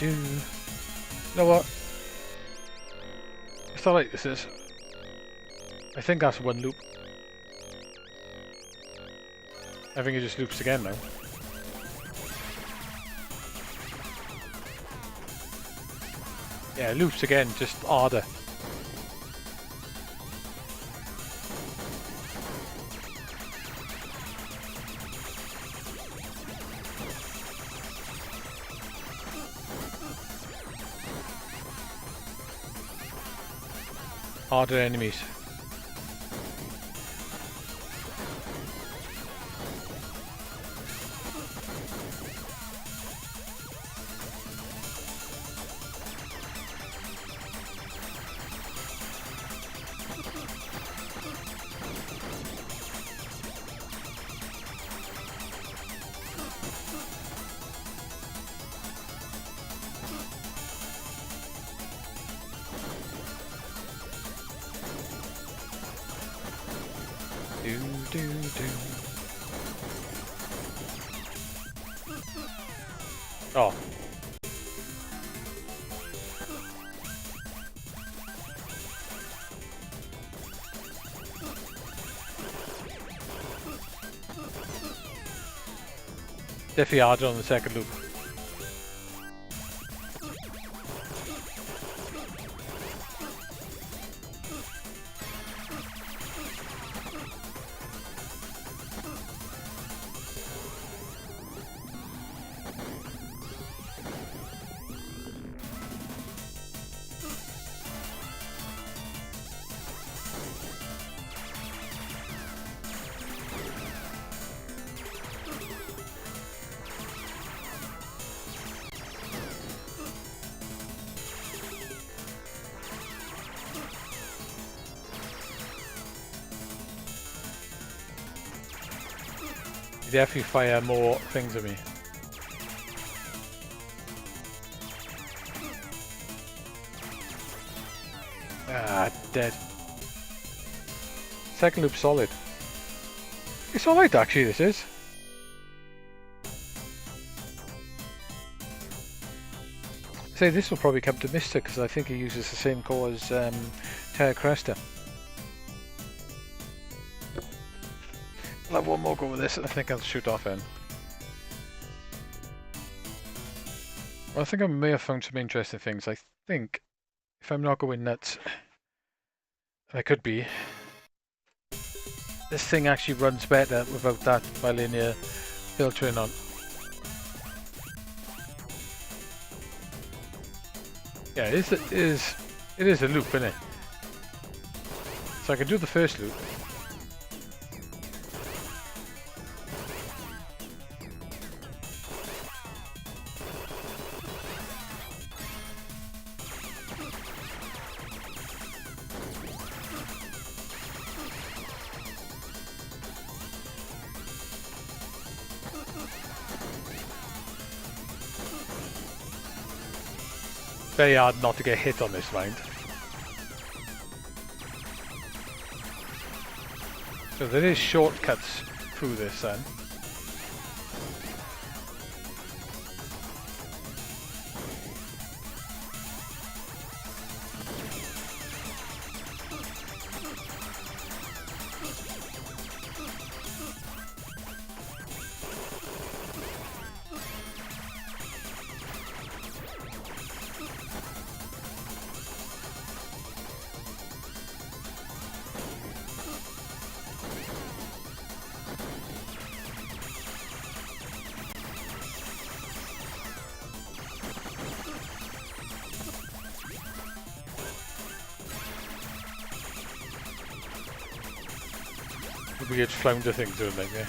You know what? It's not like this is. I think that's one loop. I think it just loops again now. Yeah, it loops again, just harder. Harder enemies. Oh. Definitely harder on the second loop. You definitely fire more things at me. Ah, dead. Second loop solid. It's alright actually, this is. Say this will probably come to Mister because I think he uses the same core as Terra Cresta. I'll have one more go with this and I think I'll shoot off in. Well, I think I may have found some interesting things. I think, if I'm not going nuts, and I could be, this thing actually runs better without that bilinear filtering on. Yeah, it is a loop, isn't it? So I can do the first loop. very hard not to get hit on this round. So there is shortcuts through this then. Weird flounder things doing like that.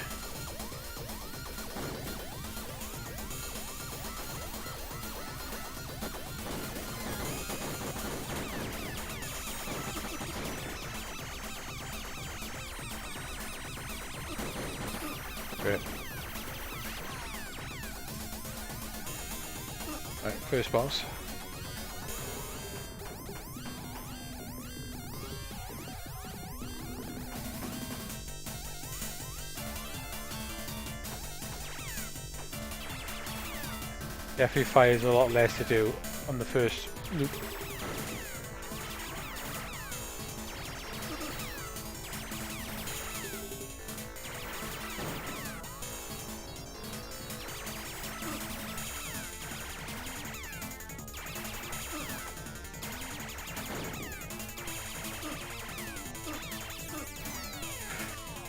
Great. Right, first boss. Definitely fires a lot less to do on the first loop.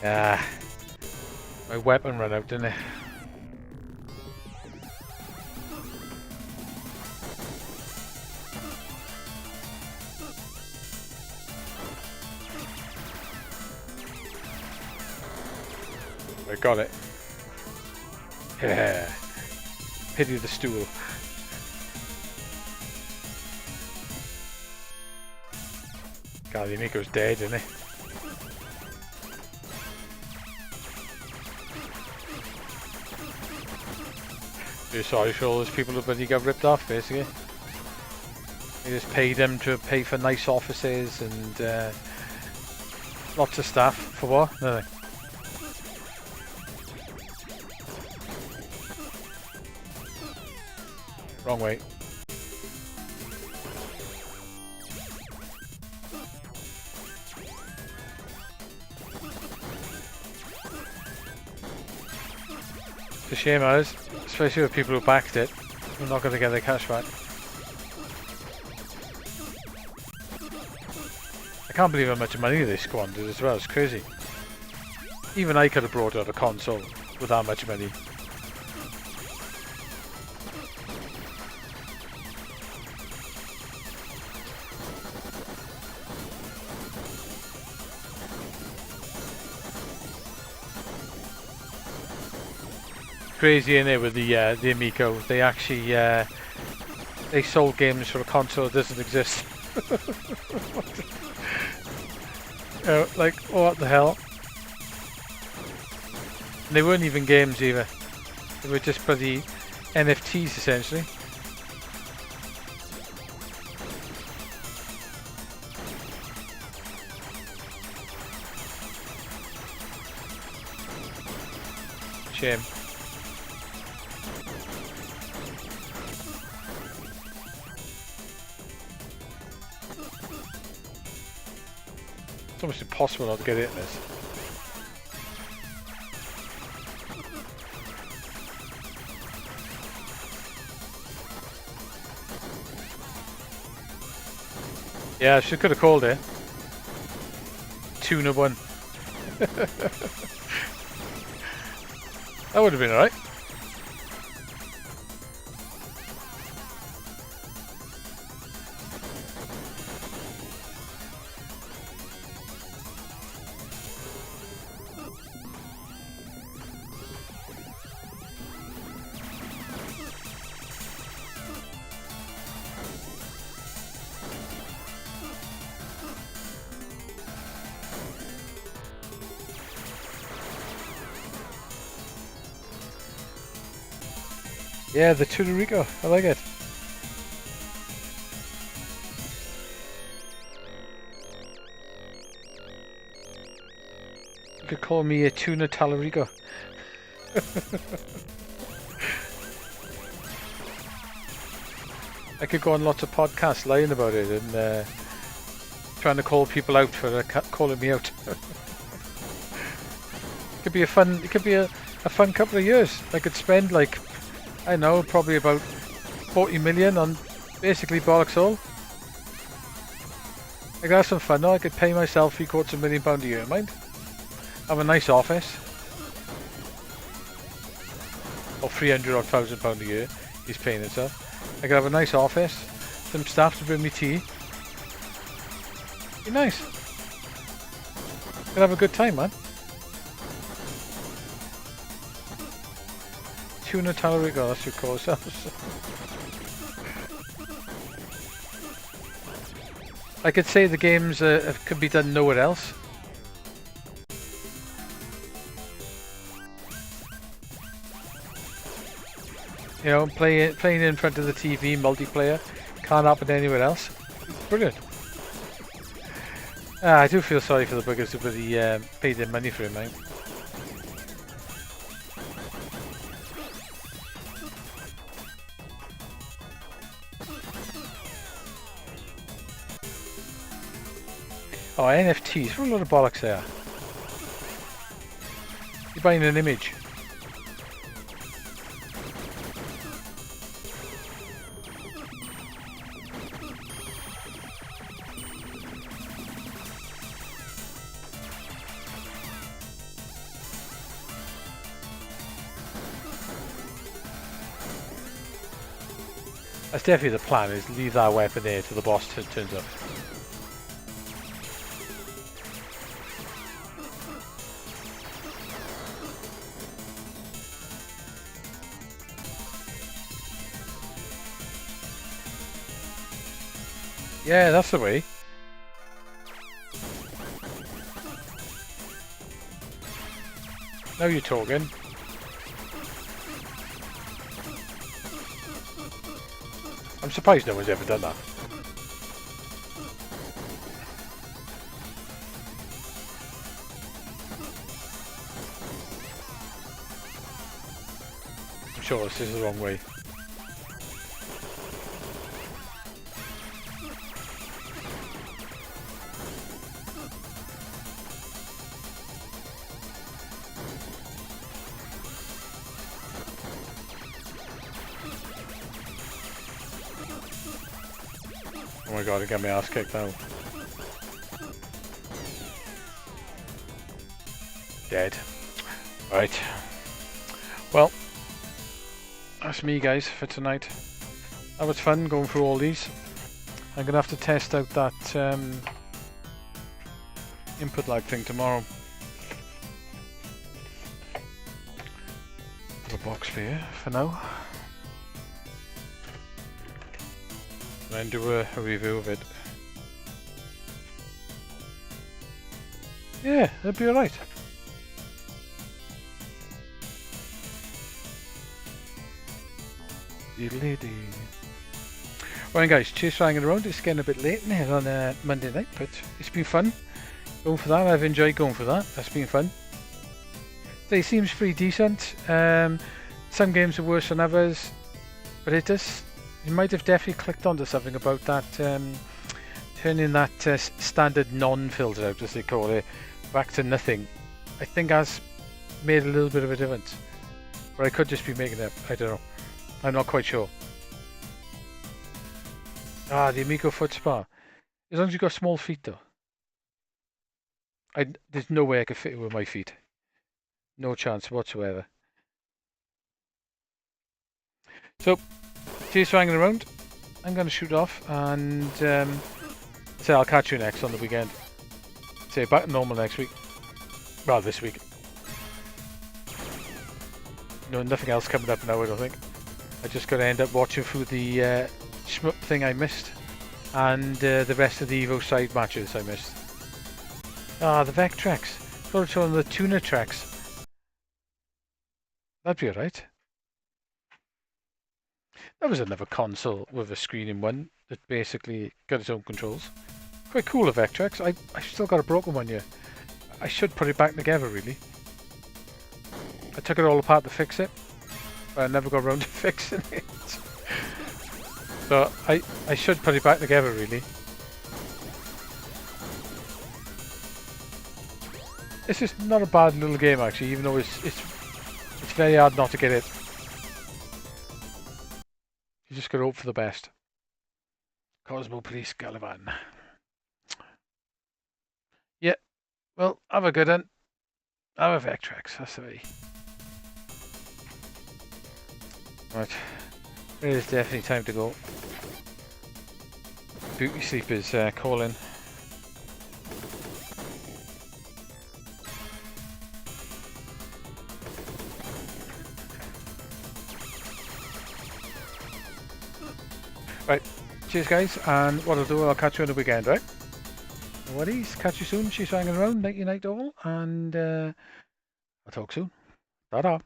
Ah, my weapon ran out, didn't it? I got it. Yeah. Pity the stool. God, the Miko's dead, isn't he? You're sorry for all those people who bloody got ripped off, basically. They just paid them to pay for nice offices and lots of staff for what? Nothing. Wrong way. It's a shame, as especially with people who backed it. We're not going to get their cash back. I can't believe how much money they squandered as well. It's crazy. Even I could have brought out a console with that much money. Crazy in it with the Amico. They actually they sold games for a console that doesn't exist. Like what the hell? And they weren't even games either. They were just bloody NFTs essentially. Shame. It's almost impossible not to get it in this. Yeah, I should could have called it. Tuna one. That would have been alright. Yeah, the Tuna Rico. I like it. could call me a tuna Tallarico. I could go on lots of podcasts lying about it and trying to call people out for calling me out. It could be a fun. It could be a fun couple of years. I could spend like, I don't know, probably about 40 million on basically Bollocks all. I could have some fun though. I could pay myself £750,000 a year, mind. Have a nice office. Or £300,000 a year. He's paying himself. I could have a nice office. Some staff to bring me tea. Be nice. Could have a good time, man. Tuna Tallarico, that's what you call yourselves. I could say the games could be done nowhere else. You know, playing in front of the TV, multiplayer, can't happen anywhere else. Brilliant. I do feel sorry for the buggers who really paid their money for it, man. Oh, NFTs, what a lot of bollocks there. You're buying an image. That's definitely the plan, is leave that weapon there till the boss turns up. Yeah, that's the way. Now you're talking. I'm surprised no one's ever done that. I'm sure this is the wrong way. Oh my god, I got my ass kicked out. Dead. Right. Well, that's me guys for tonight. That was fun going through all these. I'm gonna have to test out that input lag thing tomorrow. A box for you for now. And do a review of it. Yeah, that'd be alright. Right guys, cheers for hanging around. It's getting a bit late now on a Monday night, but it's been fun going for that. I've enjoyed going for that. That's been fun. So it seems pretty decent. Some games are worse than others, but it does. You might have definitely clicked onto something about that, turning that standard non-filter out, as they call it, back to nothing. I think has made a little bit of a difference. But I could just be making it up, I don't know. I'm not quite sure. Ah, the Amigo foot spa. As long as you've got small feet though. There's no way I could fit it with my feet. No chance whatsoever. So, cheers for hanging around. I'm going to shoot off and say I'll catch you next on the weekend. Say back to normal next week. Well, this week. No, nothing else coming up now, I don't think. I just got to end up watching through the shmup thing I missed and the rest of the Evo side matches I missed. Ah, the Vec tracks. Thought it was on the tuna tracks. That'd be alright. That was another console with a screen in one that basically got its own controls. Quite cool, the Vectrex. I still got a broken one here. I should put it back together really. I took it all apart to fix it, but I never got around to fixing it. So I should put it back together really. This is not a bad little game actually, even though it's very hard not to get it. You just gotta hope for the best. Cosmo Police Galavan. Yeah, well, have a good one. Have a Vectrex, that's the way. Right, it is definitely time to go. Beauty Sleep is calling. Right, cheers guys, and what I'll do, I'll catch you on the weekend, right? Alrighty, catch you soon, she's hanging around, nighty night all, and I'll talk soon. Ta-da!